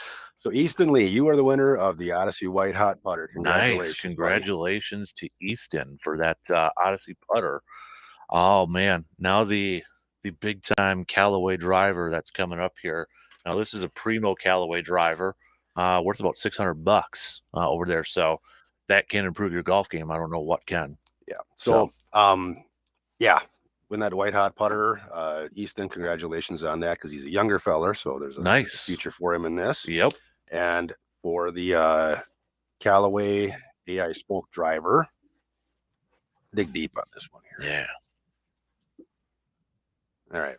[SPEAKER 4] Easton Lee, you are the winner of the Odyssey White Hot Putter. Congratulations,
[SPEAKER 1] Nice.
[SPEAKER 4] buddy.
[SPEAKER 1] Congratulations to Easton for that Odyssey putter. Oh man, now the big time Callaway driver that's coming up here. Now this is a primo Callaway driver, worth about $600 over there. So that can improve your golf game. I don't know what can.
[SPEAKER 4] Yeah. So yeah, win that White Hot Putter. Easton, congratulations on that, because he's a younger feller. So there's a
[SPEAKER 1] Nice.
[SPEAKER 4] future for him in this.
[SPEAKER 1] Yep.
[SPEAKER 4] And for the Callaway AI Spoke driver, dig deep on this one here.
[SPEAKER 1] Yeah.
[SPEAKER 4] All right.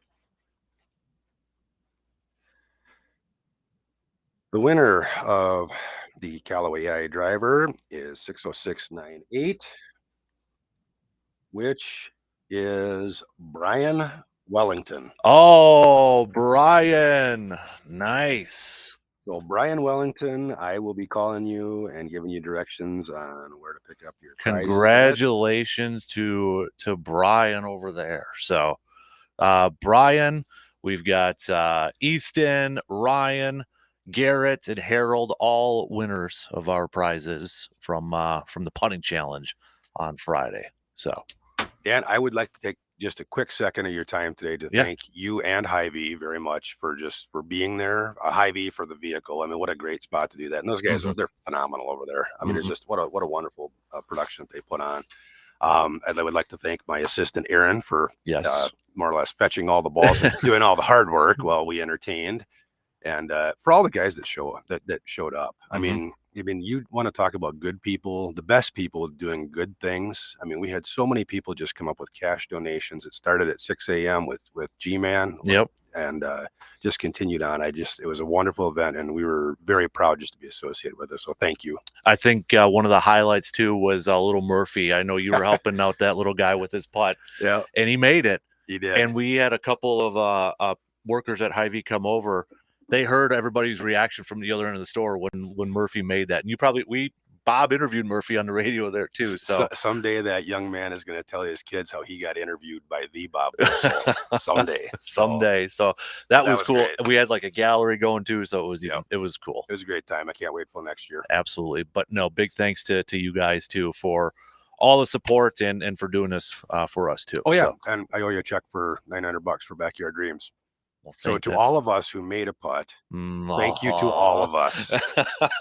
[SPEAKER 4] The winner of the Callaway AI driver is 60698, which is Brian Wellington.
[SPEAKER 1] Oh, Brian. Nice.
[SPEAKER 4] So Brian Wellington, I will be calling you and giving you directions on where to pick up your prizes at.
[SPEAKER 1] Congratulations to Brian over there. So Brian, we've got Easton, Ryan, Garrett, and Harold, all winners of our prizes from the putting challenge on Friday. So
[SPEAKER 4] Dan, I would like to take just a quick second of your time today to thank you and Hy-Vee very much for being there. Hy-Vee for the vehicle. I mean, what a great spot to do that. And those guys, they're phenomenal over there. I mean, it's just what a wonderful production that they put on. And I would like to thank my assistant Aaron for more or less fetching all the balls and doing all the hard work while we entertained. And for all the guys that showed up. I mean, you want to talk about good people, the best people doing good things. I mean, we had so many people just come up with cash donations. It started at 6 a.m. with G-Man.
[SPEAKER 1] Yep.
[SPEAKER 4] And just continued on. It was a wonderful event, and we were very proud just to be associated with it. So thank you.
[SPEAKER 1] I think one of the highlights too was little Murphy. I know you were helping out that little guy with his putt.
[SPEAKER 4] Yeah.
[SPEAKER 1] And he made it.
[SPEAKER 4] He did.
[SPEAKER 1] And we had a couple of workers at Hy-Vee come over. They heard everybody's reaction from the other end of the store when Murphy made that. And Bob interviewed Murphy on the radio there too. So
[SPEAKER 4] someday that young man is going to tell his kids how he got interviewed by the Bob Wilson. Someday.
[SPEAKER 1] So that was cool.
[SPEAKER 4] Great.
[SPEAKER 1] We had like a gallery going too, so it was it was cool.
[SPEAKER 4] It was a great time. I can't wait for next year.
[SPEAKER 1] Absolutely. But no, big thanks to you guys too for all the support and for doing this for us too.
[SPEAKER 4] Oh yeah, and I owe you a check for $900 for Backyard Dreams. Well, so to all of us who made a putt, thank you to all of us,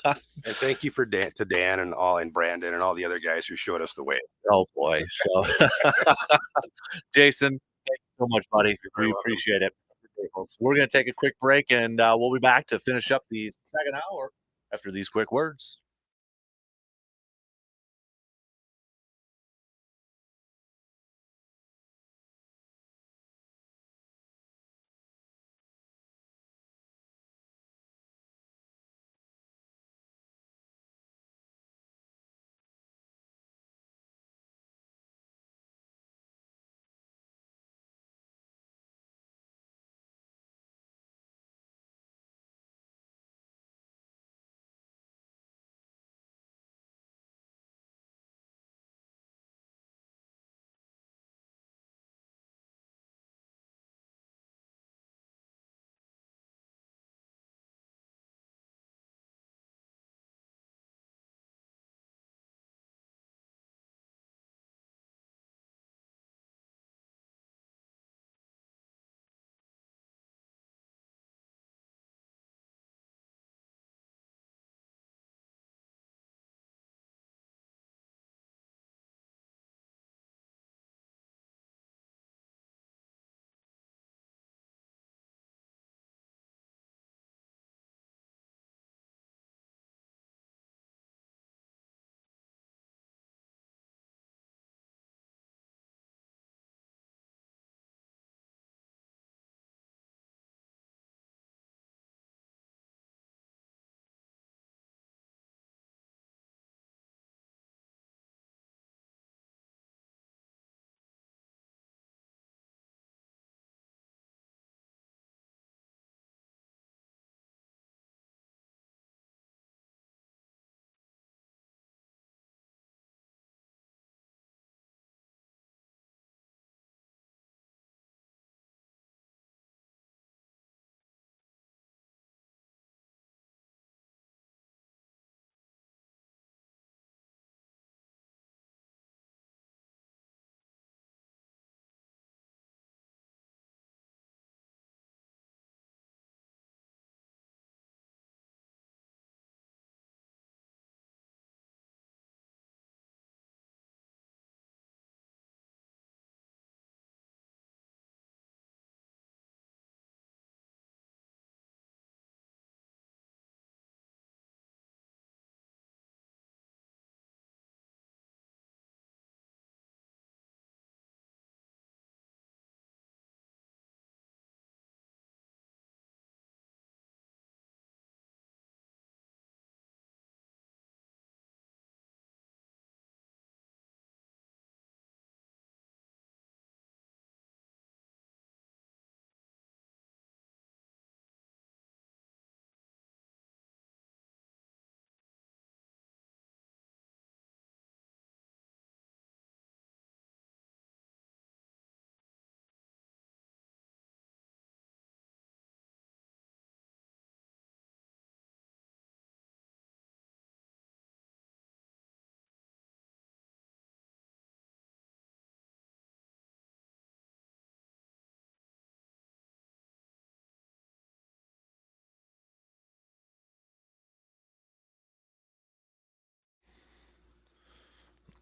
[SPEAKER 4] and thank you to Dan and Brandon and all the other guys who showed us the way.
[SPEAKER 1] Oh boy! So Jason, thank you so much, buddy. We appreciate it. We're going to take a quick break, and we'll be back to finish up the second hour after these quick words.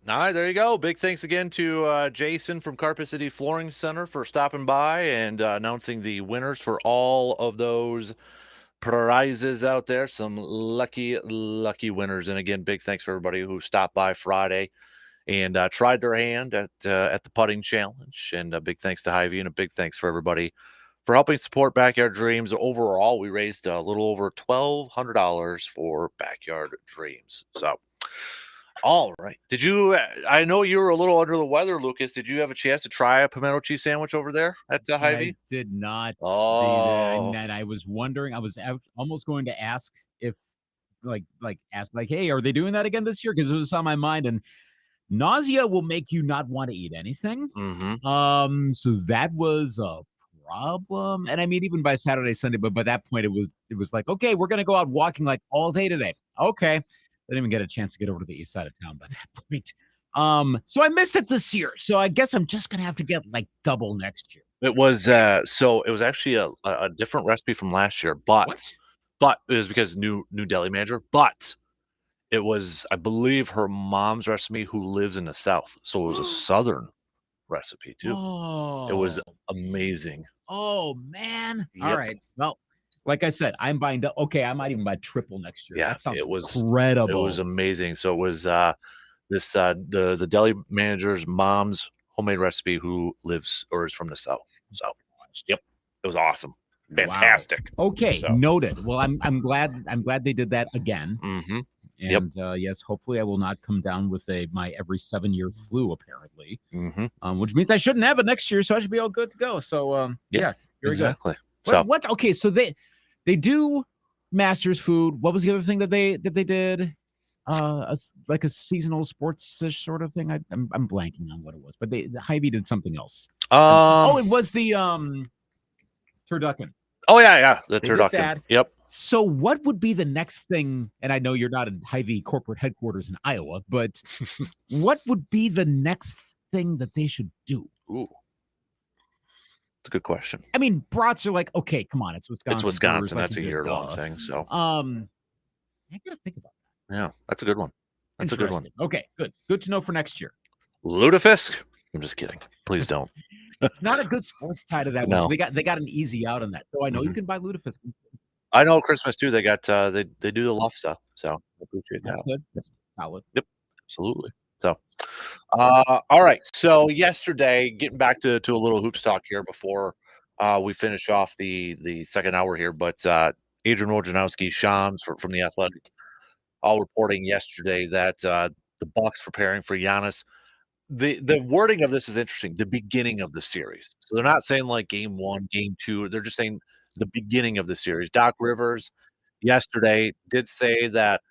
[SPEAKER 1] All right, there you go. Big thanks again to Jason from Carpet City Flooring Center for stopping by and announcing the winners for all of those prizes out there. Some lucky, lucky winners. And again, big thanks for everybody who stopped by Friday and tried their hand at the putting challenge. And a big thanks to Hy-Vee and a big thanks for everybody for helping support Backyard Dreams. Overall, we raised a little over $1,200 for Backyard Dreams. So, all right. Did you? I know you were a little under the weather, Lucas. Did you have a chance to try a pimento cheese sandwich over there at
[SPEAKER 3] I
[SPEAKER 1] Hy-Vee?
[SPEAKER 3] did not.
[SPEAKER 1] Oh,
[SPEAKER 3] And I was wondering. I was almost going to ask if, ask, hey, are they doing that again this year? Because it was on my mind, and nausea will make you not want to eat anything.
[SPEAKER 1] mm-hmm.
[SPEAKER 3] So that was a problem. And I mean, even by Saturday, Sunday, but by that point, it was like, okay, we're gonna go out walking like all day today. Okay. I didn't even get a chance to get over to the east side of town by that point. So I missed it this year. So I guess I'm just gonna have to get like double next year.
[SPEAKER 1] It was so it was actually a different recipe from last year,
[SPEAKER 3] What?
[SPEAKER 1] but it was because new deli manager, but it was, I believe, her mom's recipe who lives in the South. So it was a Southern recipe too. It was
[SPEAKER 3] Oh,
[SPEAKER 1] amazing.
[SPEAKER 3] oh man. All
[SPEAKER 1] Yep.
[SPEAKER 3] right. Well, like I said, I'm buying okay, I might even buy triple next year.
[SPEAKER 1] Yeah,
[SPEAKER 3] That sounds
[SPEAKER 1] it was
[SPEAKER 3] incredible.
[SPEAKER 1] amazing. So it was this the deli manager's mom's homemade recipe who lives or is from the South. So yep, it was awesome. Fantastic.
[SPEAKER 3] Wow. Okay,
[SPEAKER 1] So.
[SPEAKER 3] noted. Well, I'm glad they did that again.
[SPEAKER 1] Mm-hmm.
[SPEAKER 3] And yes, hopefully I will not come down with my every 7-year flu, apparently.
[SPEAKER 1] Mm-hmm.
[SPEAKER 3] Which means I shouldn't have it next year, so I should be all good to go. So yes, here
[SPEAKER 1] exactly.
[SPEAKER 3] We go. What? Okay, so they do Masters food. What was the other thing that they did? Like a seasonal sports-ish sort of thing. I'm blanking on what it was, but Hy-Vee did something else. It was the turducken.
[SPEAKER 1] Oh yeah, the
[SPEAKER 3] They did
[SPEAKER 1] turducken.
[SPEAKER 3] that.
[SPEAKER 1] Yep.
[SPEAKER 3] So what would be the next thing? And I know you're not in Hy-Vee corporate headquarters in Iowa, but what would be the next thing that they should do?
[SPEAKER 1] Ooh, that's a good question.
[SPEAKER 3] I mean, brats are like, okay, come on, it's Wisconsin.
[SPEAKER 1] It's Wisconsin.
[SPEAKER 3] Like
[SPEAKER 1] That's a year-long thing. So
[SPEAKER 3] I gotta think about that.
[SPEAKER 1] Yeah, that's a good one. That's a good one.
[SPEAKER 3] Okay, good to know for next year.
[SPEAKER 1] Lutefisk? I'm just kidding. Please don't.
[SPEAKER 3] It's not a good sports tie to that one.
[SPEAKER 1] No.
[SPEAKER 3] So they got an easy out on that. So I know you can buy lutefisk.
[SPEAKER 1] I know Christmas too. They got they do the lufsa, so I appreciate that.
[SPEAKER 3] That's good. That's solid.
[SPEAKER 1] Yep, absolutely. So, all right. So yesterday, getting back to a little hoops talk here before we finish off the second hour here, but Adrian Wojnarowski, Shams from the Athletic, all reporting yesterday that the Bucks preparing for Giannis. The wording of this is interesting. The beginning of the series. So they're not saying like game 1, game 2. They're just saying the beginning of the series. Doc Rivers yesterday did say that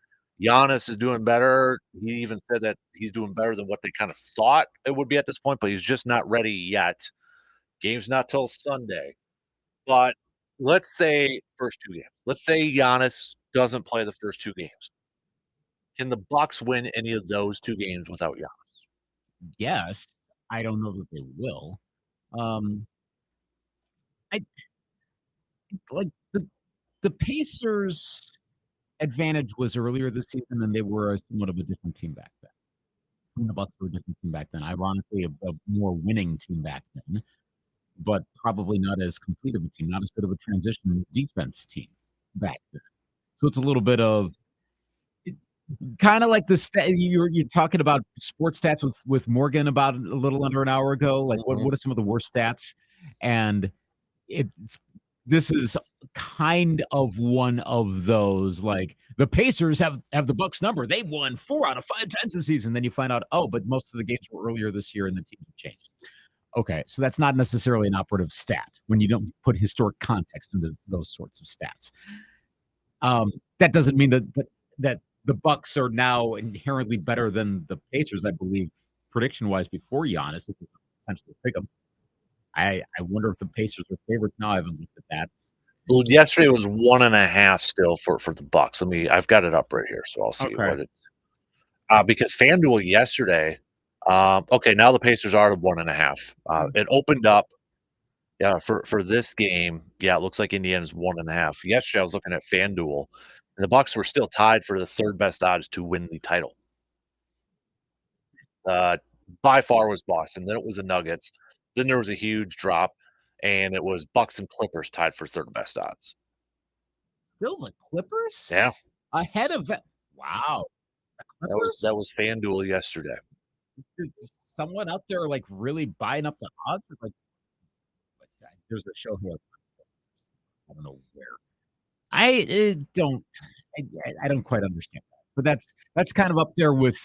[SPEAKER 1] Giannis is doing better. He even said that he's doing better than what they kind of thought it would be at this point, but he's just not ready yet. Game's not till Sunday. But let's say first 2 games. Let's say Giannis doesn't play the first 2 games. Can the Bucks win any of those 2 games without Giannis?
[SPEAKER 3] Yes. I don't know that they will. I like the Pacers' advantage was earlier this season, and they were somewhat of a different team back then. The Bucks were a different team back then. Ironically, a more winning team back then, but probably not as complete of a team, not as good of a transition defense team back then. So it's a little bit of kind of like you're talking about sports stats with Morgan about a little under an hour ago. Like what are some of the worst stats? And this is kind of one of those. Like the Pacers have the Bucks number. They won 4 out of 5 times this season. Then you find out, but most of the games were earlier this year and the team changed. Okay, so that's not necessarily an operative stat when you don't put historic context into those sorts of stats. That doesn't mean that the Bucks are now inherently better than the Pacers, I believe, prediction-wise before Giannis. It was essentially pick 'em. I wonder if the Pacers are favorites now. I haven't looked at that.
[SPEAKER 1] Well, yesterday it was 1.5 still for the Bucks. I've got it up right here, so I'll see what it's. Because FanDuel yesterday. Okay, now the Pacers are at 1.5. It opened up. Yeah, for this game. Yeah, it looks like Indiana's 1.5. Yesterday I was looking at FanDuel, and the Bucks were still tied for the third best odds to win the title. by far was Boston. Then it was the Nuggets. Then there was a huge drop, and it was Bucks and Clippers tied for third best odds.
[SPEAKER 3] Still the Clippers?
[SPEAKER 1] Yeah,
[SPEAKER 3] Ahead of it. Wow. The Clippers?
[SPEAKER 1] that was FanDuel yesterday.
[SPEAKER 3] Is someone out there, like, really buying up the odds? Or there's a show here. I don't know where. I don't quite understand that, but that's kind of up there with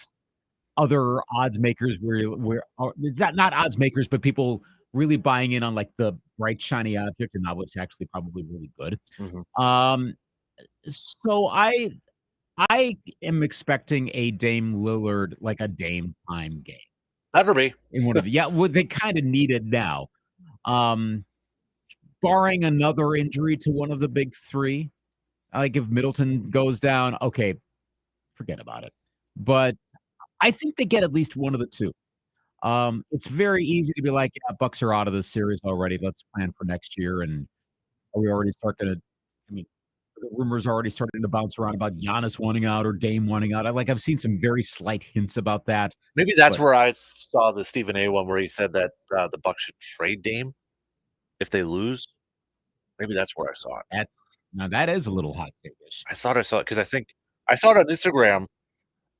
[SPEAKER 3] other odds makers where or it's not odds makers, but people really buying in on, like, the bright, shiny object and not what's actually probably really good.
[SPEAKER 1] Mhm.
[SPEAKER 3] Um, so I am expecting a Dame Lillard, like a Dame time game
[SPEAKER 1] Better be.
[SPEAKER 3] in one of the well, they kinda need it now. Um, barring another injury to one of the big 3, like, if Middleton goes down, okay, forget about it. But I think they get at least one of the 2. It's very easy to be like, "Yeah, Bucks are out of this series already. Let's plan for next year." And are we already start gonna I mean, the rumors are already starting to bounce around about Giannis wanting out or Dame wanting out. I've seen some very slight hints about that,
[SPEAKER 1] Maybe that's
[SPEAKER 3] but
[SPEAKER 1] where I saw the Stephen A. one where he said that the Bucks should trade Dame if they lose. Maybe that's where I saw it.
[SPEAKER 3] that's now that is a little hot take-ish.
[SPEAKER 1] I thought I saw it because I think I saw it on Instagram,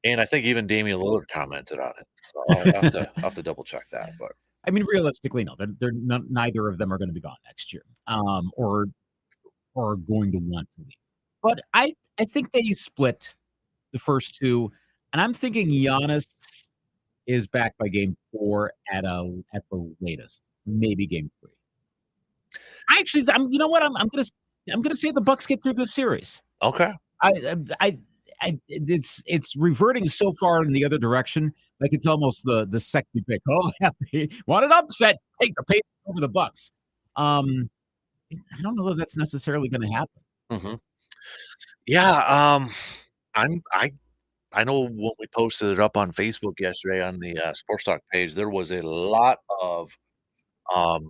[SPEAKER 1] and I think even Damian Lillard commented on it. So I'll have to double check that. But
[SPEAKER 3] I mean, realistically, no, they're not, neither of them are gonna be gone next year, or going to want to leave. But I think they split the first 2, and I'm thinking Giannis is back by game 4 at the latest, maybe game 3. You know what? I'm gonna say the Bucks get through this series.
[SPEAKER 1] okay,
[SPEAKER 3] It's reverting so far in the other direction, like it's almost the sexy pick. Oh, yeah, want an upset? Take the Pacers over the Bucks. I don't know that that's necessarily going to happen.
[SPEAKER 1] hmm yeah. I know when we posted it up on Facebook yesterday on the Sports Talk page, there was a lot of um,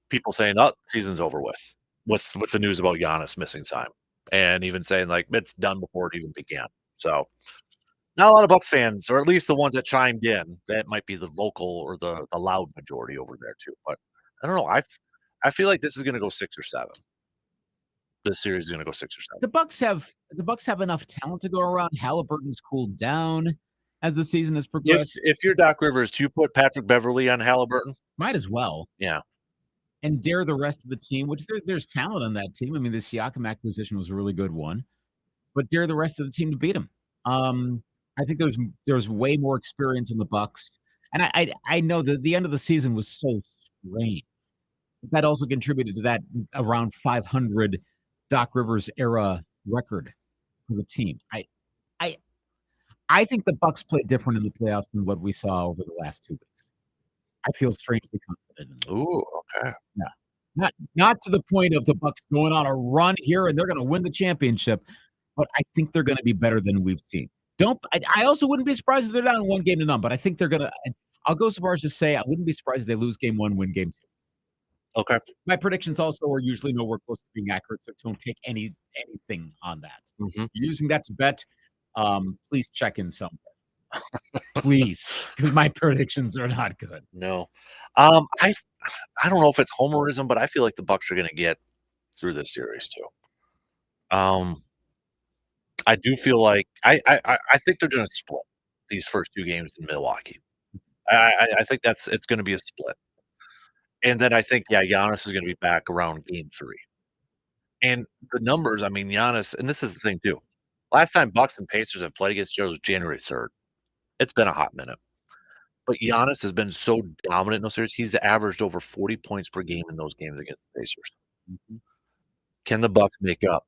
[SPEAKER 1] people saying, "Oh, season's over with the news about Giannis missing time," and even saying like it's done before it even began. So not a lot of Bucks fans, or at least the ones that chimed in, that might be the vocal or the loud majority over there too. But I don't know. I feel like this is going to go 6 or 7. This series is going to go 6 or 7.
[SPEAKER 3] The Bucks have enough talent to go around. Halliburton's cooled down as the season has
[SPEAKER 1] If
[SPEAKER 3] progressed.
[SPEAKER 1] if you're Doc Rivers, do you put Patrick Beverly on Halliburton?
[SPEAKER 3] Might as well.
[SPEAKER 1] Yeah.
[SPEAKER 3] And dare the rest of the team, which there's talent on that team. I mean, the Siakam acquisition was a really good one, but dare the rest of the team to beat him. I think there's way more experience in the Bucks, and I know that the end of the season was so strange. That also contributed to that around 500 Doc Rivers era record for the team. I I think the Bucks play different in the playoffs than what we saw over the last 2 weeks. I feel strangely confident in this.
[SPEAKER 1] Ooh, okay.
[SPEAKER 3] Yeah. Not to the point of the Bucks going on a run here and they're gonna win the championship, but I think they're gonna be better than we've seen. Don't I also wouldn't be surprised if they're down 1 game to none, but I think they're gonna and I'll go so far as to say I wouldn't be surprised if they lose game 1, win game 2.
[SPEAKER 1] Okay.
[SPEAKER 3] My predictions also are usually nowhere close to being accurate, so don't take anything on that.
[SPEAKER 1] Mhm.
[SPEAKER 3] You're using that to bet, please check in somewhere. Please, because my predictions are not good.
[SPEAKER 1] No. I don't know if it's homerism, but I feel like the Bucks are gonna get through this series too. Um, I do feel like I think they're gonna split these first 2 games in Milwaukee. I think it's gonna be a split. And then I think, yeah, Giannis is gonna be back around game 3. And the numbers, I mean, Giannis and this is the thing too. Last time Bucks and Pacers have played against each other was January 3rd. It's been a hot minute. But Giannis has been so dominant in those series. He's averaged over 40 points per game in those games against the Pacers.
[SPEAKER 3] Mhm.
[SPEAKER 1] Can the Bucks make up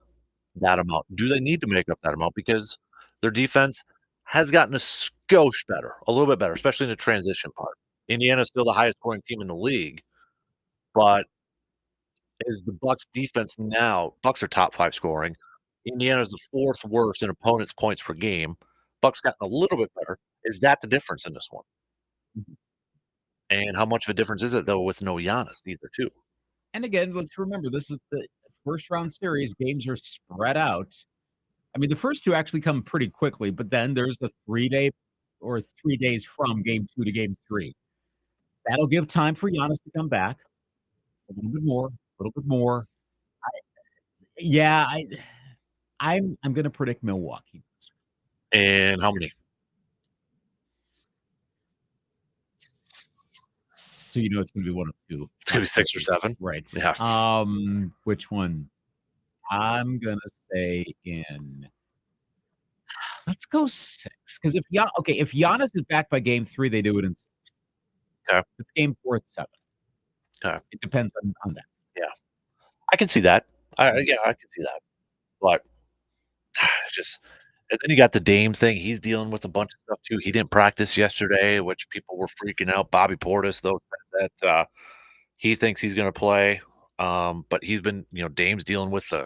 [SPEAKER 1] that amount? Do they need to make up that amount? Because their defense has gotten a skosh better, a little bit better, especially in the transition part. Indiana's still the highest scoring team in the league, but is the Bucks defense now Bucks are top 5 scoring. Indiana's the 4th worst in opponents' points per game. Bucks gotten a little bit better. Is that the difference in this one?
[SPEAKER 3] Mhm.
[SPEAKER 1] And how much of a difference is it, though, with no Giannis either too?
[SPEAKER 3] And again, let's remember this is the first round series. Games are spread out. I mean, the first 2 actually come pretty quickly, but then there's the 3-day or 3 days from game 2 to game 3. That'll give time for Giannis to come back a little bit more. Yeah, I'm gonna predict Milwaukee.
[SPEAKER 1] And how many?
[SPEAKER 3] So you know it's gonna be one of 2.
[SPEAKER 1] It's gonna be 6 or 7.
[SPEAKER 3] Right.
[SPEAKER 1] Yeah.
[SPEAKER 3] Which one? I'm gonna say in let's go 6, 'cause if Giannis is back by game 3, they do it in 6.
[SPEAKER 1] Okay.
[SPEAKER 3] If it's game 4, it's 7.
[SPEAKER 1] Okay.
[SPEAKER 3] It depends on that.
[SPEAKER 1] Yeah. I can see that. Yeah, I can see that. But just and then you got the Dame thing. He's dealing with a bunch of stuff too. He didn't practice yesterday, which people were freaking out. Bobby Portis, though, said that he thinks he's going to play. But he's been, Dame's dealing with an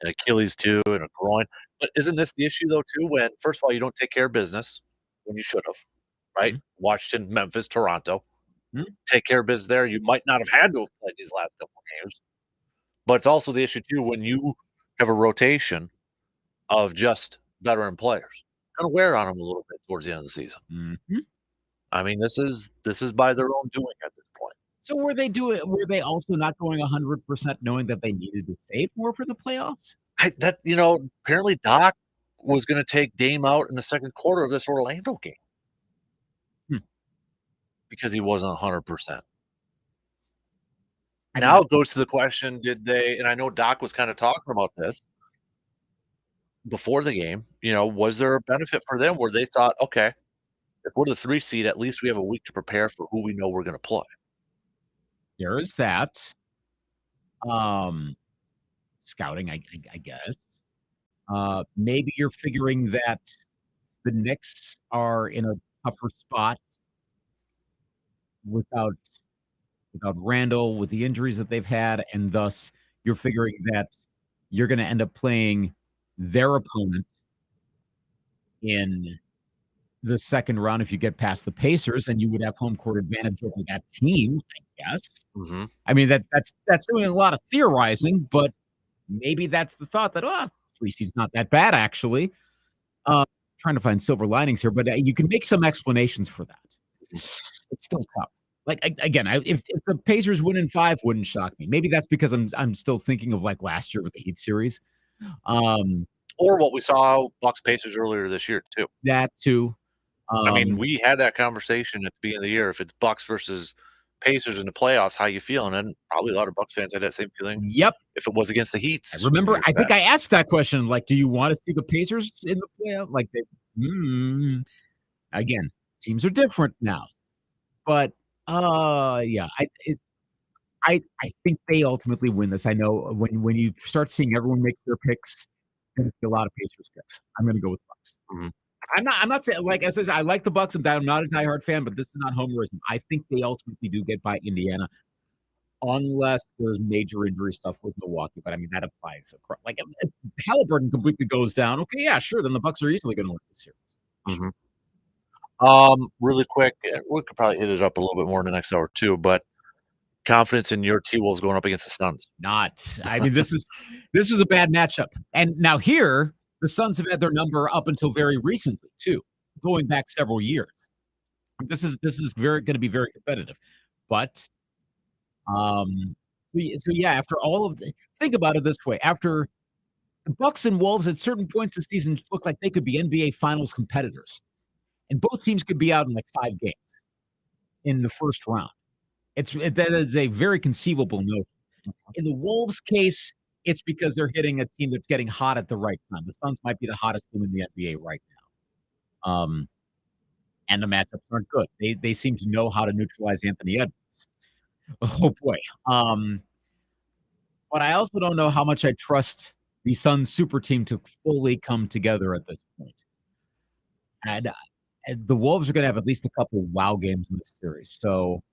[SPEAKER 1] Achilles too and a groin. But isn't this the issue though too? When first of all, you don't take care of business when you should have, right?
[SPEAKER 3] Mhm.
[SPEAKER 1] Washington, Memphis, Toronto.
[SPEAKER 3] Mhm.
[SPEAKER 1] Take care of business there. You might not have had to have played these last couple of games. But it's also the issue too when you have a rotation of just veteran players. Gonna wear on them a little bit towards the end of the season.
[SPEAKER 3] Mhm.
[SPEAKER 1] I mean, this is by their own doing at this point.
[SPEAKER 3] So were they also not going 100% knowing that they needed to save more for the playoffs?
[SPEAKER 1] Apparently Doc was gonna take Dame out in the second quarter of this Orlando game
[SPEAKER 3] Hmm.
[SPEAKER 1] because he wasn't 100%.
[SPEAKER 3] I
[SPEAKER 1] Now
[SPEAKER 3] mean,
[SPEAKER 1] it goes to the question, did they and I know Doc was kinda talking about this before the game, was there a benefit for them where they thought, "Okay, if we're the 3 seed, at least we have a week to prepare for who we know we're gonna play."
[SPEAKER 3] there is that. Um, Scouting, I guess. Maybe you're figuring that the Knicks are in a tougher spot without Randall, with the injuries that they've had, and thus you're figuring that you're gonna end up playing their opponent in the second round if you get past the Pacers, and you would have home court advantage over that team, I guess.
[SPEAKER 1] Mhm.
[SPEAKER 3] I mean, that's doing a lot of theorizing, but maybe that's the thought that, 3 seed's not that bad, actually. Uh, Trying to find silver linings here, but, you can make some explanations for that. It's still tough. Like, again, if the Pacers win in 5, wouldn't shock me. Maybe that's because I'm still thinking of, like, last year with the Heat series. Um,
[SPEAKER 1] Or what we saw Bucks Pacers earlier this year too.
[SPEAKER 3] that too.
[SPEAKER 1] I mean, we had that conversation at the beginning of the year. If it's Bucks versus Pacers in the playoffs, how you feeling? And probably a lot of Bucks fans had that same feeling
[SPEAKER 3] Yep.
[SPEAKER 1] if it was against the
[SPEAKER 3] I
[SPEAKER 1] Heats.
[SPEAKER 3] remember,
[SPEAKER 1] years
[SPEAKER 3] I think I
[SPEAKER 1] past.
[SPEAKER 3] asked that question, like, "Do you wanna see the Pacers in the playoff?" Like, again, teams are different now, but, yeah, I think they ultimately win this. I know when you start seeing everyone make their picks, there's gonna be a lot of Pacers picks. I'm gonna go with Bucks.
[SPEAKER 1] Mhm.
[SPEAKER 3] I'm not saying, like I said, I like the Bucks, and I'm not a diehard fan, but this is not homerism. I think they ultimately do get by Indiana, unless there's major injury stuff with Milwaukee, but I mean, that applies across like, if Halliburton completely goes down, okay, yeah, sure, then the Bucks are easily gonna win this series.
[SPEAKER 1] Mhm. Really quick, we could probably hit it up a little bit more in the next hour too, but confidence in your T-Wolves going up against the Suns.
[SPEAKER 3] Not. I mean, this is a bad matchup. And now here, the Suns have had their number up until very recently too, going back several years. This is very gonna be very competitive. But, so yeah, after all of the think about it this way, after the Bucks and Wolves at certain points this season looked like they could be NBA finals competitors, and both teams could be out in, like, 5 games in the first round. That is a very conceivable note. In the Wolves' case, it's because they're hitting a team that's getting hot at the right time. The Suns might be the hottest team in the NBA right now. And the matchups aren't good. They seem to know how to neutralize Anthony Edwards. Oh boy. But I also don't know how much I trust the Suns super team to fully come together at this point. And the Wolves are gonna have at least a couple wow games in this series. So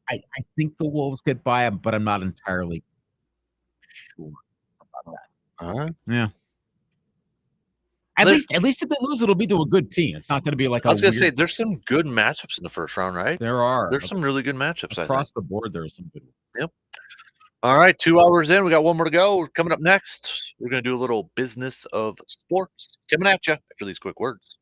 [SPEAKER 3] I think the Wolves get by them, but I'm not entirely sure about that.
[SPEAKER 1] Alright.
[SPEAKER 3] Yeah. At
[SPEAKER 1] There
[SPEAKER 3] least if they lose, it'll be to a good team. It's not gonna be like
[SPEAKER 1] I
[SPEAKER 3] a
[SPEAKER 1] was gonna say
[SPEAKER 3] weird
[SPEAKER 1] there's some good matchups in the first round, right?
[SPEAKER 3] There are.
[SPEAKER 1] There's some really good matchups, I think.
[SPEAKER 3] Across the board, there are some good ones.
[SPEAKER 1] Yep. All right, 2 hours in, we got 1 more to go. Coming up next, we're gonna do a little business of sports. Coming at you after these quick words.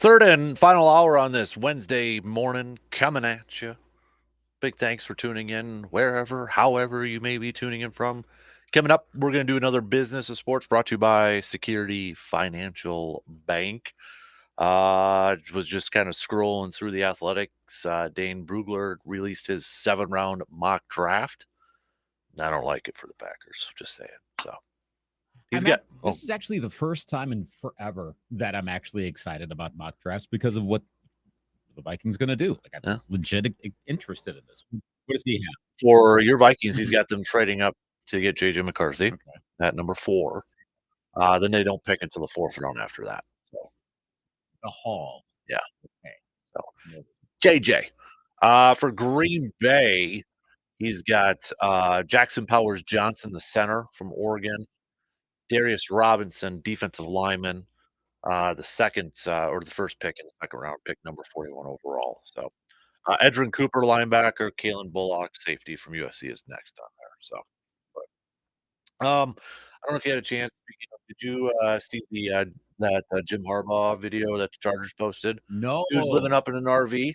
[SPEAKER 1] Third and final hour on this Wednesday morning coming at you. Big thanks for tuning in wherever, however you may be tuning in from. Coming up, we're going to do another Business of Sports brought to you by Security Financial Bank. Was just kind of scrolling through the athletics. Dane Brugler released his 7-round mock draft. I don't like it for the Packers, just saying. So
[SPEAKER 3] this is actually the first time in forever that I'm actually excited about mock drafts because of what the Vikings going to do. Like, I'm legit interested in this. What does he have?
[SPEAKER 1] For your Vikings, he's got them trading up to get J.J. McCarthy at number 4. Then they don't pick until the 4th round after that. So
[SPEAKER 3] the haul.
[SPEAKER 1] Yeah.
[SPEAKER 3] Okay.
[SPEAKER 1] So JJ. For Green Bay, he's got Jackson Powers Johnson, the center from Oregon, Darius Robinson, defensive lineman, the second or the first pick in the second round, pick number 41 overall. So Edrin Cooper, linebacker, Kalen Bullock, safety from USC is next on there. So, but, I don't know if you had a chance. Did you see that Jim Harbaugh video that the Chargers posted?
[SPEAKER 3] No.
[SPEAKER 1] Dude's living up in an RV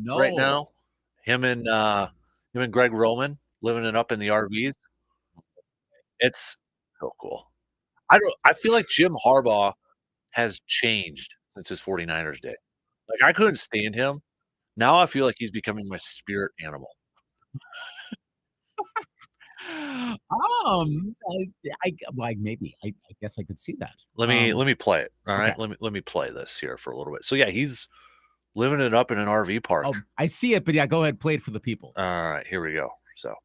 [SPEAKER 1] right now. Him and Greg Roman living it up in the RVs. It's so cool. I feel like Jim Harbaugh has changed since his 49ers day. Like, I couldn't stand him. Now I feel like he's becoming my spirit animal.
[SPEAKER 3] Maybe. I guess I could see that.
[SPEAKER 1] Let me play it. All right. Let me play this here for a little bit. So yeah, he's living it up in an RV park.
[SPEAKER 3] Oh, I see it, but yeah, go ahead, play it for the people.
[SPEAKER 1] All right, here we go. So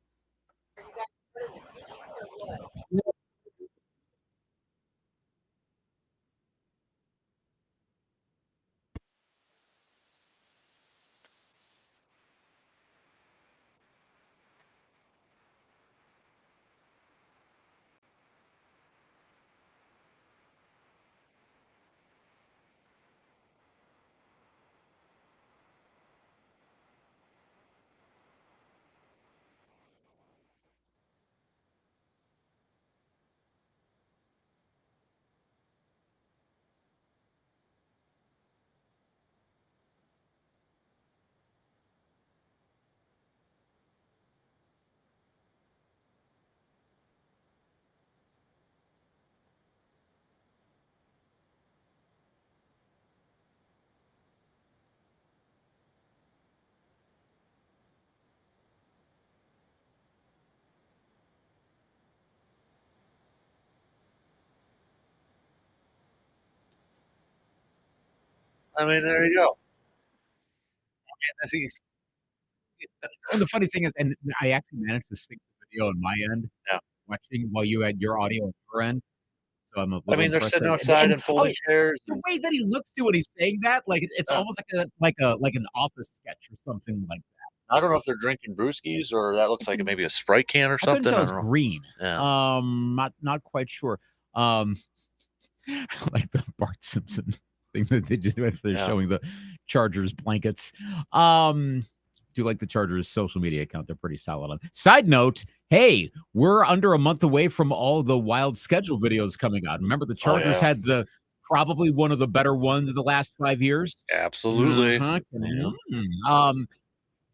[SPEAKER 1] I mean, there you go.
[SPEAKER 3] And the funny thing is, and I actually managed to sync the video on my end, watching while you had your audio on your end. So I'm a little
[SPEAKER 1] they're
[SPEAKER 3] impressed
[SPEAKER 1] sitting
[SPEAKER 3] there.
[SPEAKER 1] outside in folding chairs.
[SPEAKER 3] The way that he looks to when he's saying that, like it's almost like an office sketch or something like that.
[SPEAKER 1] I don't know if they're drinking brewskis or that looks like maybe a Sprite can or something.
[SPEAKER 3] I don't know. Green.
[SPEAKER 1] Yeah.
[SPEAKER 3] Not quite sure. Like the Bart Simpson thing that they just they're showing the Chargers blankets. Do like the Chargers social media account. They're pretty solid on. Side note, hey, we're under a month away from all the wild schedule videos coming out. Remember the Chargers had probably one of the better ones in the last 5 years.
[SPEAKER 1] Absolutely.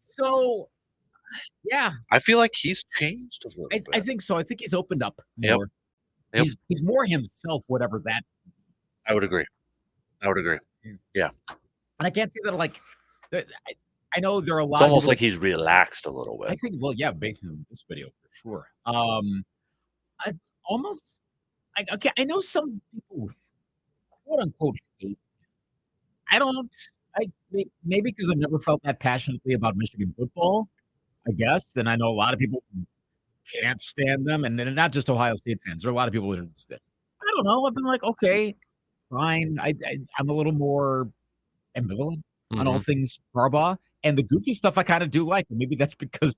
[SPEAKER 3] So yeah.
[SPEAKER 1] I feel like he's changed a little bit.
[SPEAKER 3] I think so. I think he's opened up more.
[SPEAKER 1] Yep.
[SPEAKER 3] He's more himself, whatever that.
[SPEAKER 1] I would agree. Yeah.
[SPEAKER 3] And I can't say that like I know there are a lot.
[SPEAKER 1] It's almost like he's relaxed a little bit.
[SPEAKER 3] I think, well, yeah, based on this video for sure. I almost, I know some people, quote unquote, hate. I don't. Maybe because I've never felt that passionately about Michigan football, I guess, and I know a lot of people can't stand them, and not just Ohio State fans. There are a lot of people that are stiff. I don't know. I've been like, okay, fine. I'm a little more ambivalent on all things Harbaugh. And the goofy stuff I kind of do like. Maybe that's because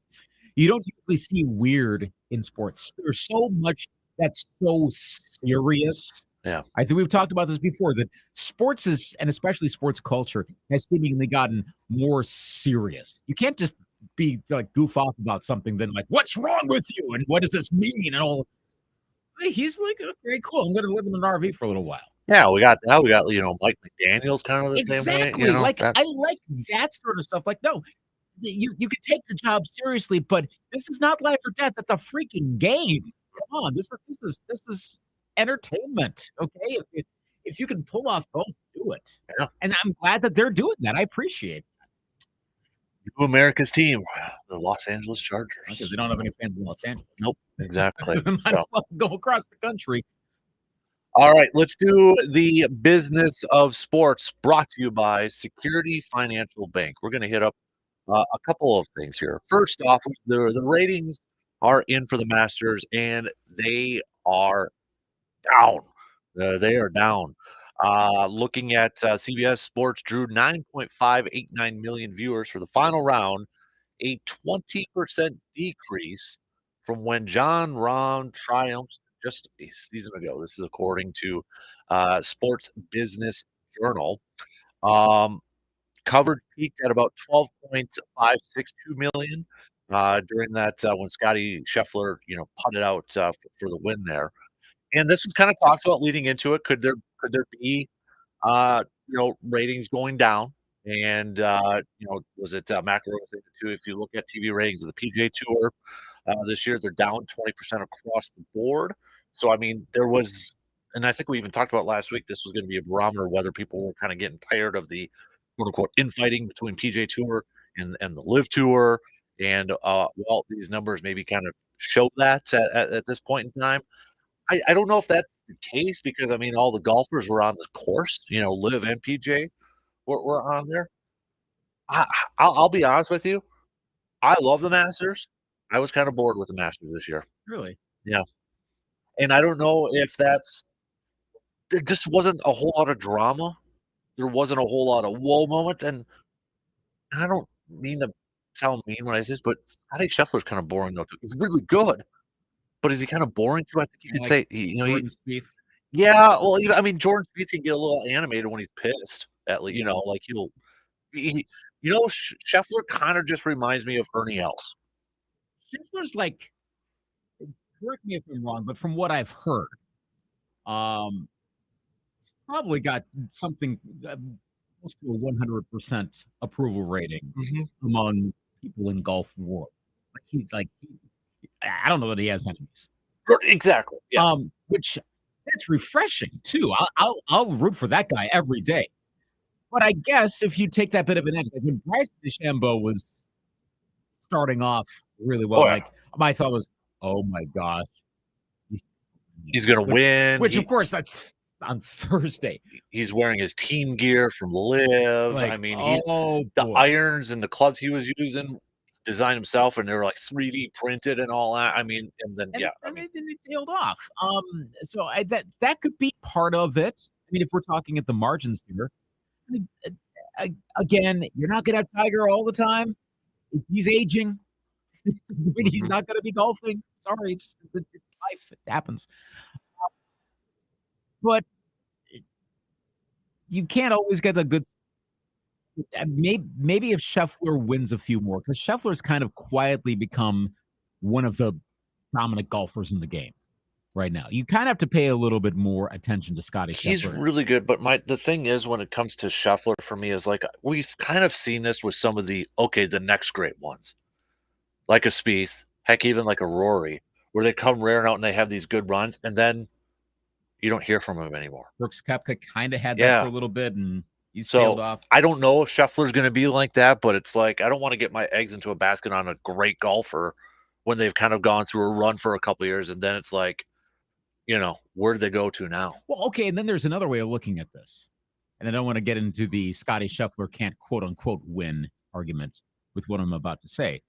[SPEAKER 3] you don't usually see weird in sports. There's so much that's so serious.
[SPEAKER 1] Yeah.
[SPEAKER 3] I think we've talked about this before, that sports is, and especially sports culture, has seemingly gotten more serious. You can't just be like goof off about something, then like, what's wrong with you? And what does this mean? And all. He's like, okay, cool. I'm going to live in an RV for a little while.
[SPEAKER 1] Yeah, we got that. We got, Mike McDaniel's kind of the same way,
[SPEAKER 3] Exactly. Like,
[SPEAKER 1] that
[SPEAKER 3] I like that sort of stuff. Like, no, you can take the job seriously, but this is not life or death. It's a freaking game. Come on, this is entertainment. Okay, if you can pull off both, do it.
[SPEAKER 1] Yeah.
[SPEAKER 3] And I'm glad that they're doing that. I appreciate
[SPEAKER 1] new America's team, the Los Angeles
[SPEAKER 3] it
[SPEAKER 1] Chargers.
[SPEAKER 3] because they don't have any fans in Los Angeles.
[SPEAKER 1] Nope, exactly.
[SPEAKER 3] Might as
[SPEAKER 1] So,
[SPEAKER 3] well go across the country.
[SPEAKER 1] all right, let's do the business of sports brought to you by Security Financial Bank. We're going to hit up a couple of things here. First off, the ratings are in for the Masters, and they are down. They are down. Looking at CBS Sports, drew 9.589 million viewers for the final round, a 20% decrease from when John Rahm triumphed just a season ago. This is according to Sports Business Journal. Um, Coverage peaked at about 12.562 million during that when Scotty Scheffler, putted out for the win there. And this was kind of talked about leading into it. Could there be ratings going down? And was it McElroy was saying it too? If you look at TV ratings of the PGA Tour this year, they're down 20% across the board. So I mean, there was, and I think we even talked about last week. This was going to be a barometer whether people were kind of getting tired of the quote unquote infighting between PGA Tour and the Live Tour. And well, these numbers maybe kind of show that at this point in time. I don't know if that's the case because I mean all the golfers were on the course, Live and PJ were on there. I, I'll be honest with you, I love the Masters. I was kind of bored with the Masters this year.
[SPEAKER 3] Really?
[SPEAKER 1] Yeah, and I don't know if there just wasn't a whole lot of drama. There wasn't a whole lot of whoa moments, and I don't mean to sound mean when I say this, but Scotty Scheffler's kind of boring though too. He's really good, but is he kind of boring too? I think you could
[SPEAKER 3] Like
[SPEAKER 1] say he,
[SPEAKER 3] Jordan Spieth.
[SPEAKER 1] yeah, well, I mean, Jordan Spieth can get a little animated when he's pissed. At least, like he Scheffler kind of just reminds me of Ernie Els.
[SPEAKER 3] Scheffler's like, correct me if I'm wrong, but from what I've heard, um, he's probably got something close to a 100% approval rating among people in golf world. I don't know that he has enemies.
[SPEAKER 1] Exactly. Yeah.
[SPEAKER 3] Which that's refreshing too. I'll root for that guy every day. But I guess if you take that bit of an edge, like when Bryce DeChambeau was starting off really well, like my thought was, oh my gosh,
[SPEAKER 1] he's gonna win.
[SPEAKER 3] Which of course that's on Thursday.
[SPEAKER 1] He's wearing his team gear from Live. I mean, the irons and the clubs he was using designed himself, and they were like 3D printed and all that. I mean, and then
[SPEAKER 3] it tailed off. So that could be part of it. I mean, if we're talking at the margins here, I mean, again, you're not gonna have Tiger all the time. If he's aging, he's not gonna be golfing. Sorry, it's life. It happens. But you can't always get the good. Maybe if Scheffler wins a few more, because Scheffler's kind of quietly become one of the dominant golfers in the game right now. You kind of have to pay a little bit more attention to Scotty Scheffler.
[SPEAKER 1] He's really good, but the thing is, when it comes to Scheffler, for me, is like we've kind of seen this with some of the next great ones, like a Spieth, heck, even like a Rory, where they come rearing out and they have these good runs, and then you don't hear from him anymore.
[SPEAKER 3] Brooks Koepka kind of had that for a little bit, and he's tailed off.
[SPEAKER 1] I don't know if Scheffler's going to be like that, but it's like I don't want to get my eggs into a basket on a great golfer when they've kind of gone through a run for a couple of years, and then it's like, where do they go to now?
[SPEAKER 3] Well, okay, and then there's another way of looking at this, and I don't want to get into the Scotty Scheffler can't quote unquote win argument with what I'm about to say,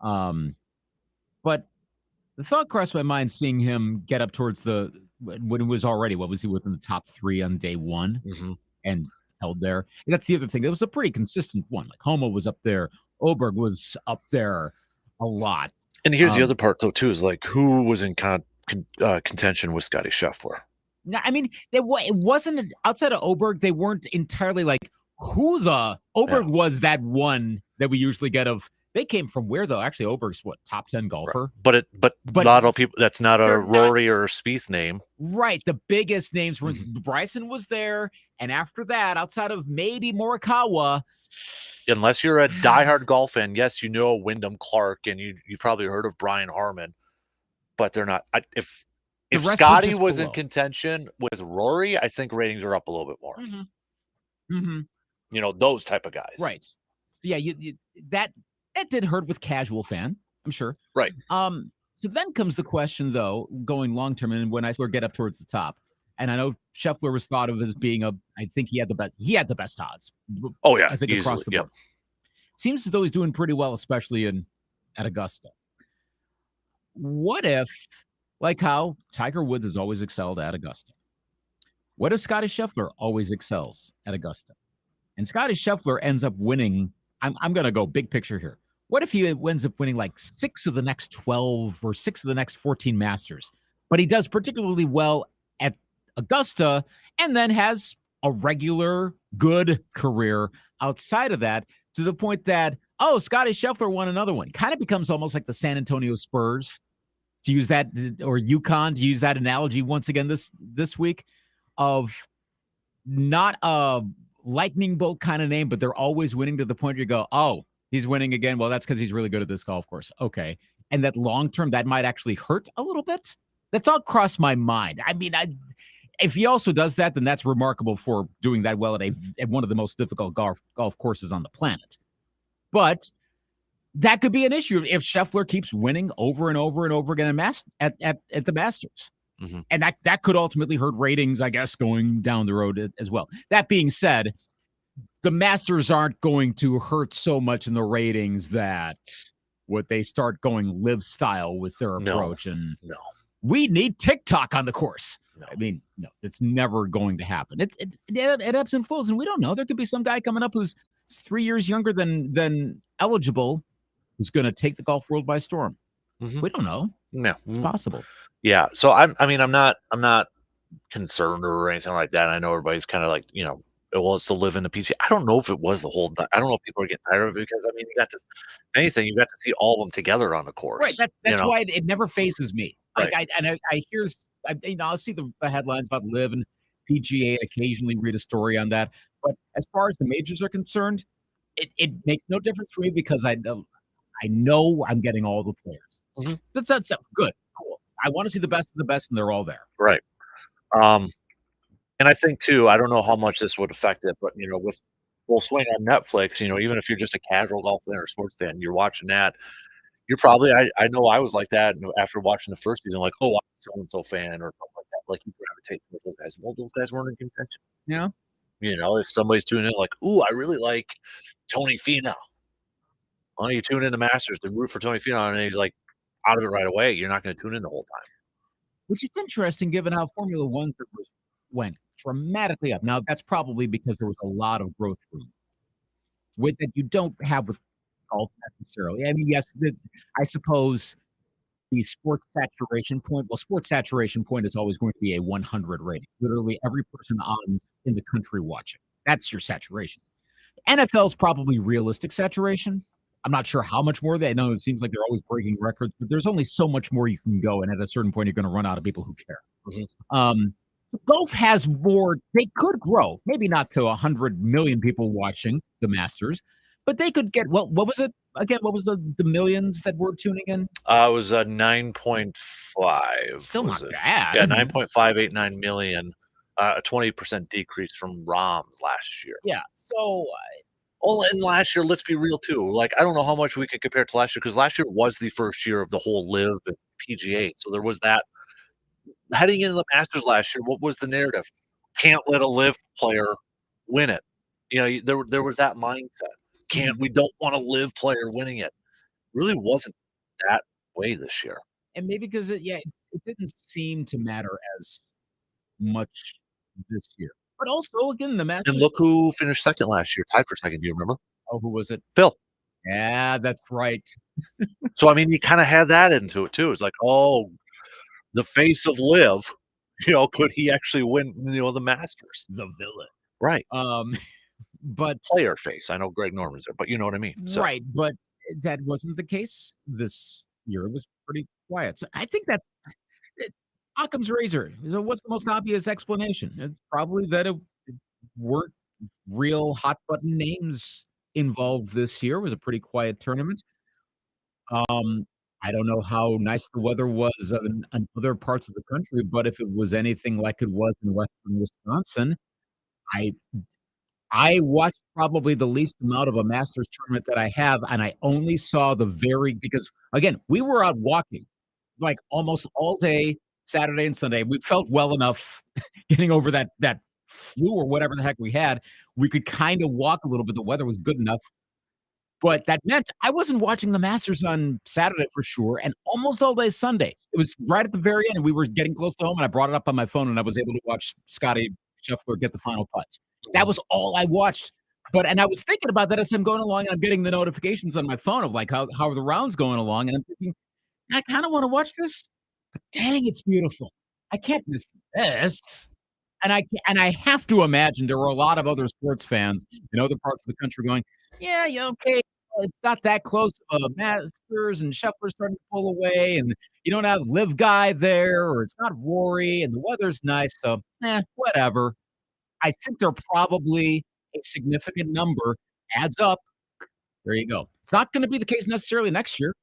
[SPEAKER 3] but the thought crossed my mind seeing him get up towards when it was already, what was he within the top 3 on day one and held there. And that's the other thing. It was a pretty consistent one. Like Homo was up there. Oberg was up there a lot.
[SPEAKER 1] And here's the other part though, too, is like who was in contention with Scotty Scheffler?
[SPEAKER 3] No, I mean, it wasn't outside of Oberg. They weren't entirely like who the Oberg was that one that we usually get of They came from where though? Actually, Oberg's what, top 10 golfer?
[SPEAKER 1] But a
[SPEAKER 3] But
[SPEAKER 1] lot of people, that's not a
[SPEAKER 3] they're not-
[SPEAKER 1] Rory or a Spieth name.
[SPEAKER 3] Right. The biggest names were Bryson was there, and after that, outside of maybe Morikawa,
[SPEAKER 1] Unless you're a diehard golf fan, yes, you know Wyndham Clark, and you probably heard of Brian Harmon, but they're not. If
[SPEAKER 3] The rest were
[SPEAKER 1] Scotty
[SPEAKER 3] just
[SPEAKER 1] was in
[SPEAKER 3] below.
[SPEAKER 1] contention with Rory, I think ratings are up a little bit more.
[SPEAKER 3] Mm-hmm.
[SPEAKER 1] You know, those type of guys.
[SPEAKER 3] Right. So yeah, that did hurt with casual fan, I'm sure.
[SPEAKER 1] Right.
[SPEAKER 3] So then comes the question though, going long term, and when I sort of get up towards the top, and I know Scheffler was thought of as being I think he had the best odds.
[SPEAKER 1] Oh yeah,
[SPEAKER 3] I think
[SPEAKER 1] easily,
[SPEAKER 3] across the board. Seems as though he's doing pretty well, especially at Augusta. What if, like how Tiger Woods has always excelled at Augusta, what if Scotty Scheffler always excels at Augusta? And Scotty Scheffler ends up winning. I'm going to go big picture here. What if he ends up winning like 6 of the next 12 or 6 of the next 14 Masters, but he does particularly well at Augusta and then has a regular good career outside of that, to the point that, oh, Scotty Scheffler won another one. Kind of becomes almost like the San Antonio Spurs, to use that, or UConn, to use that analogy once again this week, of not a lightning bolt kind of name, but they're always winning, to the point where you go, oh, he's winning again. Well, that's because he's really good at this golf course. Okay. And that long term, that might actually hurt a little bit. That's all crossed my mind. I mean, if he also does that, then that's remarkable for doing that well at one of the most difficult golf courses on the planet. But that could be an issue if Scheffler keeps winning over and over and over again at the Masters.
[SPEAKER 1] Mm-hmm.
[SPEAKER 3] And that could ultimately hurt ratings, I guess, going down the road as well. That being said, the Masters aren't going to hurt so much in the ratings that what they start going live style with their approach. And we need TikTok on the course. No. I mean, no, it's never going to happen. It ebbs and flows, and we don't know. There could be some guy coming up who's 3 years younger than eligible, who's going to take the golf world by storm. Mm-hmm. We don't know.
[SPEAKER 1] No,
[SPEAKER 3] it's possible.
[SPEAKER 1] Yeah. So I'm not concerned or anything like that. I know everybody's kind of like, you know, well, it's to live in the PGA. I don't know if it was the whole. I don't know if people are getting tired of it, because I mean, you got to see all of them together on the course.
[SPEAKER 3] Right. That's why it never phases me. Like
[SPEAKER 1] right.
[SPEAKER 3] I hear, I'll see the headlines about Live and PGA, occasionally read a story on that. But as far as the majors are concerned, it makes no difference for me, because I know I'm getting all the players.
[SPEAKER 1] Mm-hmm.
[SPEAKER 3] That's good, cool. I want to see the best of the best, and they're all there.
[SPEAKER 1] Right. And I think too, I don't know how much this would affect it, but you know, with Full Swing on Netflix, you know, even if you're just a casual golf fan or sports fan, you're watching that. You're probably, I know I was like that after watching the first season, like, oh, I'm a so-and-so fan or something like that. Like, you gravitate to those guys. Well, those guys weren't in contention.
[SPEAKER 3] Yeah.
[SPEAKER 1] You know, if somebody's tuning in, like, ooh, I really like Tony Finau. Well, you tune in to Masters to root for Tony Finau, and he's like out of it right away. You're not going to tune in the whole time.
[SPEAKER 3] Which is interesting, given how Formula One's went dramatically up. Now, that's probably because there was a lot of growth with that you don't have with golf necessarily. I mean, yes, I suppose the sports saturation point. Well, sports saturation point is always going to be a 100 rating. Literally every person in the country watching. That's your saturation. NFL's probably realistic saturation. I'm not sure how much more they know. It seems like they're always breaking records, but there's only so much more you can go, and at a certain point, you're going to run out of people who care. Mm-hmm. So golf has more. They could grow, maybe not to 100 million people watching the Masters, but they could get. Well, what was it again? What was the millions that were tuning in?
[SPEAKER 1] It was 9.5.
[SPEAKER 3] Still not bad.
[SPEAKER 1] Yeah, 9.589 million. A 20% decrease from ROM last year.
[SPEAKER 3] Yeah. So.
[SPEAKER 1] And last year, let's be real too. Like, I don't know how much we could compare to last year, because last year was the first year of the whole Live and PGA. So there was that. Heading into the Masters last year, what was the narrative? Can't let a Live player win it. You know, there was that mindset. We don't want a Live player winning it. Really wasn't that way this year.
[SPEAKER 3] And maybe because it didn't seem to matter as much this year. But also, again, the Masters.
[SPEAKER 1] And look who finished second last year, tied for second. Do you remember?
[SPEAKER 3] Oh, who was it?
[SPEAKER 1] Phil.
[SPEAKER 3] Yeah, that's right.
[SPEAKER 1] So, I mean, you kind of had that into it, too. It's like, oh, the face of Live, you know, could he actually win, you know, the Masters?
[SPEAKER 3] The villain.
[SPEAKER 1] Right.
[SPEAKER 3] But
[SPEAKER 1] player face. I know Greg Norman's there, but you know what I mean. So.
[SPEAKER 3] Right. But that wasn't the case this year. It was pretty quiet. So I think that's it, Occam's razor. So what's the most obvious explanation? It's probably that it weren't real hot button names involved this year. It was a pretty quiet tournament. Um, I don't know how nice the weather was in other parts of the country, but if it was anything like it was in Western Wisconsin, I I watched probably the least amount of a Masters tournament that I have, and I only saw the very because, again, we were out walking, like, almost all day, Saturday and Sunday. We felt well enough getting over that flu or whatever the heck we had. We could kinda walk a little bit. The weather was good enough, but that meant I wasn't watching the Masters on Saturday for sure, and almost all day Sunday. It was right at the very end, and we were getting close to home, and I brought it up on my phone, and I was able to watch Scotty Scheffler get the final putt. That was all I watched. And I was thinking about that as I'm going along, and I'm getting the notifications on my phone of, like, how are the rounds going along, and I'm thinking, "I kinda wanna watch this, but dang, it's beautiful. I can't miss this." And I have to imagine there were a lot of other sports fans in other parts of the country going, "Yeah, yeah, okay, well, it's not that close to Masters, and Scheffler's starting to pull away, and you don't have Live Guy there, or it's not Rory, and the weather's nice, so, whatever." I think they're probably a significant number adds up. There you go. It's not gonna be the case necessarily next year.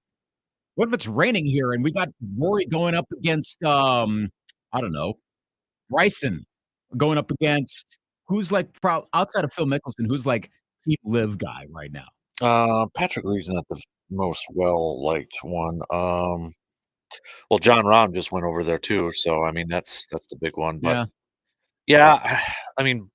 [SPEAKER 3] What if it's raining here and we got Rory going up against, I don't know, Bryson going up against who's like outside of Phil Mickelson, who's like team live guy right now?
[SPEAKER 1] Patrick Reed's not the most well-liked one. Well, John Rahm just went over there too, so, I mean, that's the big one, but
[SPEAKER 3] Yeah,
[SPEAKER 1] yeah, I mean,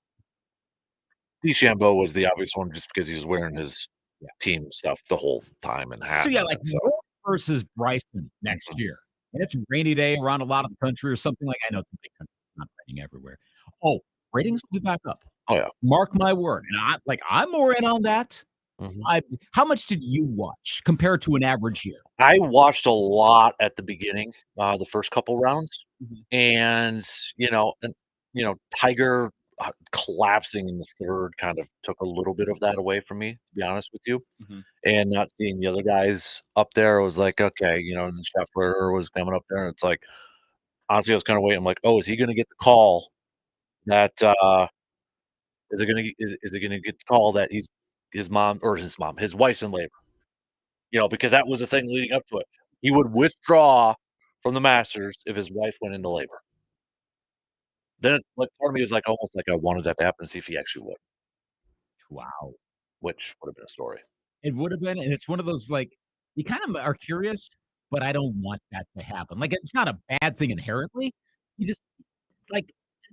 [SPEAKER 1] DeChambeau was the obvious one just because he was wearing his
[SPEAKER 3] yeah.
[SPEAKER 1] team stuff the whole time and hat
[SPEAKER 3] So,
[SPEAKER 1] and
[SPEAKER 3] yeah, like
[SPEAKER 1] everything, so
[SPEAKER 3] Rory versus Bryson next
[SPEAKER 1] mhm,
[SPEAKER 3] year, and it's a rainy day around a lot of the country or something like I know it's a big country, it's not raining everywhere. Oh, ratings will be back up.
[SPEAKER 1] oh, yeah,
[SPEAKER 3] Mark my word, and I'm more in on that.
[SPEAKER 1] mhm.
[SPEAKER 3] How much did you watch compared to an average year?
[SPEAKER 1] I watched a lot at the beginning, the first couple rounds,
[SPEAKER 3] Mhm.
[SPEAKER 1] and, Tiger, collapsing in the 3rd kind of took a little bit of that away from me, to be honest with you,
[SPEAKER 3] Mhm.
[SPEAKER 1] and not seeing the other guys up there, was like, "Okay," and then Scheffler was coming up there, and it's like, honestly, I was kinda waiting, I'm like, "Oh, is he gonna get the call that, is it gonna get the call that his wife's in labor?" Because that was the thing leading up to it. He would withdraw from the Masters if his wife went into labor. Then it's like, part of me is like, almost like I wanted that to happen and see if he actually would,
[SPEAKER 3] Wow.
[SPEAKER 1] which would have been a story.
[SPEAKER 3] It would have been, and it's one of those, like, you kind of are curious, but I don't want that to happen. Like, it's not a bad thing inherently. You just like,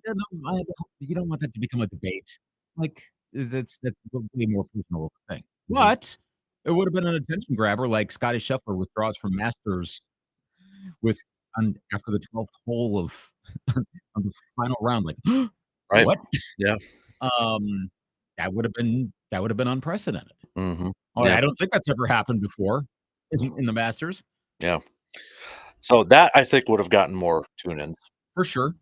[SPEAKER 3] I don't I don't you don't want that to become a debate. Like, that's a way more personal thing.
[SPEAKER 1] Mhm.
[SPEAKER 3] But it would have been an attention grabber, like Scotty Scheffler withdraws from Masters with after the 12th hole of of the final round, like,
[SPEAKER 1] Right?
[SPEAKER 3] "What?"
[SPEAKER 1] Yeah.
[SPEAKER 3] Um, that would have been unprecedented.
[SPEAKER 1] Mhm.
[SPEAKER 3] Oh,
[SPEAKER 1] Yeah.
[SPEAKER 3] I don't think that's ever happened before in the Masters,
[SPEAKER 1] Yeah. So that, I think, would have gotten more tune-ins
[SPEAKER 3] for sure,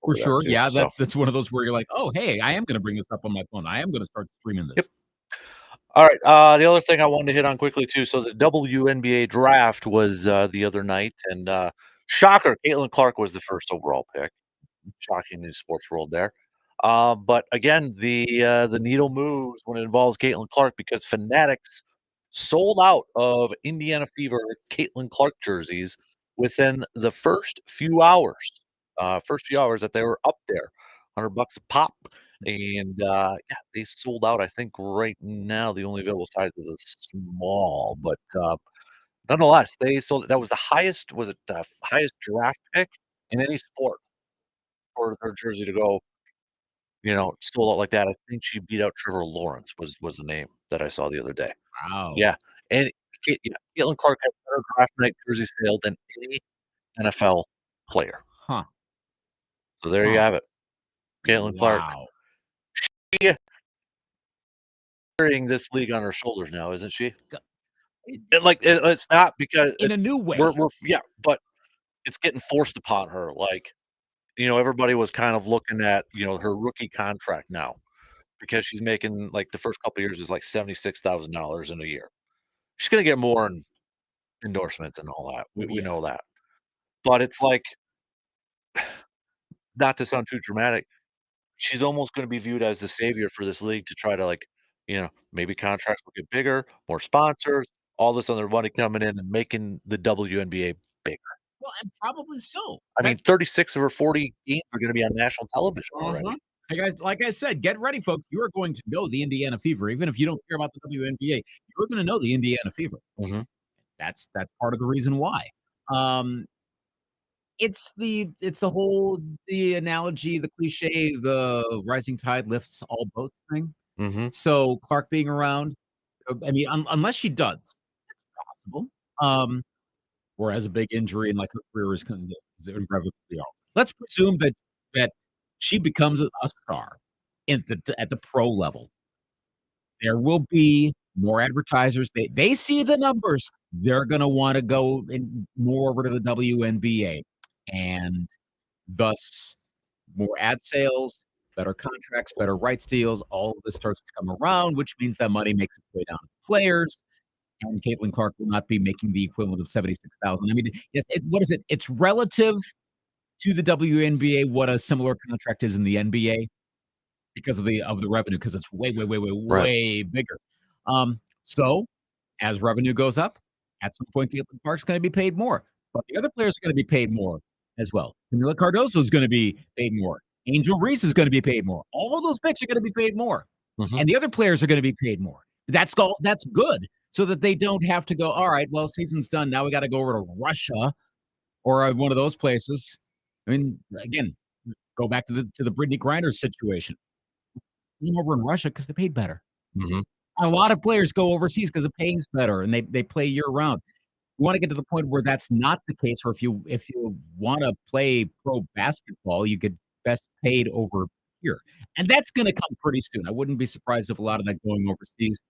[SPEAKER 3] for
[SPEAKER 1] over that
[SPEAKER 3] sure.
[SPEAKER 1] too,
[SPEAKER 3] Yeah,
[SPEAKER 1] so
[SPEAKER 3] that's one of those where you're like, "Oh, hey, I am gonna bring this up on my phone. I am gonna start streaming
[SPEAKER 1] yep.
[SPEAKER 3] this."
[SPEAKER 1] Alright, the other thing I wanted to hit on quickly too, so the WNBA draft was, the other night, and, shocker, Caitlin Clark was the first overall pick. Shocking news sports world there. But again, the needle moves when it involves Caitlin Clark because Fanatics sold out of Indiana Fever Caitlin Clark jerseys within the first few hours that they were up there, $100 a pop, and, yeah, they sold out. I think right now the only available size is a small, but, nonetheless, they sold that was the highest was it the highest draft pick in any sport for her jersey to go, sold out like that. I think she beat out Trevor Lawrence was the name that I saw the other day.
[SPEAKER 3] Wow.
[SPEAKER 1] Yeah, and Caitlin Clark had better draft night jersey sale than any NFL player.
[SPEAKER 3] Huh,
[SPEAKER 1] So there you
[SPEAKER 3] huh.
[SPEAKER 1] have it. Caitlin Clark
[SPEAKER 3] Wow.
[SPEAKER 1] carrying this league on her shoulders now, isn't she?
[SPEAKER 3] G
[SPEAKER 1] It's not because
[SPEAKER 3] in a new way.
[SPEAKER 1] we're yeah, but it's getting forced upon her, like, everybody was kind of looking at, her rookie contract now because she's making, like, the first couple of years is like $76,000 in a year. she's gonna get more endorsements and all that. We
[SPEAKER 3] Yeah.
[SPEAKER 1] know that. But it's like, not to sound too dramatic, she's almost gonna be viewed as the savior for this league to try to, like, maybe contracts will get bigger, more sponsors, all this other money coming in and making the WNBA bigger.
[SPEAKER 3] Well, and probably so.
[SPEAKER 1] I mean, 36 of her 40 games are gonna be on national television already.
[SPEAKER 3] Uh-huh. Hey, guys, like I said, get ready, folks. You are going to know the Indiana Fever. Even if you don't care about the WNBA, you're gonna know the Indiana Fever.
[SPEAKER 1] Mhm,
[SPEAKER 3] That's part of the reason why. Um, it's the whole the analogy, the cliche, the rising tide lifts all boats thing.
[SPEAKER 1] mhm,
[SPEAKER 3] So Clark being around, I mean, unless she does, it's possible. Um, or has a big injury and like her career is irrevocably over. Let's presume that she becomes a star at the pro level. There will be more advertisers. They see the numbers. They're gonna wanna go in more over to the WNBA, and thus more ad sales, better contracts, better rights deals, all of this starts to come around, which means that money makes its way down to players, and Caitlin Clark will not be making the equivalent of 76,000. I mean, yes, what is it? It's relative to the WNBA what a similar contract is in the NBA because of the revenue, because it's way, way, way, way,
[SPEAKER 1] right,
[SPEAKER 3] way bigger. So as revenue goes up, at some point, Caitlin Clark's gonna be paid more, but the other players are gonna be paid more as well. Camila Cardoso is gonna be paid more. Angel Reese is gonna be paid more. All of those picks are gonna be paid more,
[SPEAKER 1] mhm,
[SPEAKER 3] and the other players are gonna be paid more. That's good, so that they don't have to go, "Alright, well, season's done, now we gotta go over to Russia or, one of those places." I mean, again, go back to the Brittany Griner situation. Came over in Russia because they paid better.
[SPEAKER 1] mhm,
[SPEAKER 3] A lot of players go overseas because it pays better and they play year round. You wanna get to the point where that's not the case, or if you wanna play pro basketball, you get best paid over here, and that's gonna come pretty soon. I wouldn't be surprised if a lot of that going overseas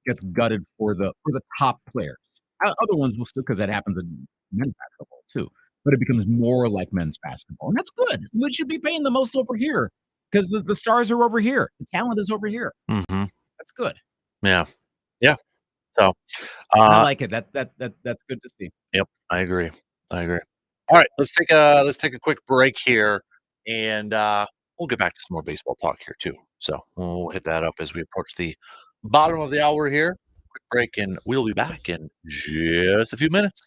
[SPEAKER 3] gets gutted for the top players. Other ones will still, because that happens in men's basketball too, but it becomes more like men's basketball, and that's good. We should be paying the most over here because the stars are over here. The talent is over here.
[SPEAKER 1] mhm,
[SPEAKER 3] That's good.
[SPEAKER 1] yeah, yeah, so,
[SPEAKER 3] I
[SPEAKER 1] uh
[SPEAKER 3] like it. That's good to see.
[SPEAKER 1] yep, I agree, I agree. Alright, let's take a quick break here, and, we'll get back to some more baseball talk here too, so we'll hit that up as we approach the bottom of the hour here. Quick break, and we'll be back in just a few minutes.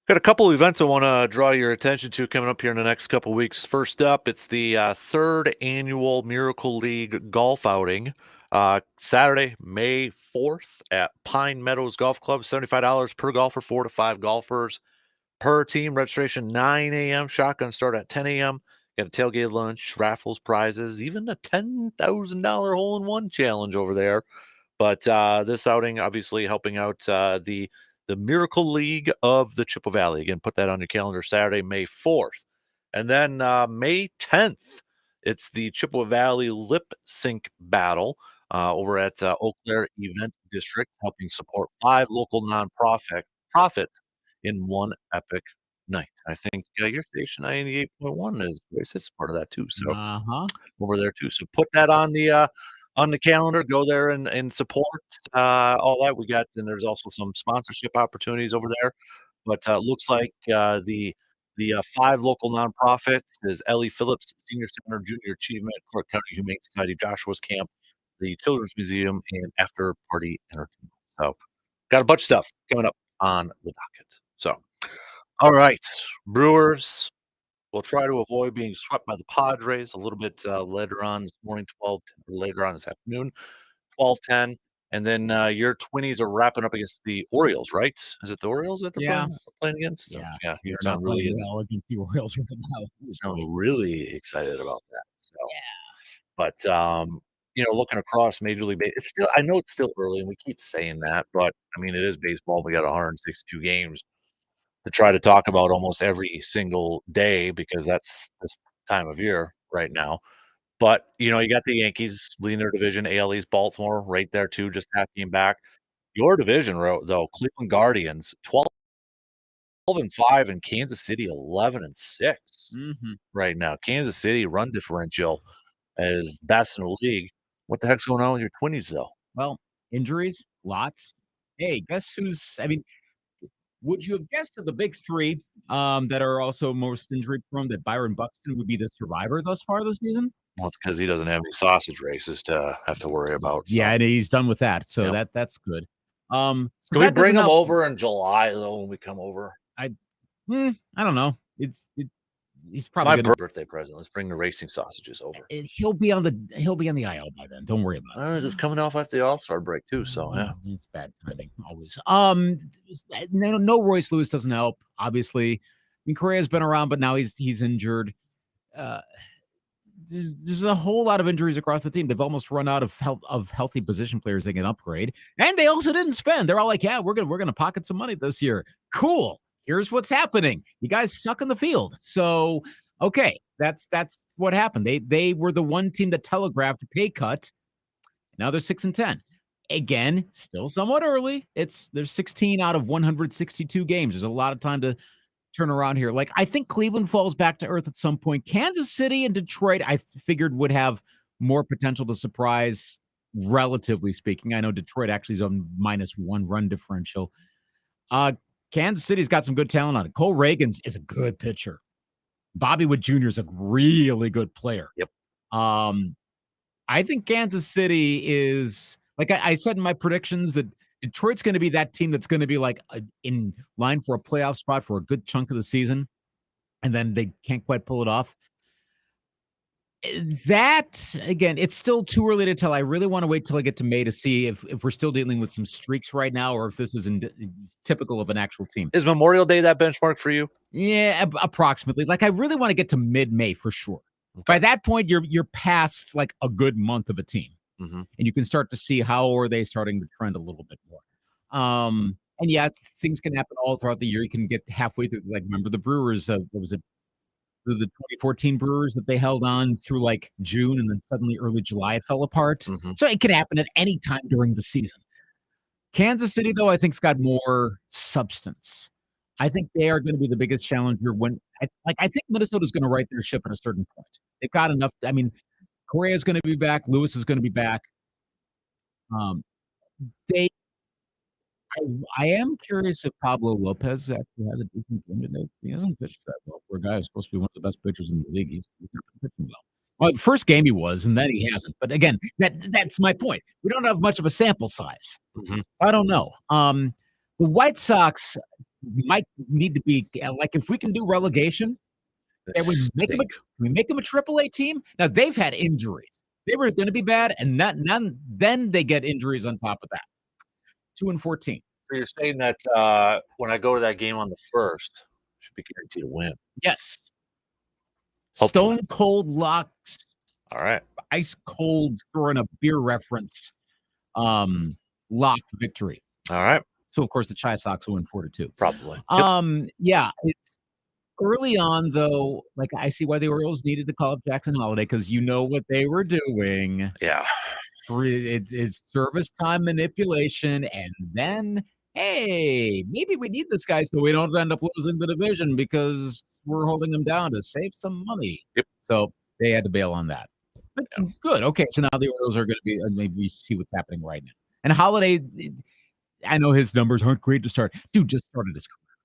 [SPEAKER 1] Got a couple of events I want to draw your attention to coming up here in the next couple of weeks. First up, it's the third annual Miracle League golf outing. Saturday, May 4th at Pine Meadows Golf Club. $75 per golfer, 4 to 5 golfers per team. Registration 9 a.m. Shotgun start at 10 a.m. Got a tailgate lunch, raffles, prizes, even a $10,000 hole-in-one challenge over there. But this outing obviously helping out the Miracle League of the Chippewa Valley. Again, put that on your calendar, Saturday, May 4th. And then May 10th, it's the Chippewa Valley Lip Sync Battle over at Eau Claire Event District, helping support 5 local profits in one epic night. I think your station 98.1 is it's part of that too. So
[SPEAKER 3] Uh-huh.
[SPEAKER 1] over there too. So put that on the calendar. Go there and support all that we got. And there's also some sponsorship opportunities over there. But looks like the 5 local nonprofits is Ellie Phillips Senior Center, Junior Achievement, Clark County Humane Society, Joshua's Camp, the Children's Museum, and After Party Entertainment. So got a bunch of stuff coming up on the docket. So all right, Brewers. We'll try to avoid being swept by the Padres a little bit later on this morning, 12 or later on this afternoon, 12:10. And then your Twinnies are wrapping up against the Orioles, right? Is it the Orioles that they're
[SPEAKER 3] Yeah.
[SPEAKER 1] playing against? So,
[SPEAKER 3] Yeah.
[SPEAKER 1] yeah, you
[SPEAKER 3] They're
[SPEAKER 1] sound
[SPEAKER 3] not playing
[SPEAKER 1] really
[SPEAKER 3] well against the Orioles right now.
[SPEAKER 1] really excited about that. So,
[SPEAKER 3] Yeah.
[SPEAKER 1] but looking across Major League Baseball, it's still I know it's still early, and we keep saying that, but I mean it is baseball. We got 162 games to try to talk about almost every single day because that's this time of year right now. But, you got the Yankees leading their division, AL East, Baltimore right there too, just half game back. Your division, though, Cleveland Guardians, 12-5, and Kansas City 11-6
[SPEAKER 3] Mhm.
[SPEAKER 1] right now. Kansas City run differential is best in the league. What the heck's going on with your Twinnies, though?
[SPEAKER 3] Well, injuries, lots. Hey, guess who's I mean, would you have guessed of the big 3, that are also most injury prone that Byron Buxton would be the survivor thus far this season?
[SPEAKER 1] Well, it's because he doesn't have any sausage races to have to worry about,
[SPEAKER 3] Yeah,
[SPEAKER 1] so,
[SPEAKER 3] and he's done with that, so
[SPEAKER 1] yep.
[SPEAKER 3] that's good. So
[SPEAKER 1] Can we
[SPEAKER 3] that
[SPEAKER 1] bring
[SPEAKER 3] doesn't
[SPEAKER 1] him
[SPEAKER 3] help.
[SPEAKER 1] over in July, though, when we come over?
[SPEAKER 3] I I don't know. He's
[SPEAKER 1] It's
[SPEAKER 3] probably
[SPEAKER 1] my
[SPEAKER 3] gonna
[SPEAKER 1] birthday present. Let's bring the racing sausages over.
[SPEAKER 3] he'll be on the IL by then. Don't worry about it.
[SPEAKER 1] Just coming off after the All-Star break too, so, yeah.
[SPEAKER 3] It's bad timing always. No Royce Lewis doesn't help, obviously. I mean, Correa's been around, but now he's injured. Uh, there's a whole lot of injuries across the team. They've almost run out of healthy position players they can upgrade, and they also didn't spend. They're all like, "Yeah, we're gonna pocket some money this year." Cool. Here's what's happening. You guys suck in the field. So, okay, that's what happened. They were the one team that telegraphed a pay cut. Now they're 6-10. Again, still somewhat early. There's 16 out of 162 games. There's a lot of time to turn around here. Like, I think Cleveland falls back to earth at some point. Kansas City and Detroit, I figured would have more potential to surprise, relatively speaking. I know Detroit actually is on -1 run differential. Uh, Kansas City's got some good talent on it. Cole Reagans is a good pitcher. Bobby Wood Jr. is a really good player.
[SPEAKER 1] Yep.
[SPEAKER 3] I think Kansas City is like I said in my predictions that Detroit's going to be that team that's going to be like in line for a playoff spot for a good chunk of the season, and then they can't quite pull it off. That again, it's still too early to tell. I really want to wait till I get to May to see if we're still dealing with some streaks right now, or if this is typical of an actual team.
[SPEAKER 1] Is Memorial Day that benchmark for you?
[SPEAKER 3] Yeah, approximately. Like I really want to get to mid-May for sure. By that point, you're past like a good month of a team,
[SPEAKER 1] Mm-hmm.
[SPEAKER 3] and you can start to see how are they starting to trend a little bit more. And yeah, things can happen all throughout the year. You can get halfway through. Like remember the Brewers? What was it? The 2014 Brewers that they held on through like June, and then suddenly early July fell apart.
[SPEAKER 1] Mm-hmm.
[SPEAKER 3] So it can happen at any time during the season. Kansas City, though, I think's got more substance. I think they are going to be the biggest challenger when I think Minnesota's going to right their ship at a certain point. They've got enough. I mean, Correa's going to be back. Lewis is going to be back. They I am curious if Pablo Lopez actually has a decent game today. He hasn't pitched that well for a guy who's supposed to be one of the best pitchers in the league. He's not been pitching well. Well, first game he was, and then he hasn't. But again, that's my point. We don't have much of a sample size.
[SPEAKER 1] Mm-hmm.
[SPEAKER 3] I don't know. The White Sox, might need to be like if we can do relegation,
[SPEAKER 1] They
[SPEAKER 3] and
[SPEAKER 1] stink.
[SPEAKER 3] we make them a triple A team. Now they've had injuries. They were going to be bad, and then they get injuries on top of that. 2-14.
[SPEAKER 1] So you're saying that when I go to that game on the 1st, I should be guaranteed to win.
[SPEAKER 3] Yes.
[SPEAKER 1] Hopefully.
[SPEAKER 3] Stone cold locks,
[SPEAKER 1] All right.
[SPEAKER 3] ice cold throwing a beer reference, lock victory.
[SPEAKER 1] All right.
[SPEAKER 3] So of course the Chi Sox will win 4-2.
[SPEAKER 1] Probably. Yep.
[SPEAKER 3] Yeah, it's early on though. Like I see why the Orioles needed to call up Jackson Holiday because you know what they were doing.
[SPEAKER 1] Yeah.
[SPEAKER 3] It's service time manipulation, and then hey, maybe we need this guy so we don't end up losing the division because we're holding them down to save some money.
[SPEAKER 1] Yep.
[SPEAKER 3] So they had to bail on that. But good. Okay, so now the Orioles are going to be maybe we see what's happening right now. And Holiday, I know his numbers aren't great to start. Dude just started his career.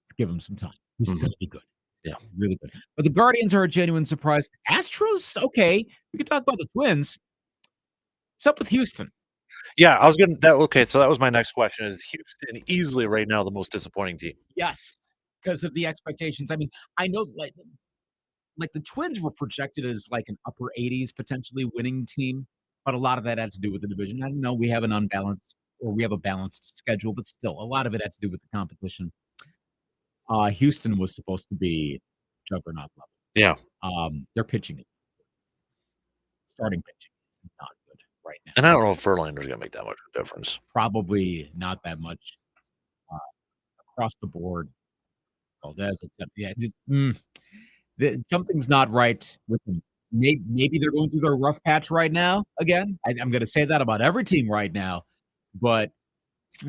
[SPEAKER 3] Let's give him some time. He's going to be good. Yeah, really good. But the Guardians are a genuine surprise. Astros, okay. We can talk about the Twins. What's up with Houston?
[SPEAKER 1] Yeah, I was gonna that okay, so that was my next question. Is Houston easily right now the most disappointing team?
[SPEAKER 3] Yes, because of the expectations. I mean, I know like the Twins were projected as like an upper 80s potentially winning team, but a lot of that had to do with the division. I know we have we have a balanced schedule, but still a lot of it had to do with the competition. Houston was supposed to be juggernaut level.
[SPEAKER 1] Yeah.
[SPEAKER 3] Their pitching, starting pitching is not good right now.
[SPEAKER 1] And I don't know if Verlander's gonna make that much of a difference.
[SPEAKER 3] Probably not that much across the board. Valdez, except something's not right with them. Maybe they're going through their rough patch right now again. I'm going to say that about every team right now, but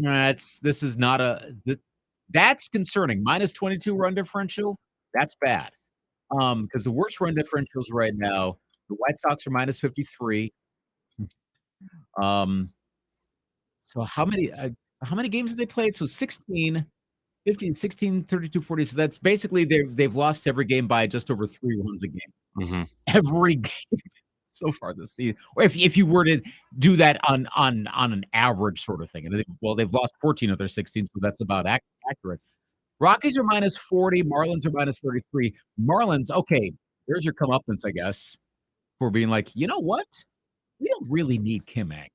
[SPEAKER 3] this is not that's concerning. Minus 22 run differential, that's bad. Because the worst run differentials right now, the White Sox are minus 53. So how many games have they played? So 16, 15, 16, 32, 40. So that's basically they've lost every game by just over 3 runs a game.
[SPEAKER 1] Mm-hmm.
[SPEAKER 3] Every game so far this season. Or if you were to do that on an average sort of thing. And they've lost 14 of their 16, so that's about accurate. Rockies are minus 40, Marlins are minus 33. Marlins, okay, there's your comeuppance, I guess, for being like, you know what? We don't really need Kim Ang.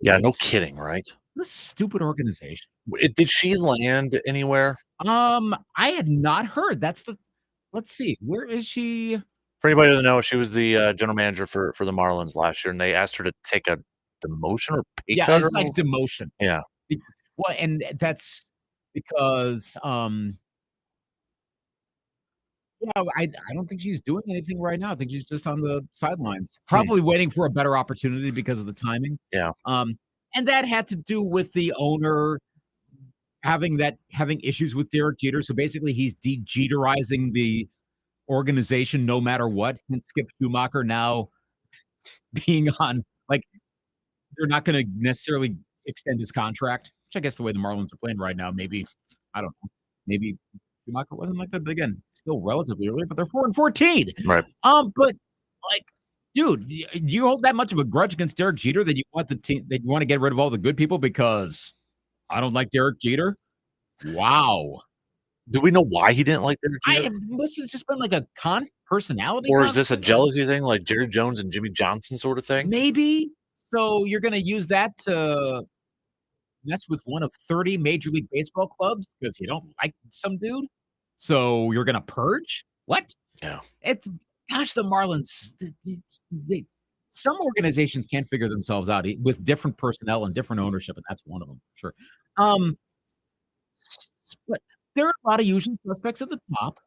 [SPEAKER 1] Yeah, no kidding, right?
[SPEAKER 3] What a stupid organization.
[SPEAKER 1] Did she land anywhere?
[SPEAKER 3] I had not heard. Let's see. Where is she?
[SPEAKER 1] For anybody to know, she was the general manager for the Marlins last year, and they asked her to take a demotion or pay cut.
[SPEAKER 3] Yeah, it's like demotion.
[SPEAKER 1] Yeah.
[SPEAKER 3] Well, and that's because I don't think she's doing anything right now. I think she's just on the sidelines, probably waiting for a better opportunity because of the timing.
[SPEAKER 1] Yeah.
[SPEAKER 3] And that had to do with the owner having issues with Derek Jeter. So basically, he's de-Jeterizing the organization no matter what. And Skip Schumacher now being on, like, they're not going to necessarily extend his contract, which I guess the way the Marlins are playing right now, maybe, I don't know, maybe Schumacher wasn't like that, but again, still relatively early, but they're 4-14.
[SPEAKER 1] Right.
[SPEAKER 3] But like, dude, do you hold that much of a grudge against Derek Jeter that you want the team, that you want to get rid of all the good people because I don't like Derek Jeter? Wow.
[SPEAKER 1] Do we know why he didn't like Derek Jeter?
[SPEAKER 3] This has just been like a personality.
[SPEAKER 1] Or is this a jealousy thing, like Jerry Jones and Jimmy Johnson sort of thing?
[SPEAKER 3] Maybe. So you're going to use that to mess with one of 30 Major League Baseball clubs because you don't like some dude? So you're going to purge? What?
[SPEAKER 1] Yeah.
[SPEAKER 3] Gosh, the Marlins, some organizations can't figure themselves out with different personnel and different ownership, and that's one of them, sure. But there are a lot of usual suspects at the top.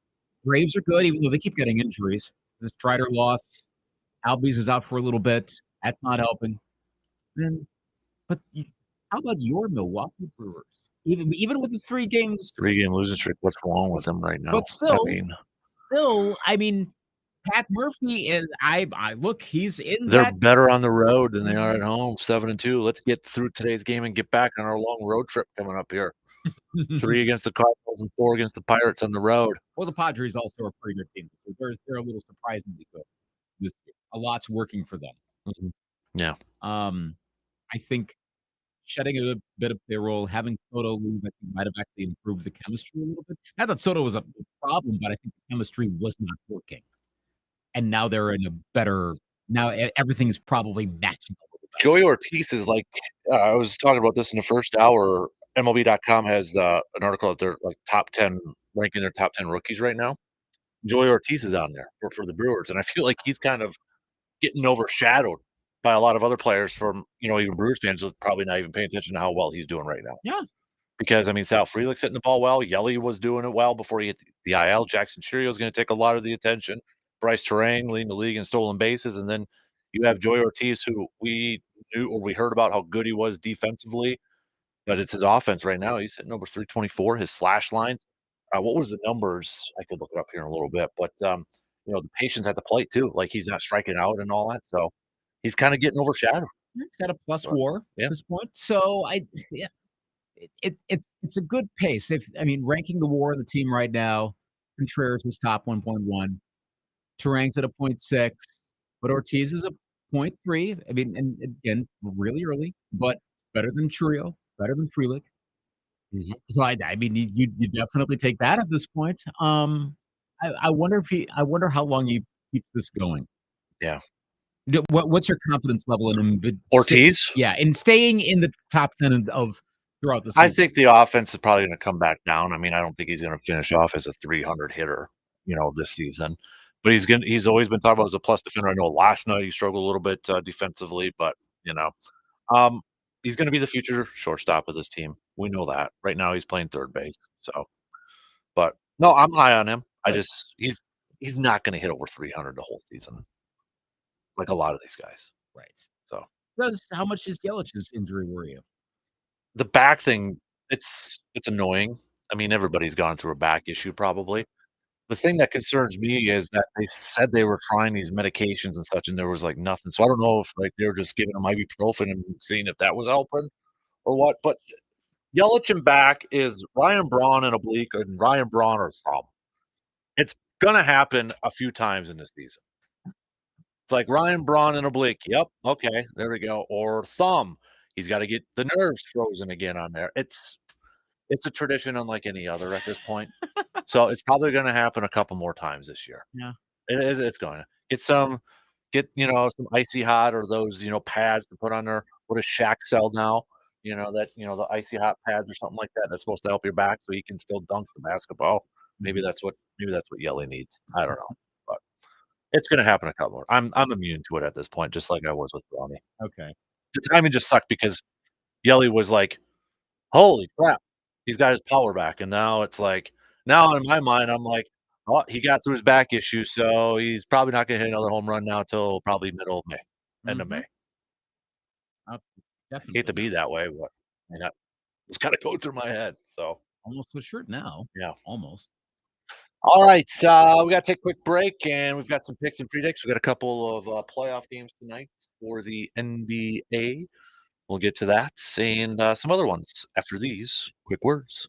[SPEAKER 3] Braves are good, even though they keep getting injuries. This Strider lost. Albies is out for a little bit. That's not helping. But how about your Milwaukee Brewers? Even with the 3-game
[SPEAKER 1] losing streak, what's wrong with them right now?
[SPEAKER 3] But still, I mean, Pat Murphy is. I look. He's in.
[SPEAKER 1] They're better on the road than they are at home. 7-2. Let's get through today's game and get back on our long road trip coming up here. 3 against the Cardinals and 4 against the Pirates on the road.
[SPEAKER 3] Well, the Padres also are a pretty good team. They're a little surprisingly good this year. A lot's working for them.
[SPEAKER 1] Mm-hmm. Yeah.
[SPEAKER 3] I think shedding a bit of payroll, having Soto leave, I think might have actually improved the chemistry a little bit. Not that Soto was a problem, but I think the chemistry was not working, and now they're in a better now everything's probably matching a little better.
[SPEAKER 1] Joey Ortiz is like, I was talking about this in the first hour. MLB.com has an article that they're like top 10, ranking their top 10 rookies right now. Joey Ortiz is on there for the Brewers, and I feel like he's kind of getting overshadowed by a lot of other players from, even Brewers fans are probably not even paying attention to how well he's doing right now.
[SPEAKER 3] Yeah.
[SPEAKER 1] Because, I mean, Sal Frelick's hitting the ball well. Yelly was doing it well before he hit the IL. Jackson Churio is going to take a lot of the attention. Bryce Terang leading the league in stolen bases. And then you have Joey Ortiz, who we knew or we heard about how good he was defensively, but it's his offense right now. He's hitting over 324. His slash line. What was the numbers? I could look it up here in a little bit, but the patience at the plate too. Like he's not striking out and all that, so he's kind of getting overshadowed.
[SPEAKER 3] He's got a plus
[SPEAKER 1] But,
[SPEAKER 3] WAR
[SPEAKER 1] yeah,
[SPEAKER 3] at this point. So yeah, it's a good pace. If I mean, ranking the WAR of the team right now, Contreras is top 1.1, Terang's at a point 0.6, but Ortiz is a point 0.3. I mean, and again, really early, but better than Churio, better than Frelick.
[SPEAKER 1] mhm,
[SPEAKER 3] So I mean, you definitely take that at this point. I wonder how long he keeps this going.
[SPEAKER 1] yeah.
[SPEAKER 3] What's your confidence level in him?
[SPEAKER 1] Ortiz,
[SPEAKER 3] Yeah, in staying in the top 10 of throughout the
[SPEAKER 1] I
[SPEAKER 3] season.
[SPEAKER 1] think the offense is probably going to come back down. I mean, I don't think he's going to finish off as a 300 hitter, this season. But he's always been talked about as a plus defender. I know last night he struggled a little bit defensively, but you know, um, he's going to be the future shortstop of this team. We know that. Right now, he's playing third base. So, but no, I'm high on him. I
[SPEAKER 3] Good.
[SPEAKER 1] just he's not going to hit over 300 the whole season, like a lot of these guys.
[SPEAKER 3] Right.
[SPEAKER 1] So
[SPEAKER 3] Does how much is Yelich's injury worry you?
[SPEAKER 1] the back thing, it's annoying. I mean, everybody's gone through a back issue probably. The thing that concerns me is that they said they were trying these medications and such, and there was like nothing. So I don't know if like they were just giving him ibuprofen and seeing if that was helping or what. But Yelich and back is Ryan Braun and oblique and Ryan Braun or thumb. It's gonna happen a few times in the season. It's like Ryan Braun and oblique. Yep. Okay. There we go. Or thumb. He's got to get the nerves frozen again on there. It's a tradition unlike any other at this point. So it's probably going to happen a couple more times this year.
[SPEAKER 3] Yeah.
[SPEAKER 1] It's going to get some icy hot or those pads to put on there. What does Shaq sell now? The icy hot pads or something like that. That's supposed to help your back so you can still dunk the basketball. Maybe that's what Yelly needs. I don't know, but it's going to happen a couple more. I'm immune to it at this point, just like I was with Ronnie.
[SPEAKER 3] Okay.
[SPEAKER 1] The timing just sucked because Yelly was like, "Holy crap, he's got his power back," and now it's like now in my mind, I'm like, "Oh, he got through his back issue, so he's probably not gonna hit another home run now till probably middle of May, end of
[SPEAKER 3] Mhm.
[SPEAKER 1] May."
[SPEAKER 3] Uh,
[SPEAKER 1] Hate to
[SPEAKER 3] definitely.
[SPEAKER 1] be that way, but I mean, that was kinda going through my head, so,
[SPEAKER 3] Almost a shirt now.
[SPEAKER 1] yeah.
[SPEAKER 3] Almost.
[SPEAKER 1] Alright, we gotta take a quick break, and we've got some picks and predicts. We got a couple of, playoff games tonight for the NBA. We'll get to that and, some other ones after these quick words.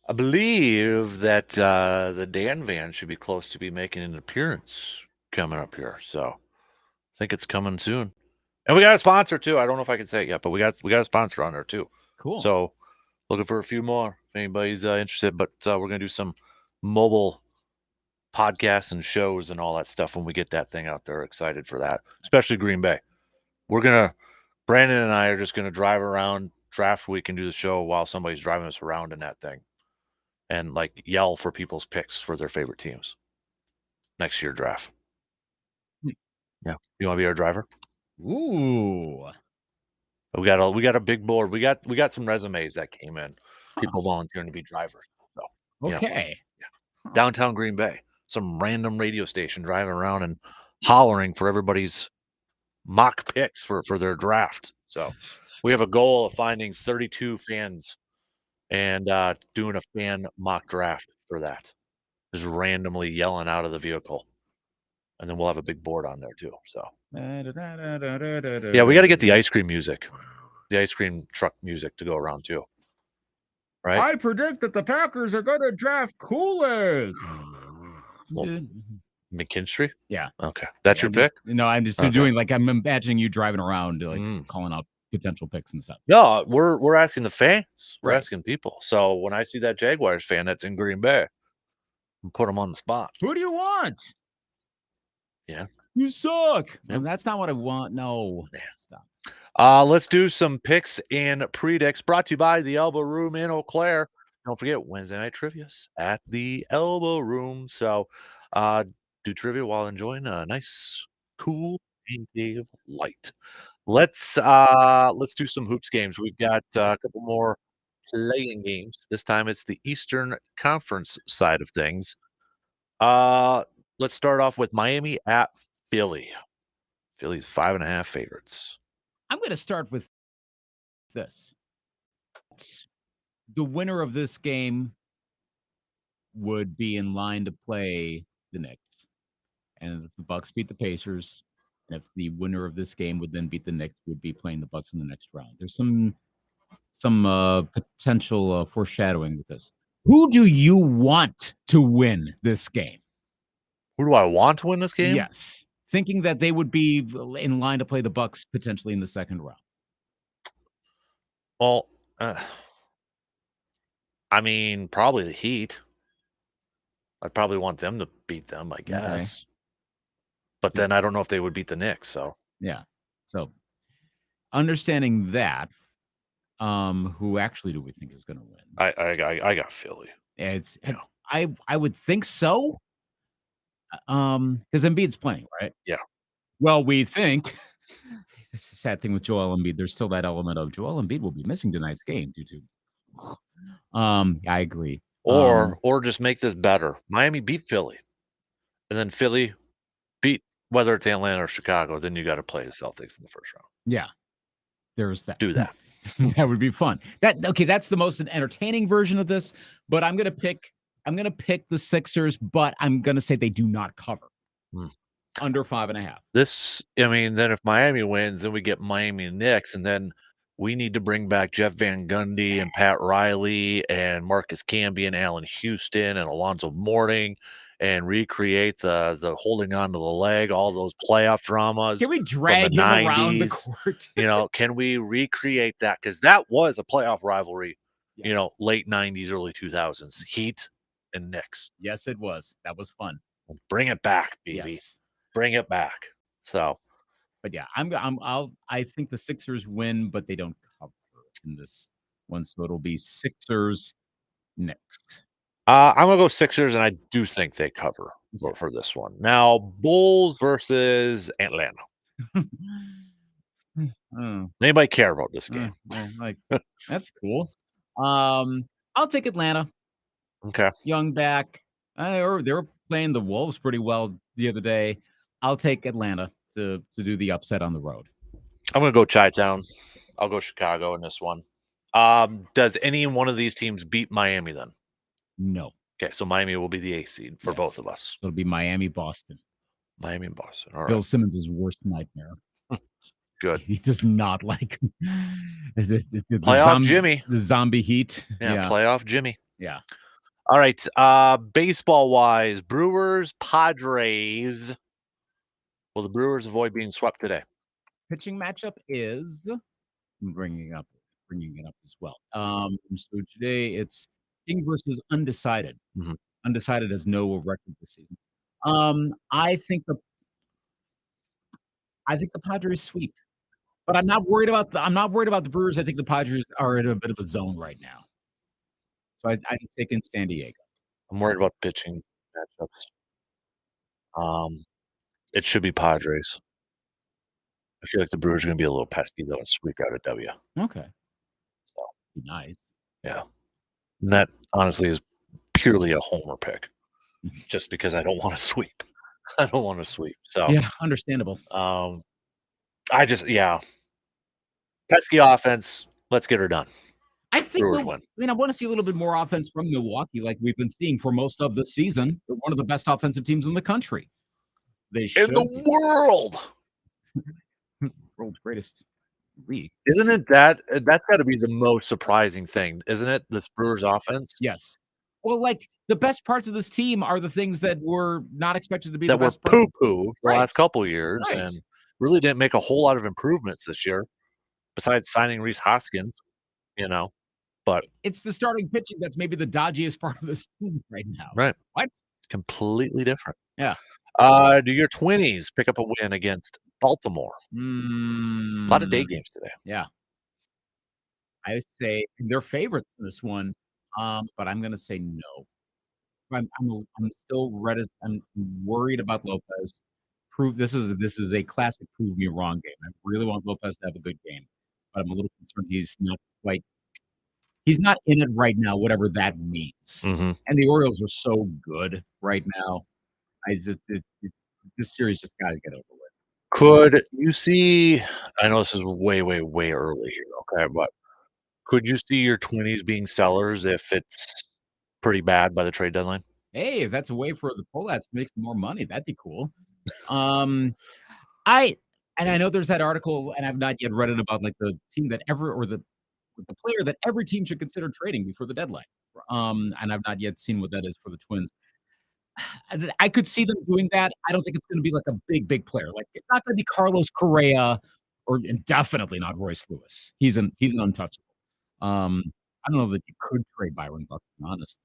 [SPEAKER 1] I believe that the Dan van should be close to be making an appearance coming up here. So I think it's coming soon. And we got a sponsor too. I don't know if I can say it yet, but we got a sponsor on there too.
[SPEAKER 3] Cool.
[SPEAKER 1] So looking for a few more if anybody's interested. But we're gonna do some mobile podcasts and shows and all that stuff when we get that thing out there. Excited for that, especially Green Bay. Brandon and I are just gonna drive around draft week and do the show while somebody's driving us around in that thing, and like yell for people's picks for their favorite teams next year draft. Yeah, you want to be our driver?
[SPEAKER 3] Ooh.
[SPEAKER 1] We got a big board. We got some resumes that came in. People volunteering to be drivers. So,
[SPEAKER 3] Okay.
[SPEAKER 1] downtown Green Bay, some random radio station driving around and hollering for everybody's mock picks for their draft. So we have a goal of finding 32 fans and doing a fan mock draft for that. Just randomly yelling out of the vehicle. And then we'll have a big board on there too. So yeah, we got to get the ice cream music, the ice cream truck music to go around too. Right?
[SPEAKER 3] I predict that the Packers are going to draft Kool-Aid.
[SPEAKER 1] Well, McKinstry?
[SPEAKER 3] Yeah.
[SPEAKER 1] Okay. That's your pick?
[SPEAKER 3] No, I'm just doing like I'm imagining you driving around like calling out potential picks and stuff.
[SPEAKER 1] No, we're asking the fans. We're asking people. So when I see that Jaguars fan that's in Green Bay, and put them on the spot.
[SPEAKER 3] Who do you want?
[SPEAKER 1] Yeah.
[SPEAKER 3] You suck. Yep. That's not what I want. No.
[SPEAKER 1] Yeah.
[SPEAKER 3] Stop.
[SPEAKER 1] Let's do some picks and predicts brought to you by the Elbow Room in Eau Claire. Don't forget Wednesday night trivia at the Elbow Room. So do trivia while enjoying a nice, cool rain cave light. Let's do some hoops games. We've got a couple more playing games. This time it's the Eastern Conference side of things. Let's start off with Miami at Philly. Philly's 5.5 favorites.
[SPEAKER 3] I'm going to start with this. The winner of this game would be in line to play the Knicks. And if the Bucks beat the Pacers, and if the winner of this game would then beat the Knicks, would be playing the Bucks in the next round. There's some potential foreshadowing with this. Who do you want to win this game?
[SPEAKER 1] Who do I want to win this game?
[SPEAKER 3] Yes. Thinking that they would be in line to play the Bucks potentially in the second round.
[SPEAKER 1] Well, I mean, probably the Heat. I'd probably want them to beat them, I guess. Okay. But then I don't know if they would beat the Knicks. So
[SPEAKER 3] yeah. So understanding that, who actually do we think is going to win?
[SPEAKER 1] I got Philly.
[SPEAKER 3] It's I would think so. Because Embiid's playing, right?
[SPEAKER 1] Yeah.
[SPEAKER 3] Well, we think this is a sad thing with Joel Embiid. There's still that element of Joel Embiid will be missing tonight's game due to. I agree.
[SPEAKER 1] Or just make this better. Miami beat Philly, and then Philly beat whether it's Atlanta or Chicago. Then you got to play the Celtics in the first round.
[SPEAKER 3] Yeah, there's that.
[SPEAKER 1] Do that.
[SPEAKER 3] That would be fun. That's the most entertaining version of this. But I'm gonna pick the Sixers, but I'm gonna say they do not cover under 5.5.
[SPEAKER 1] Then if Miami wins, then we get Miami Knicks, and then we need to bring back Jeff Van Gundy and Pat Riley and Marcus Camby and Allen Houston and Alonzo Mourning and recreate the holding on to the leg, all those playoff dramas.
[SPEAKER 3] Can we drag him around the court?
[SPEAKER 1] Can we recreate that? Because that was a playoff rivalry, yes. Late 90s, early 2000s. Heat and Knicks.
[SPEAKER 3] Yes, it was. That was fun.
[SPEAKER 1] Bring it back, baby.
[SPEAKER 3] Yes.
[SPEAKER 1] Bring it back. So,
[SPEAKER 3] but yeah, I think the Sixers win, but they don't cover in this one, so it'll be Sixers Knicks.
[SPEAKER 1] I'm gonna go Sixers, and I do think they cover for this one. Now, Bulls versus Atlanta. Anybody care about this game?
[SPEAKER 3] That's cool. I'll take Atlanta.
[SPEAKER 1] Okay.
[SPEAKER 3] Young back. They were playing the Wolves pretty well the other day. I'll take Atlanta to do the upset on the road.
[SPEAKER 1] I'm going to go Chi-Town. I'll go Chicago in this one. Does any one of these teams beat Miami then?
[SPEAKER 3] No.
[SPEAKER 1] Okay, so Miami will be the 8th seed for both of us.
[SPEAKER 3] So it'll be Miami-Boston.
[SPEAKER 1] Miami-Boston. All right.
[SPEAKER 3] Bill Simmons' worst nightmare.
[SPEAKER 1] Good.
[SPEAKER 3] He does not like the
[SPEAKER 1] playoff Jimmy.
[SPEAKER 3] The zombie heat.
[SPEAKER 1] Yeah, playoff Jimmy.
[SPEAKER 3] Yeah.
[SPEAKER 1] All right. Baseball wise, Brewers, Padres. Will the Brewers avoid being swept today?
[SPEAKER 3] Pitching matchup is I'm bringing it up as well. So today it's King versus Undecided.
[SPEAKER 1] Mhm.
[SPEAKER 3] Undecided has no record this season. Um, I think the I think the Padres sweep, but I'm not worried about the Brewers. I think the Padres are in a bit of a zone right now. So I'm taking San Diego.
[SPEAKER 1] I'm worried about pitching matchups. It should be Padres. I feel like the Brewers are going to be a little pesky though and squeak out a W.
[SPEAKER 3] Okay.
[SPEAKER 1] So,
[SPEAKER 3] Be nice.
[SPEAKER 1] yeah. And that honestly is purely a homer pick, just because I don't want to sweep. I don't want to sweep. So,
[SPEAKER 3] Yeah, understandable.
[SPEAKER 1] yeah. Pesky offense. Let's get her done.
[SPEAKER 3] I think
[SPEAKER 1] Brewers win.
[SPEAKER 3] I want to see a little bit more offense from Milwaukee, like we've been seeing for most of the season. They're one of the best offensive teams in the country. They
[SPEAKER 1] In
[SPEAKER 3] should
[SPEAKER 1] the
[SPEAKER 3] be.
[SPEAKER 1] world.
[SPEAKER 3] It's the world's greatest league.
[SPEAKER 1] Isn't it that's got to be the most surprising thing, isn't it? This Brewers offense
[SPEAKER 3] Yes. Well, like the best parts of this team are the things that were not expected to be the
[SPEAKER 1] that were
[SPEAKER 3] best parts.
[SPEAKER 1] poo-poo the
[SPEAKER 3] Right.
[SPEAKER 1] last couple years
[SPEAKER 3] Right.
[SPEAKER 1] and really didn't make a whole lot of improvements this year, besides signing Reese Hoskins, but
[SPEAKER 3] It's the starting pitching that's maybe the dodgiest part of this team right now.
[SPEAKER 1] right.
[SPEAKER 3] What?
[SPEAKER 1] It's completely different.
[SPEAKER 3] Yeah.
[SPEAKER 1] Do your Twinnies pick up a win against Baltimore? A lot of day games today.
[SPEAKER 3] Yeah. I say they're favorites in this one, but I'm gonna say no. I'm still I'm worried about Lopez. This is a classic prove me wrong game. I really want Lopez to have a good game, but I'm a little concerned he's not in it right now, whatever that means.
[SPEAKER 1] Mhm.
[SPEAKER 3] And the Orioles are so good right now. This series just got to get over with.
[SPEAKER 1] Could you see I know this is way, way, way early here, okay, but could you see your Twinnies being sellers if it's pretty bad by the trade deadline?
[SPEAKER 3] Hey, if that's a way for the Pohlats to make some more money, that'd be cool. Um, I I know there's that article, and I've not yet read it about like the team that ever or the player that every team should consider trading before the deadline. And I've not yet seen what that is for the Twins. I could see them doing that. I don't think it's going to be like a big, big player. Like it's not going to be Carlos Correa, and definitely not Royce Lewis. He's an untouchable. I don't know that you could trade Byron Buxton, honestly.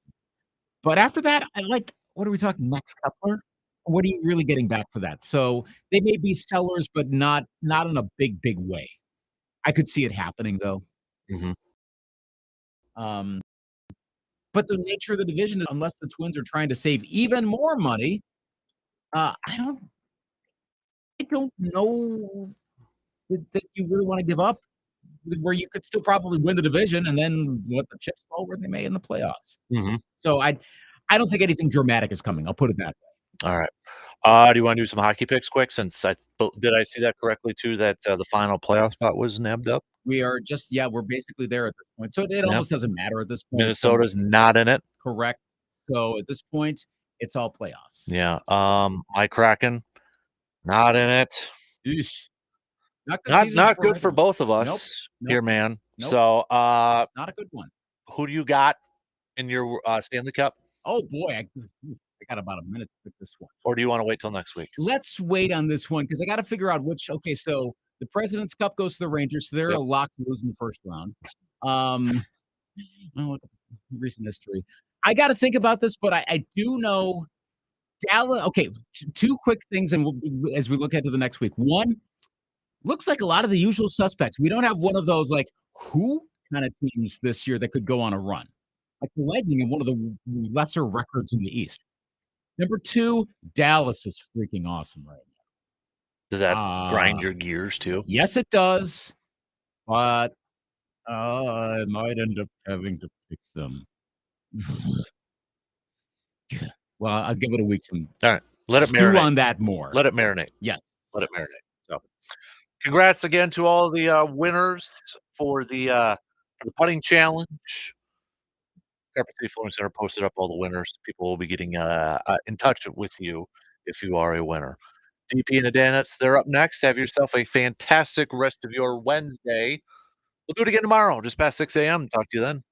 [SPEAKER 3] But after that, I like what are we talking? Max Kepler? What are you really getting back for that? So they may be sellers, but not in a big, big way. I could see it happening though.
[SPEAKER 1] Mhm.
[SPEAKER 3] Um, but the nature of the division is unless the Twins are trying to save even more money, I don't know that you really want to give up where you could still probably win the division and then let the chips fall where they may in the playoffs.
[SPEAKER 1] Mhm.
[SPEAKER 3] So I don't think anything dramatic is coming. I'll put it that way.
[SPEAKER 1] All right. Do you wanna do some hockey picks quick since did I see that correctly too, that, the final playoff spot was nabbed up?
[SPEAKER 3] We're basically there at this point. So it
[SPEAKER 1] Yeah.
[SPEAKER 3] almost doesn't matter at this point.
[SPEAKER 1] Minnesota's not in it.
[SPEAKER 3] Correct. So at this point, it's all playoffs.
[SPEAKER 1] Yeah, my Kraken, not in it.
[SPEAKER 3] Eesh. Not good
[SPEAKER 1] Not
[SPEAKER 3] seasons
[SPEAKER 1] not
[SPEAKER 3] for
[SPEAKER 1] good for
[SPEAKER 3] either.
[SPEAKER 1] both of
[SPEAKER 3] Nope.
[SPEAKER 1] us
[SPEAKER 3] Nope.
[SPEAKER 1] here, man.
[SPEAKER 3] Nope.
[SPEAKER 1] So,
[SPEAKER 3] It's not a good one.
[SPEAKER 1] who do you got in your, Stanley Cup?
[SPEAKER 3] Oh boy, I got about a minute to pick this one.
[SPEAKER 1] Or do you wanna wait till next week?
[SPEAKER 3] Let's wait on this one because I got to figure out which. Okay, so the President's Cup goes to the Rangers, so they're
[SPEAKER 1] Yep.
[SPEAKER 3] a lock to lose in the first round. Oh, recent history. I got to think about this, but I do know Dallas. Okay, two quick things, and as we look ahead to the next week. One, looks like a lot of the usual suspects. We don't have one of those like who kind of teams this year that could go on a run. Like the Lightning have one of the lesser records in the East. Number two, Dallas is freaking awesome right
[SPEAKER 1] Does that
[SPEAKER 3] now.
[SPEAKER 1] grind your gears too?
[SPEAKER 3] Yes, it does. But I might end up having to pick them. Well, I'll give it a week to
[SPEAKER 1] Alright, let it
[SPEAKER 3] stew
[SPEAKER 1] marinate.
[SPEAKER 3] on that more.
[SPEAKER 1] Let it marinate.
[SPEAKER 3] Yes.
[SPEAKER 1] Let it marinate. So, congrats again to all the, winners for the putting challenge. Carpet City Flooring Center posted up all the winners. People will be getting, in touch with you if you are a winner. DP and the Danettes, they're up next. Have yourself a fantastic rest of your Wednesday. We'll do it again tomorrow, just past 6 a.m. Talk to you then.